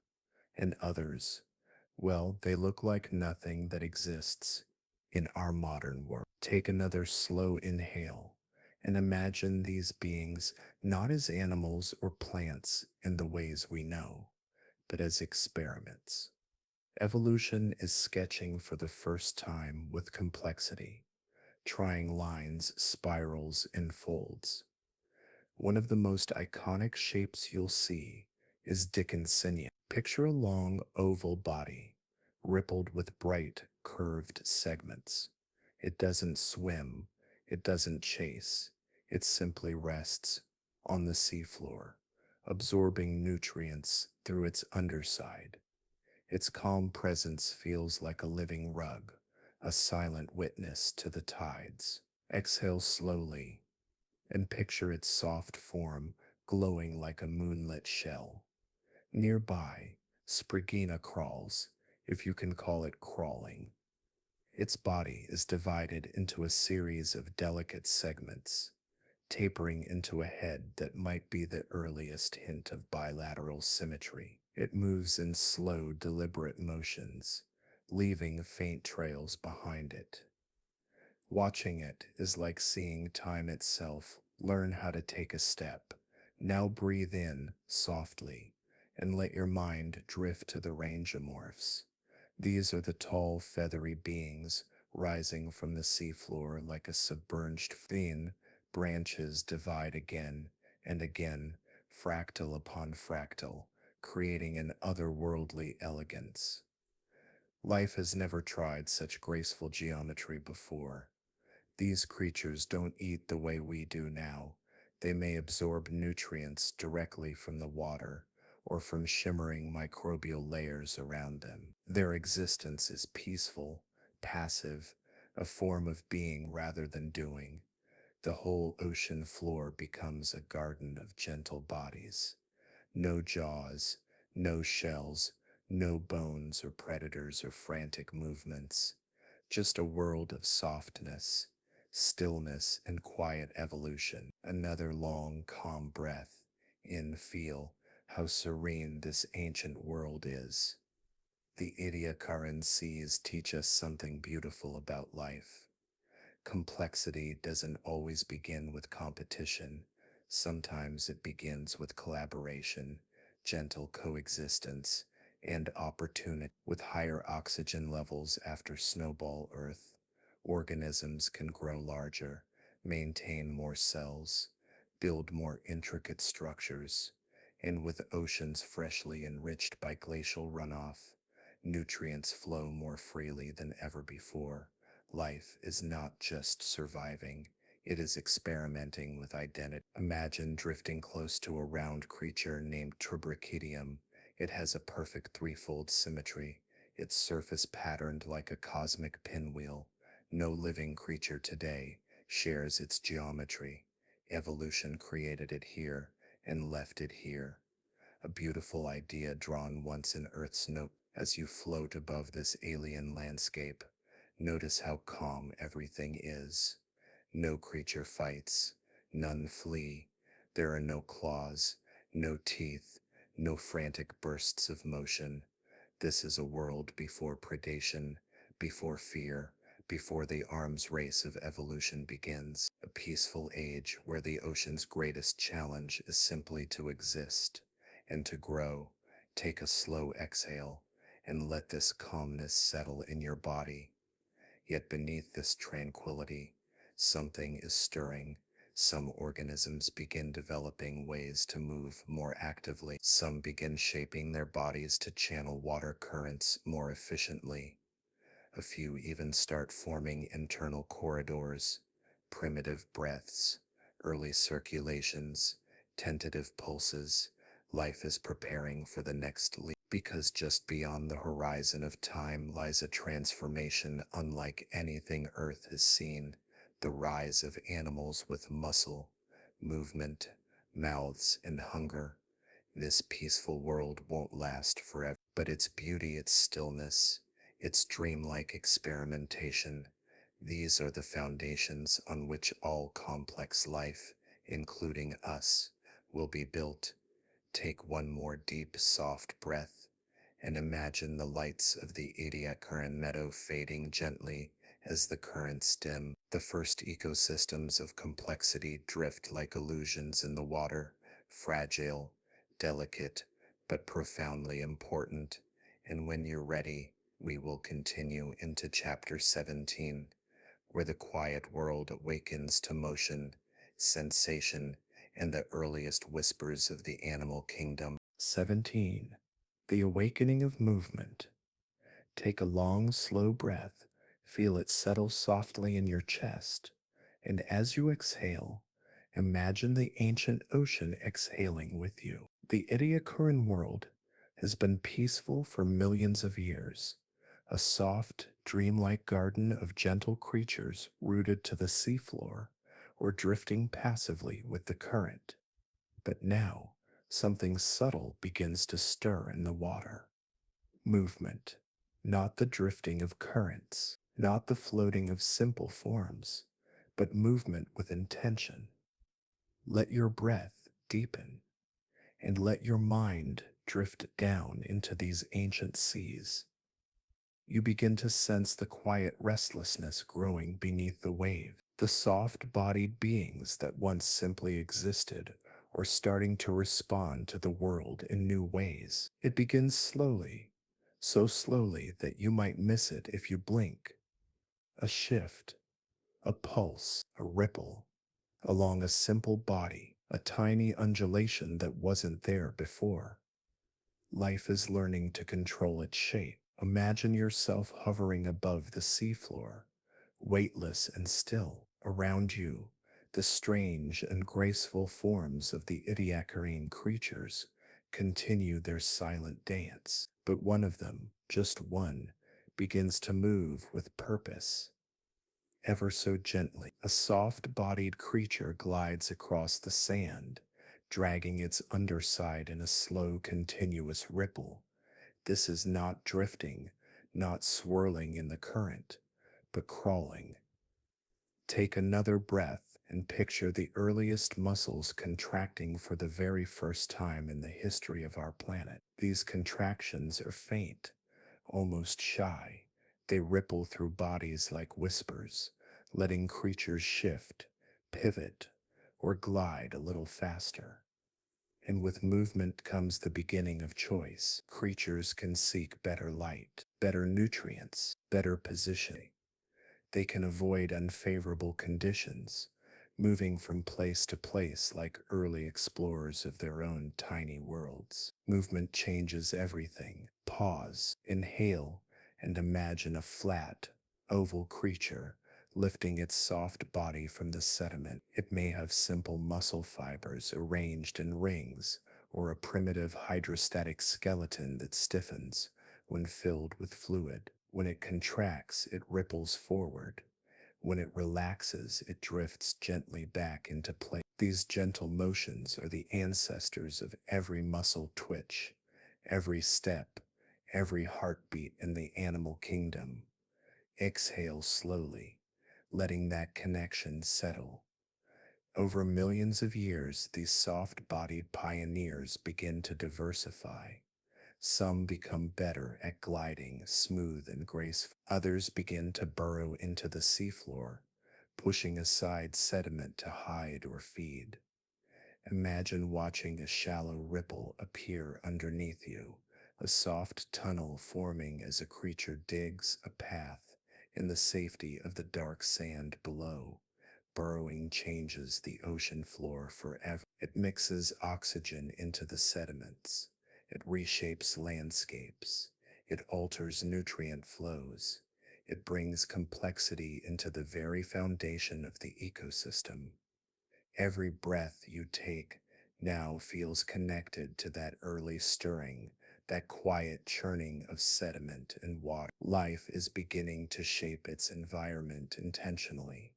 And others, well, they look like nothing that exists in our modern world. Take another slow inhale and imagine these beings not as animals or plants in the ways we know, but as experiments. Evolution is sketching for the first time with complexity, trying lines, spirals, and folds. One of the most iconic shapes you'll see is Dickinsonian. Picture a long oval body, rippled with bright, curved segments. It doesn't swim, it doesn't chase, it simply rests on the seafloor, absorbing nutrients through its underside. Its calm presence feels like a living rug, a silent witness to the tides. Exhale slowly and picture its soft form glowing like a moonlit shell. Nearby, Sprigina crawls, if you can call it crawling. Its body is divided into a series of delicate segments, tapering into a head that might be the earliest hint of bilateral symmetry. It moves in slow, deliberate motions, leaving faint trails behind it. Watching it is like seeing time itself learn how to take a step. Now breathe in softly and let your mind drift to the rangeomorphs. These are the tall, feathery beings rising from the seafloor like a submerged fin. Branches divide again and again, fractal upon fractal, creating an otherworldly elegance. Life has never tried such graceful geometry before. These creatures don't eat the way we do now. They may absorb nutrients directly from the water or from shimmering microbial layers around them. Their existence is peaceful, passive, a form of being rather than doing. The whole ocean floor becomes a garden of gentle bodies. No jaws, no shells, no bones or predators or frantic movements. Just a world of softness, stillness, and quiet evolution. Another long, calm breath. In, feel how serene this ancient world is. The Ediacaran seas teach us something beautiful about life. Complexity doesn't always begin with competition. Sometimes it begins with collaboration, gentle coexistence, and opportunity. With higher oxygen levels after Snowball Earth, organisms can grow larger, maintain more cells, build more intricate structures, and with oceans freshly enriched by glacial runoff, nutrients flow more freely than ever before. Life is not just surviving, It is experimenting with identity. Imagine drifting close to a round creature named Tribrachidium. It has a perfect threefold symmetry, its surface patterned like a cosmic pinwheel. No living creature today shares its geometry. Evolution created it here and left it here. A beautiful idea drawn once in Earth's note. As you float above this alien landscape, notice how calm everything is. No creature fights, none flee. There are no claws, no teeth, no frantic bursts of motion. This is a world before predation, before fear, before the arms race of evolution begins. A peaceful age where the ocean's greatest challenge is simply to exist and to grow. Take a slow exhale and let this calmness settle in your body. Yet beneath this tranquility, something is stirring. Some organisms begin developing ways to move more actively. Some begin shaping their bodies to channel water currents more efficiently. A few even start forming internal corridors, primitive breaths, early circulations, tentative pulses. Life is preparing for the next leap because just beyond the horizon of time lies a transformation unlike anything Earth has seen. The rise of animals with muscle, movement, mouths, and hunger. This peaceful world won't last forever, but its beauty, its stillness, its dreamlike experimentation, these are the foundations on which all complex life, including us, will be built. Take one more deep, soft breath and imagine the lights of the Ediacaran meadow fading gently as the currents dim. The first ecosystems of complexity drift like illusions in the water, fragile, delicate, but profoundly important. And when you're ready, we will continue into chapter 17, where the quiet world awakens to motion, sensation, and the earliest whispers of the animal kingdom. 17. The awakening of movement. Take a long, slow breath, feel it settle softly in your chest, and as you exhale, imagine the ancient ocean exhaling with you. The Ediacaran world has been peaceful for millions of years, a soft, dreamlike garden of gentle creatures rooted to the seafloor or drifting passively with the current. But now, something subtle begins to stir in the water. Movement, not the drifting of currents, not the floating of simple forms, but movement with intention. Let your breath deepen, and let your mind drift down into these ancient seas. You begin to sense the quiet restlessness growing beneath the waves, the soft-bodied beings that once simply existed or starting to respond to the world in new ways. It begins slowly, so slowly that you might miss it if you blink. A shift, a pulse, a ripple along a simple body, a tiny undulation that wasn't there before. Life is learning to control its shape. Imagine yourself hovering above the seafloor, weightless and still. Around you, the strange and graceful forms of the Ediacarine creatures continue their silent dance. But one of them, just one, begins to move with purpose. Ever so gently, a soft-bodied creature glides across the sand, dragging its underside in a slow, continuous ripple. This is not drifting, not swirling in the current, but crawling. Take another breath and picture the earliest muscles contracting for the very first time in the history of our planet. These contractions are faint, almost shy. They ripple through bodies like whispers, letting creatures shift, pivot, or glide a little faster. And with movement comes the beginning of choice. Creatures can seek better light, better nutrients, better positioning. They can avoid unfavorable conditions, moving from place to place like early explorers of their own tiny worlds. Movement changes everything. Pause, inhale, and imagine a flat, oval creature lifting its soft body from the sediment. It may have simple muscle fibers arranged in rings, or a primitive hydrostatic skeleton that stiffens when filled with fluid. When it contracts, it ripples forward. When it relaxes, it drifts gently back into place. These gentle motions are the ancestors of every muscle twitch, every step, every heartbeat in the animal kingdom. Exhale slowly, letting that connection settle. Over millions of years, these soft-bodied pioneers begin to diversify. Some become better at gliding smooth and graceful. Others begin to burrow into the seafloor, pushing aside sediment to hide or feed. Imagine watching a shallow ripple appear underneath you, a soft tunnel forming as a creature digs a path in the safety of the dark sand below. Burrowing changes the ocean floor forever. It mixes oxygen into the sediments. It reshapes landscapes. It alters nutrient flows. It brings complexity into the very foundation of the ecosystem. Every breath you take now feels connected to that early stirring, that quiet churning of sediment and water. Life is beginning to shape its environment intentionally.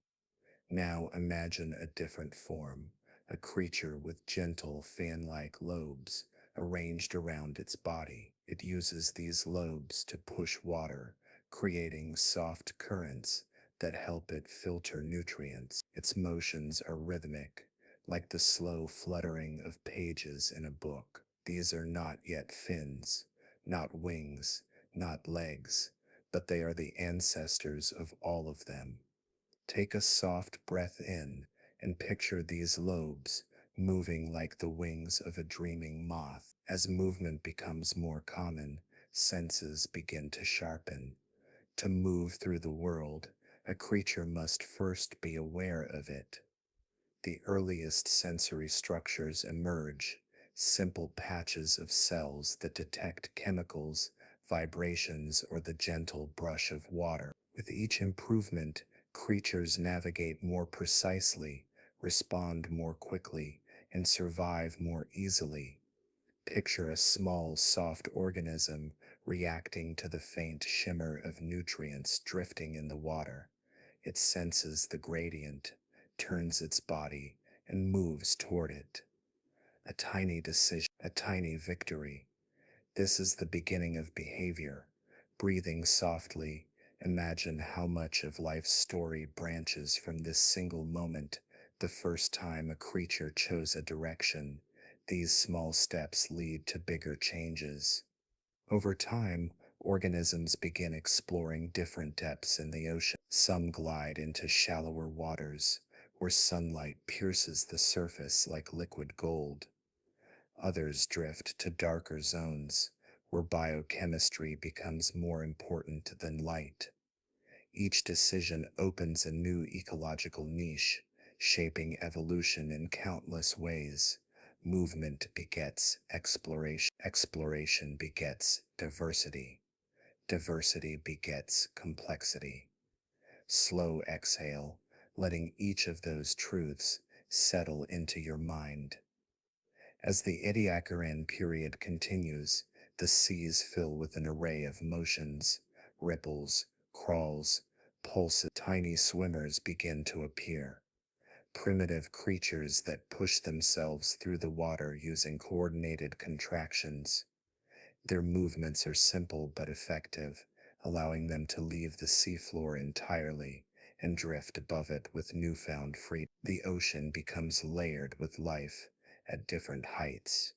Now imagine a different form, a creature with gentle fan-like lobes arranged around its body. It uses these lobes to push water, creating soft currents that help it filter nutrients. Its motions are rhythmic, like the slow fluttering of pages in a book. These are not yet fins, not wings, not legs, but they are the ancestors of all of them. Take a soft breath in and picture these lobes moving like the wings of a dreaming moth. As movement becomes more common, senses begin to sharpen. To move through the world, a creature must first be aware of it. The earliest sensory structures emerge, simple patches of cells that detect chemicals, vibrations, or the gentle brush of water. With each improvement, creatures navigate more precisely, respond more quickly, and survive more easily. Picture a small, soft organism reacting to the faint shimmer of nutrients drifting in the water. It senses the gradient, turns its body, and moves toward it. A tiny decision, a tiny victory. This is the beginning of behavior. Breathing softly, imagine how much of life's story branches from this single moment, the first time a creature chose a direction. These small steps lead to bigger changes. Over time, organisms begin exploring different depths in the ocean. Some glide into shallower waters, where sunlight pierces the surface like liquid gold. Others drift to darker zones, where biochemistry becomes more important than light. Each decision opens a new ecological niche, shaping evolution in countless ways. Movement begets exploration. Exploration begets diversity. Diversity begets complexity. Slow exhale, letting each of those truths settle into your mind. As the Ediacaran period continues, the seas fill with an array of motions, ripples, crawls, pulses. Tiny swimmers begin to appear, primitive creatures that push themselves through the water using coordinated contractions. Their movements are simple but effective, allowing them to leave the seafloor entirely and drift above it with newfound freedom. The ocean becomes layered with life at different heights.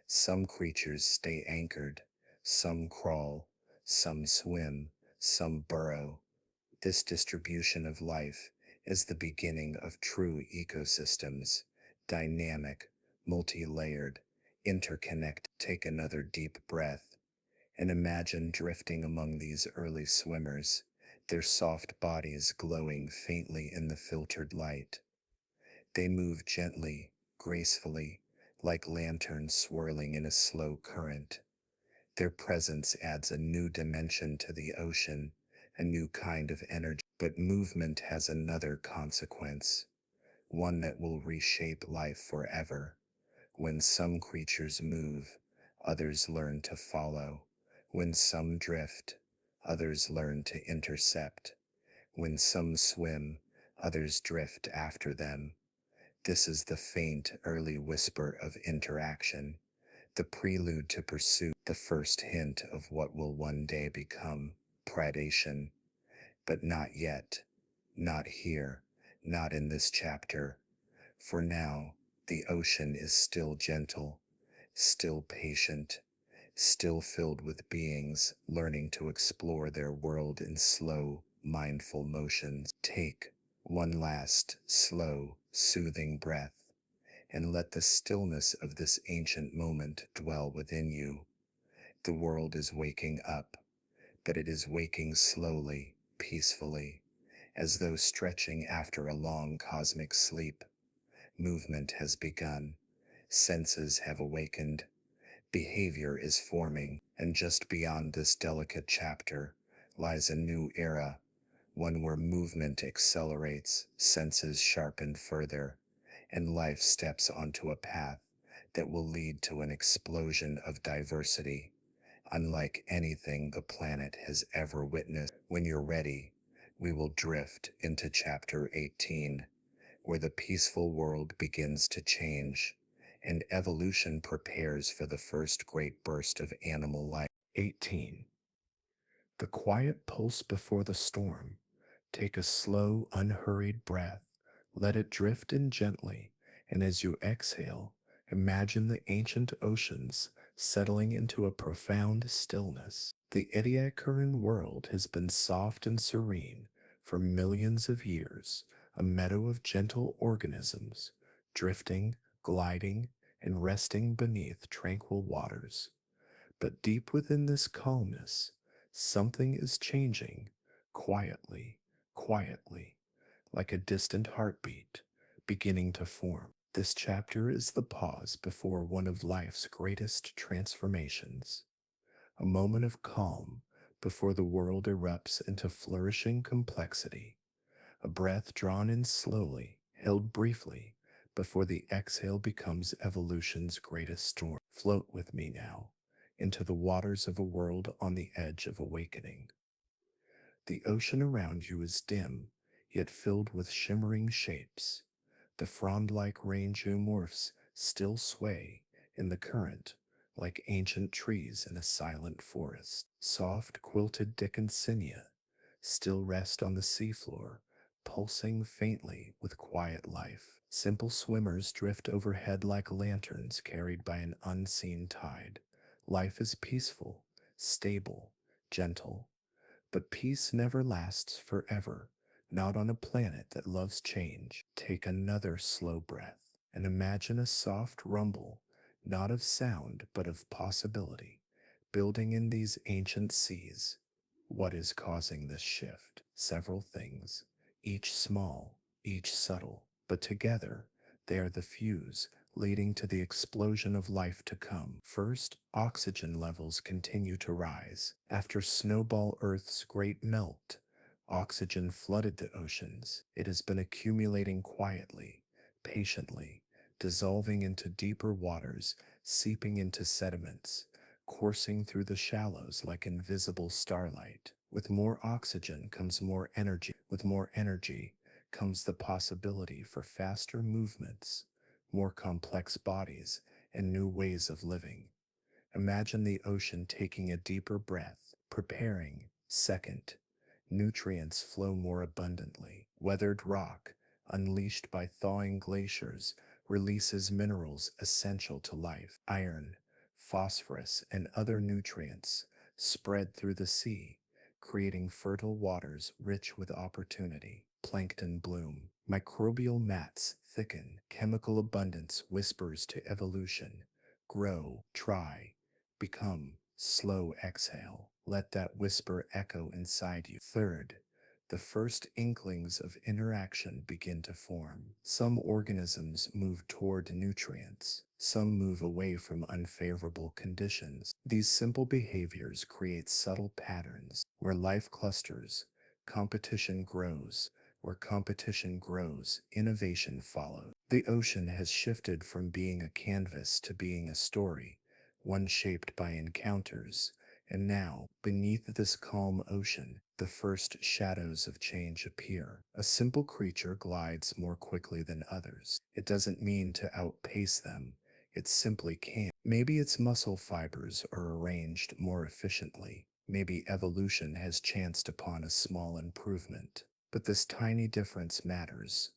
Some creatures stay anchored, some crawl, some swim, some burrow. This distribution of life is the beginning of true ecosystems, dynamic, multi-layered, interconnected. Take another deep breath and imagine drifting among these early swimmers, their soft bodies glowing faintly in the filtered light. They move gently, gracefully, like lanterns swirling in a slow current. Their presence adds a new dimension to the ocean, a new kind of energy. But movement has another consequence, one that will reshape life forever. When some creatures move, others learn to follow. When some drift, others learn to intercept. When some swim, others drift after them. This is the faint early whisper of interaction, the prelude to pursuit, the first hint of what will one day become predation. But not yet, not here, not in this chapter. For now, the ocean is still gentle, still patient, still filled with beings learning to explore their world in slow, mindful motions. Take one last, slow, soothing breath, and let the stillness of this ancient moment dwell within you. The world is waking up, but it is waking slowly, peacefully, as though stretching after a long cosmic sleep. Movement has begun, senses have awakened, behavior is forming, and just beyond this delicate chapter lies a new era, one where movement accelerates, senses sharpen further, and life steps onto a path that will lead to an explosion of diversity, unlike anything the planet has ever witnessed. When you're ready, we will drift into chapter 18, where the peaceful world begins to change and evolution prepares for the first great burst of animal life. 18. The quiet pulse before the storm. Take a slow, unhurried breath. Let it drift in gently, and as you exhale, imagine the ancient oceans settling into a profound stillness. The Ediacaran world has been soft and serene for millions of years, a meadow of gentle organisms, drifting, gliding, and resting beneath tranquil waters. But deep within this calmness, something is changing, quietly, quietly, like a distant heartbeat, beginning to form. This chapter is the pause before one of life's greatest transformations, a moment of calm before the world erupts into flourishing complexity, a breath drawn in slowly, held briefly, before the exhale becomes evolution's greatest storm. Float with me now into the waters of a world on the edge of awakening. The ocean around you is dim, yet filled with shimmering shapes. The frond-like range geomorphs still sway in the current, like ancient trees in a silent forest. Soft quilted Dickensinia still rest on the seafloor, pulsing faintly with quiet life. Simple swimmers drift overhead like lanterns carried by an unseen tide. Life is peaceful, stable, gentle, but peace never lasts forever, not on a planet that loves change. Take another slow breath and imagine a soft rumble, not of sound but of possibility, building in these ancient seas. What is causing this shift? Several things, each small, each subtle, but together they are the fuse leading to the explosion of life to come. First, oxygen levels continue to rise. After Snowball Earth's great melt, oxygen flooded the oceans. It has been accumulating quietly, patiently, dissolving into deeper waters, seeping into sediments, coursing through the shallows like invisible starlight. With more oxygen comes more energy. With more energy comes the possibility for faster movements, more complex bodies, and new ways of living. Imagine the ocean taking a deeper breath, preparing. Second, nutrients flow more abundantly. Weathered rock, unleashed by thawing glaciers, releases minerals essential to life. Iron, phosphorus, and other nutrients spread through the sea, creating fertile waters rich with opportunity. Plankton bloom. Microbial mats thicken. Chemical abundance whispers to evolution. Grow, try, become. Slow exhale. Let that whisper echo inside you. Third, the first inklings of interaction begin to form. Some organisms move toward nutrients. Some move away from unfavorable conditions. These simple behaviors create subtle patterns where life clusters, Competition grows. Where competition grows, innovation follows. The ocean has shifted from being a canvas to being a story, one shaped by encounters. And now, beneath this calm ocean, the first shadows of change appear. A simple creature glides more quickly than others. It doesn't mean to outpace them, it simply can't. Maybe its muscle fibers are arranged more efficiently. Maybe evolution has chanced upon a small improvement. But this tiny difference matters.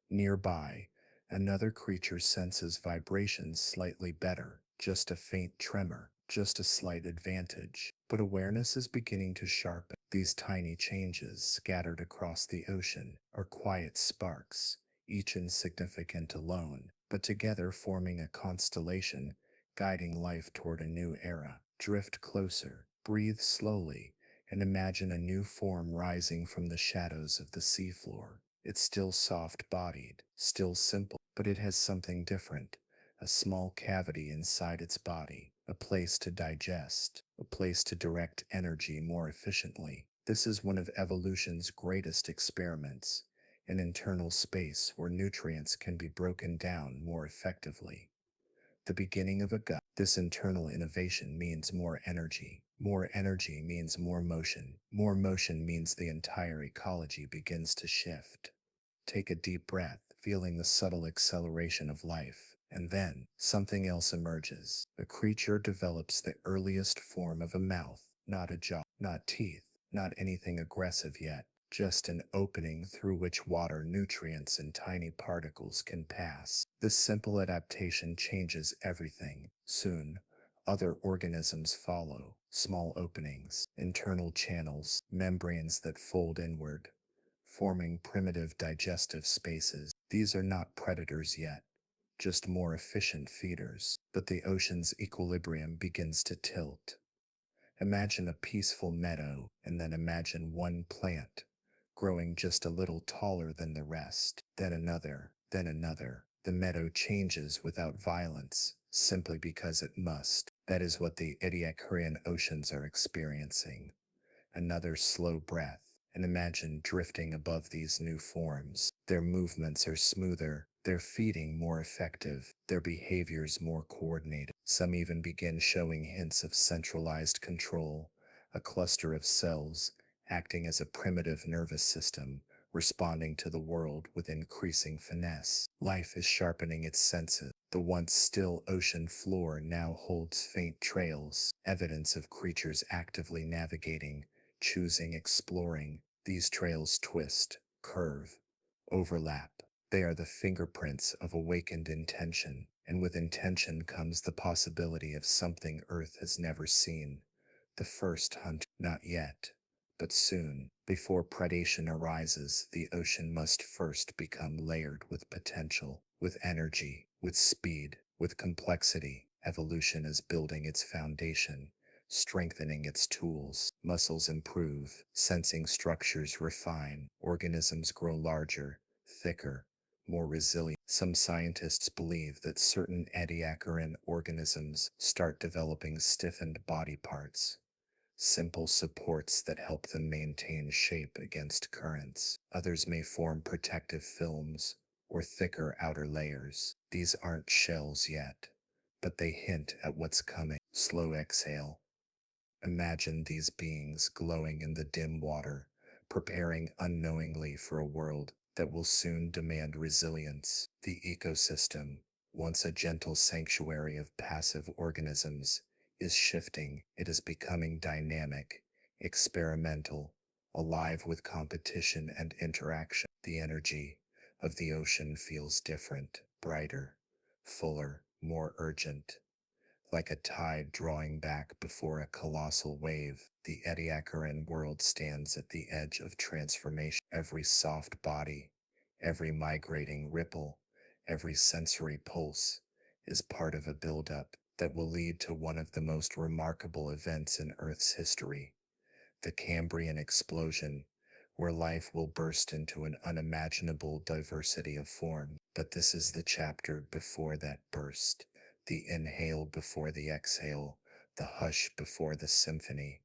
Nearby, another creature senses vibrations slightly better, just a faint tremor, just a slight advantage. But awareness is beginning to sharpen. These tiny changes scattered across the ocean are quiet sparks, each insignificant alone, but together forming a constellation, guiding life toward a new era. Drift closer, breathe slowly, and imagine a new form rising from the shadows of the seafloor. It's still soft bodied, still simple, but it has something different. A small cavity inside its body, a place to digest, a place to direct energy more efficiently. This is one of evolution's greatest experiments, an internal space where nutrients can be broken down more effectively. The beginning of a gut. This internal innovation means more energy. More energy means more motion. More motion means the entire ecology begins to shift. Take a deep breath, feeling the subtle acceleration of life, and then something else emerges. A creature develops the earliest form of a mouth, not a jaw, not teeth, not anything aggressive yet, just an opening through which water, nutrients, and tiny particles can pass. This simple adaptation changes everything. Soon, other organisms follow, small openings, internal channels, membranes that fold inward, forming primitive digestive spaces. These are not predators yet, just more efficient feeders. But the ocean's equilibrium begins to tilt. Imagine a peaceful meadow, and then imagine one plant growing just a little taller than the rest, then another, then another. The meadow changes without violence, simply because it must. That is what the Ediacaran oceans are experiencing. Another slow breath, and imagine drifting above these new forms. Their movements are smoother, their feeding more effective, their behaviors more coordinated. Some even begin showing hints of centralized control, a cluster of cells acting as a primitive nervous system, responding to the world with increasing finesse. Life is sharpening its senses. The once still ocean floor now holds faint trails, evidence of creatures actively navigating, choosing, exploring. These trails twist, curve, overlap. They are the fingerprints of awakened intention, and with intention comes the possibility of something Earth has never seen. The first hunt, not yet, but soon. Before predation arises, the ocean must first become layered with potential, with energy, with speed, with complexity. Evolution is building its foundation, strengthening its tools. Muscles improve, sensing structures refine, organisms grow larger, thicker, more resilient. Some scientists believe that certain Ediacaran organisms start developing stiffened body parts, simple supports that help them maintain shape against currents. Others may form protective films or thicker outer layers. These aren't shells yet, but they hint at what's coming. Slow exhale. Imagine these beings glowing in the dim water, preparing unknowingly for a world that will soon demand resilience. The ecosystem, once a gentle sanctuary of passive organisms, is shifting. It is becoming dynamic, experimental, alive with competition and interaction. The energy of the ocean feels different, brighter, fuller, more urgent. Like a tide drawing back before a colossal wave, the Ediacaran world stands at the edge of transformation. Every soft body, every migrating ripple, every sensory pulse is part of a buildup that will lead to one of the most remarkable events in Earth's history, the Cambrian explosion, where life will burst into an unimaginable diversity of forms. But this is the chapter before that burst, the inhale before the exhale, the hush before the symphony.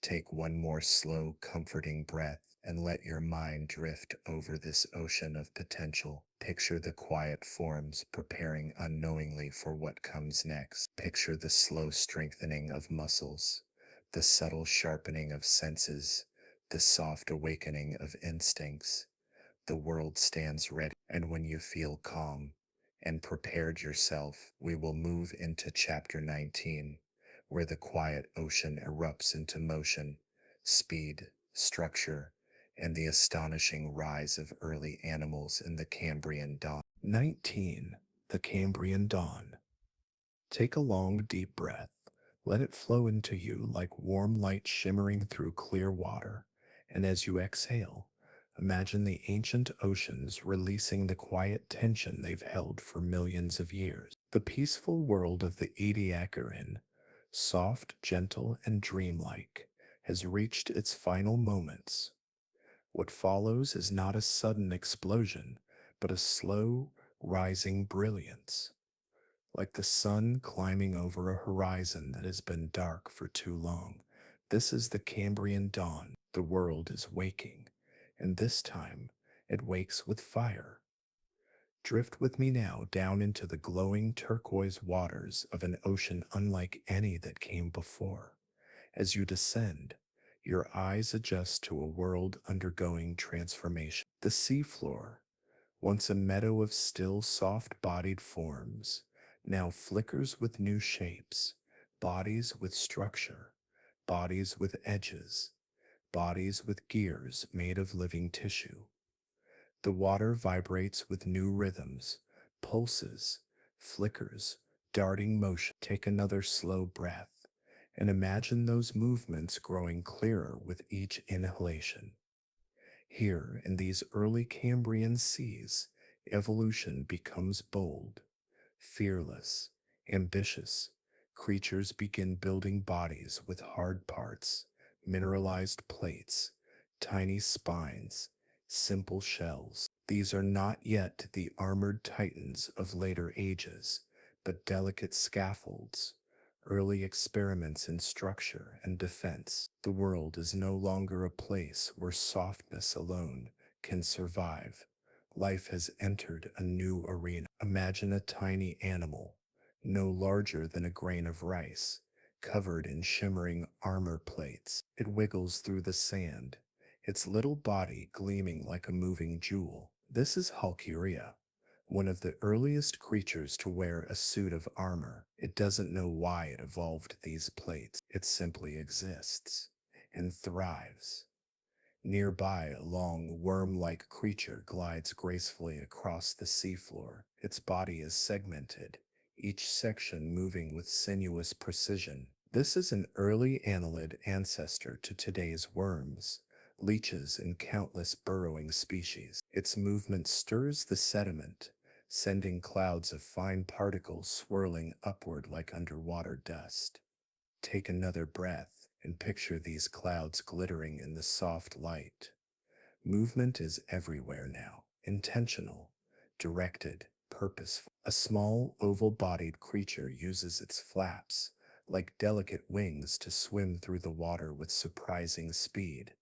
Take one more slow, comforting breath, and let your mind drift over this ocean of potential. Picture the quiet forms preparing unknowingly for what comes next. Picture the slow strengthening of muscles, the subtle sharpening of senses, the soft awakening of instincts. The world stands ready, and when you feel calm and prepared yourself, we will move into chapter 19, where the quiet ocean erupts into motion, speed, structure, and the astonishing rise of early animals in the Cambrian dawn. 19. The Cambrian dawn. Take a long, deep breath. Let it flow into you like warm light shimmering through clear water. And as you exhale, imagine the ancient oceans releasing the quiet tension they've held for millions of years. The peaceful world of the Ediacaran, soft, gentle, and dreamlike, has reached its final moments. What follows is not a sudden explosion, but a slow, rising brilliance, like the sun climbing over a horizon that has been dark for too long. This is the Cambrian dawn. The world is waking, and this time it wakes with fire. Drift with me now down into the glowing turquoise waters of an ocean unlike any that came before. As you descend, your eyes adjust to a world undergoing transformation. The seafloor, once a meadow of still, soft bodied forms, now flickers with new shapes, bodies with structure, bodies with edges, bodies with gears made of living tissue. The water vibrates with new rhythms, pulses, flickers, darting motion. Take another slow breath and imagine those movements growing clearer with each inhalation. Here, in these early Cambrian seas, evolution becomes bold, fearless, ambitious. Creatures begin building bodies with hard parts, mineralized plates, tiny spines, simple shells. These are not yet the armored titans of later ages, but delicate scaffolds, early experiments in structure and defense. The world is no longer a place where softness alone can survive. Life has entered a new arena. Imagine a tiny animal, no larger than a grain of rice, covered in shimmering armor plates. It wiggles through the sand, its little body gleaming like a moving jewel. This is Halkyria, one of the earliest creatures to wear a suit of armor. It doesn't know why it evolved these plates. It simply exists and thrives. Nearby, a long, worm-like creature glides gracefully across the seafloor. Its body is segmented, each section moving with sinuous precision. This is an early annelid ancestor to today's worms, leeches, and countless burrowing species. Its movement stirs the sediment, sending clouds of fine particles swirling upward like underwater dust. Take another breath and picture these clouds glittering in the soft light. Movement is everywhere now, intentional, directed, purposeful. A small, oval-bodied creature uses its flaps, like delicate wings, to swim through the water with surprising speed.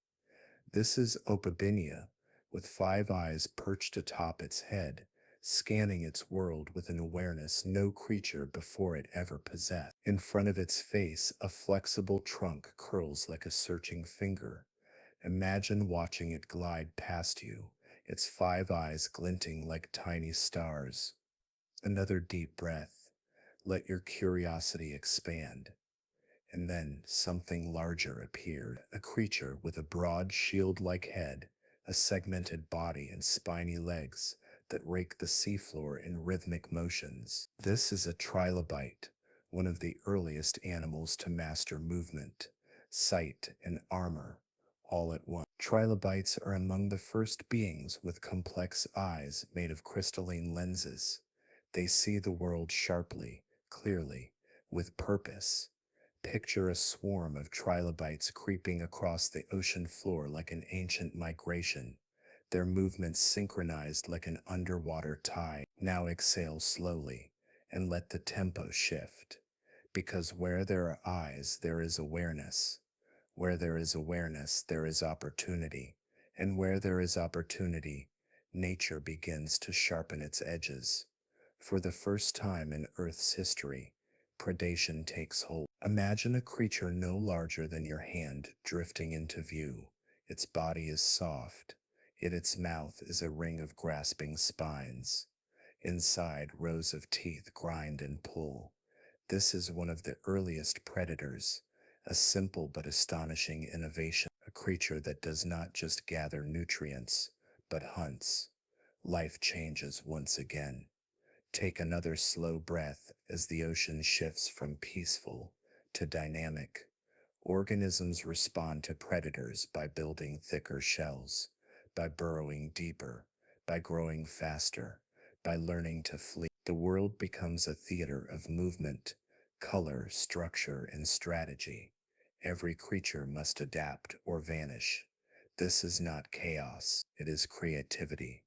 This is Opabinia, with 5 eyes perched atop its head, scanning its world with an awareness no creature before it ever possessed. In front of its face, a flexible trunk curls like a searching finger. Imagine watching it glide past you, its 5 eyes glinting like tiny stars. Another deep breath. Let your curiosity expand. And then something larger appeared, a creature with a broad shield-like head, a segmented body, and spiny legs that rake the seafloor in rhythmic motions. This is a trilobite, one of the earliest animals to master movement, sight, and armor, all at once. Trilobites are among the first beings with complex eyes made of crystalline lenses. They see the world sharply, clearly, with purpose. Picture a swarm of trilobites creeping across the ocean floor like an ancient migration, their movements synchronized like an underwater tide. Now exhale slowly and let the tempo shift, because where there are eyes, there is awareness. Where there is awareness, there is opportunity. And where there is opportunity, nature begins to sharpen its edges. For the first time in Earth's history, predation takes hold. Imagine a creature no larger than your hand drifting into view. Its body is soft, yet its mouth is a ring of grasping spines. Inside, rows of teeth grind and pull. This is one of the earliest predators, a simple but astonishing innovation, a creature that does not just gather nutrients, but hunts. Life changes once again. Take another slow breath as the ocean shifts from peaceful to dynamic. Organisms respond to predators by building thicker shells, by burrowing deeper, by growing faster, by learning to flee. The world becomes a theater of movement, color, structure, and strategy. Every creature must adapt or vanish. This is not chaos, it is creativity.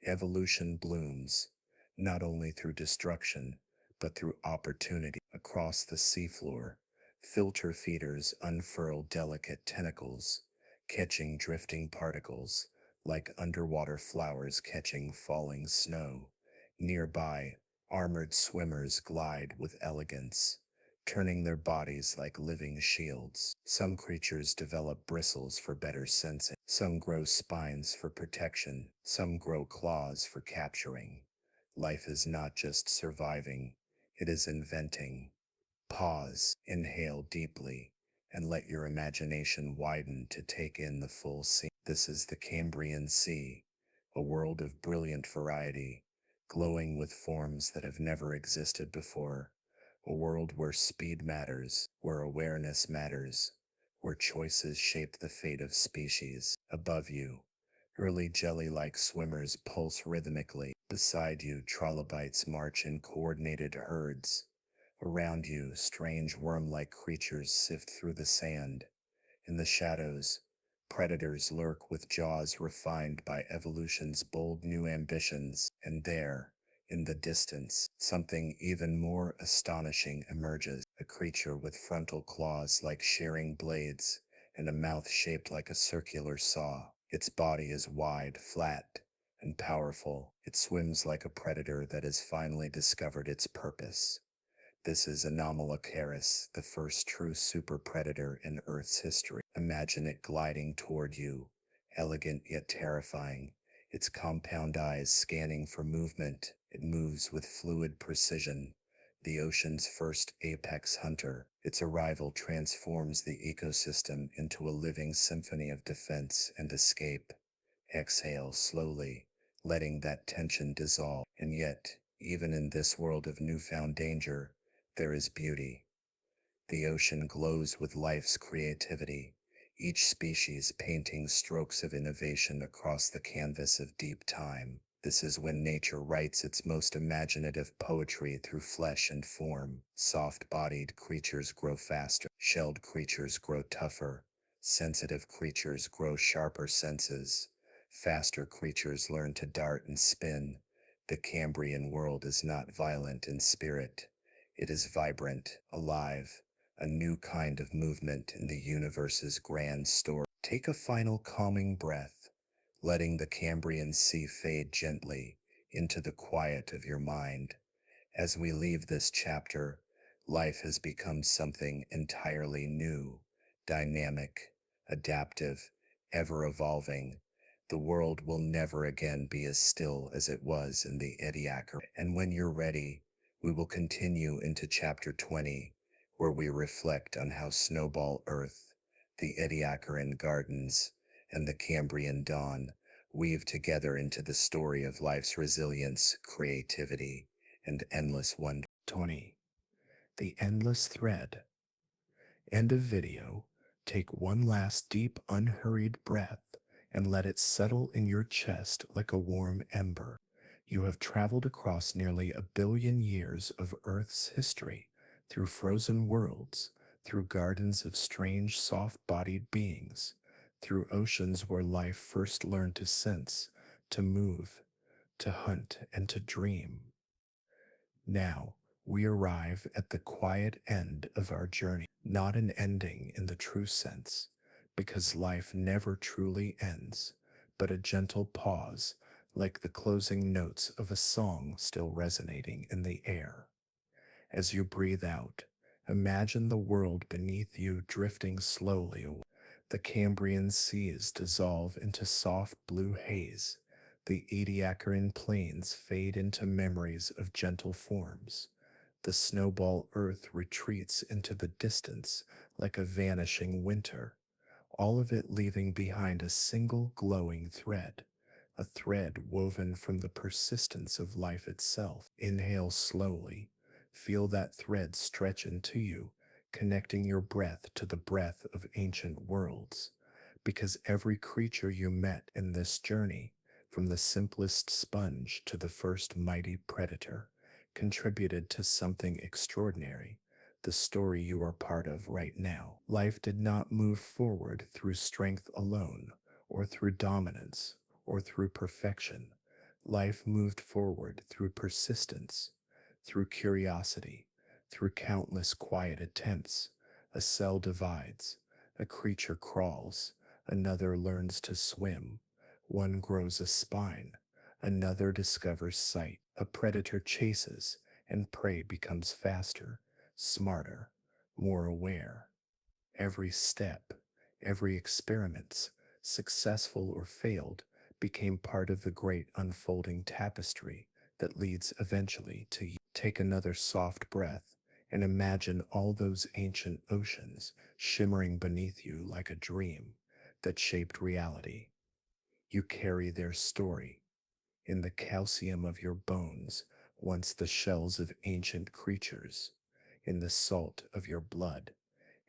Evolution blooms, not only through destruction, but through opportunity. Across the seafloor, filter feeders unfurl delicate tentacles, catching drifting particles, like underwater flowers catching falling snow. Nearby, armored swimmers glide with elegance, turning their bodies like living shields. Some creatures develop bristles for better sensing. Some grow spines for protection. Some grow claws for capturing. Life is not just surviving, it is inventing. Pause, inhale deeply, and let your imagination widen to take in the full scene. This is the Cambrian Sea, a world of brilliant variety, glowing with forms that have never existed before. A world where speed matters, where awareness matters, where choices shape the fate of species. Above you, early jelly-like swimmers pulse rhythmically. Beside you, trilobites march in coordinated herds. Around you, strange worm-like creatures sift through the sand. In the shadows, predators lurk with jaws refined by evolution's bold new ambitions. And there, in the distance, something even more astonishing emerges. A creature with frontal claws like shearing blades and a mouth shaped like a circular saw. Its body is wide, flat, and powerful. It swims like a predator that has finally discovered its purpose. This is Anomalocaris, the first true super predator in Earth's history. Imagine it gliding toward you, elegant yet terrifying, its compound eyes scanning for movement. It moves with fluid precision, the ocean's first apex hunter. Its arrival transforms the ecosystem into a living symphony of defense and escape. Exhale slowly, letting that tension dissolve. And yet, even in this world of newfound danger, there is beauty. The ocean glows with life's creativity, each species painting strokes of innovation across the canvas of deep time. This is when nature writes its most imaginative poetry through flesh and form. Soft-bodied creatures grow faster, shelled creatures grow tougher, sensitive creatures grow sharper senses, faster creatures learn to dart and spin. The Cambrian world is not violent in spirit. It is vibrant, alive, a new kind of movement in the universe's grand story. Take a final calming breath, letting the Cambrian Sea fade gently into the quiet of your mind. As we leave this chapter, life has become something entirely new, dynamic, adaptive, ever evolving. The world will never again be as still as it was in the Ediacar. And when you're ready, we will continue into chapter 20, where we reflect on how Snowball Earth, the Ediacaran Gardens, and the Cambrian Dawn weave together into the story of life's resilience, creativity, and endless wonder. 20. The Endless Thread. End of video. Take one last deep, unhurried breath and let it settle in your chest like a warm ember. You have traveled across nearly 1 billion years of Earth's history, through frozen worlds, through gardens of strange, soft-bodied beings, through oceans where life first learned to sense, to move, to hunt, and to dream. Now, we arrive at the quiet end of our journey, not an ending in the true sense, because life never truly ends, but a gentle pause, like the closing notes of a song still resonating in the air. As you breathe out, imagine the world beneath you drifting slowly away. The Cambrian seas dissolve into soft blue haze. The Ediacaran plains fade into memories of gentle forms. The Snowball Earth retreats into the distance like a vanishing winter, all of it leaving behind a single glowing thread, a thread woven from the persistence of life itself. Inhale slowly. Feel that thread stretch into you, connecting your breath to the breath of ancient worlds. Because every creature you met in this journey, from the simplest sponge to the first mighty predator, contributed to something extraordinary, the story you are part of right now. Life did not move forward through strength alone, or through dominance, or through perfection. Life moved forward through persistence, through curiosity, through countless quiet attempts. A cell divides, a creature crawls, another learns to swim, one grows a spine, another discovers sight. A predator chases, and prey becomes faster, smarter, more aware. Every step, every experiment, successful or failed, became part of the great unfolding tapestry that leads eventually to you. Take another soft breath and imagine all those ancient oceans shimmering beneath you like a dream that shaped reality. You carry their story in the calcium of your bones, once the shells of ancient creatures, in the salt of your blood,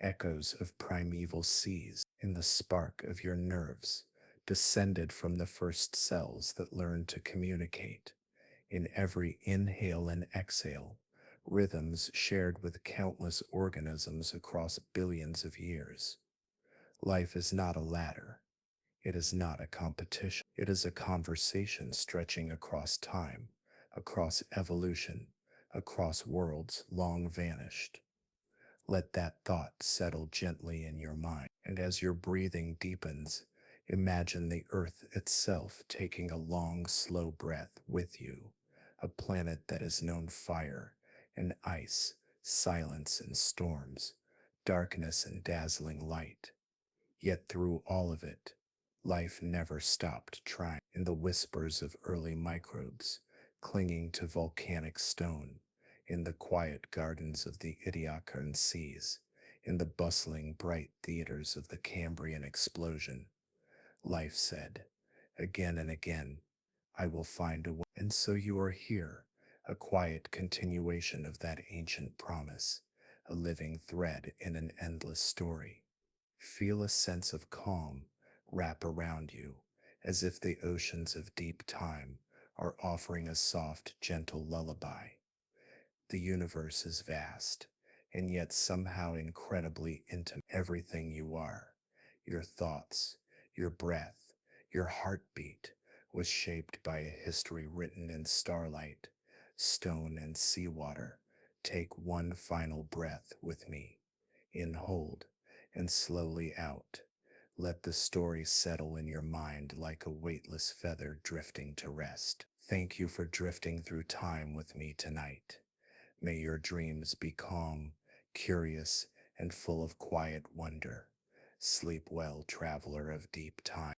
echoes of primeval seas, in the spark of your nerves, descended from the first cells that learned to communicate. In every inhale and exhale, rhythms shared with countless organisms across billions of years. Life is not a ladder. It is not a competition. It is a conversation stretching across time, across evolution, across worlds long vanished. Let that thought settle gently in your mind, and as your breathing deepens, imagine the earth itself taking a long, slow breath with you, a planet that has known fire and ice, silence and storms, darkness and dazzling light. Yet through all of it, life never stopped trying. In the whispers of early microbes, clinging to volcanic stone, in the quiet gardens of the Ediacaran seas, in the bustling, bright theaters of the Cambrian explosion, life said, again and again, I will find a way. And so you are here, a quiet continuation of that ancient promise, a living thread in an endless story. Feel a sense of calm wrap around you, as if the oceans of deep time are offering a soft, gentle lullaby. The universe is vast, and yet somehow incredibly intimate. Everything you are, your thoughts, your breath, your heartbeat, was shaped by a history written in starlight, stone, and seawater. Take one final breath with me. In, hold, and slowly out. Let the story settle in your mind like a weightless feather drifting to rest. Thank you for drifting through time with me tonight. May your dreams be calm, curious, and full of quiet wonder. Sleep well, traveler of deep time.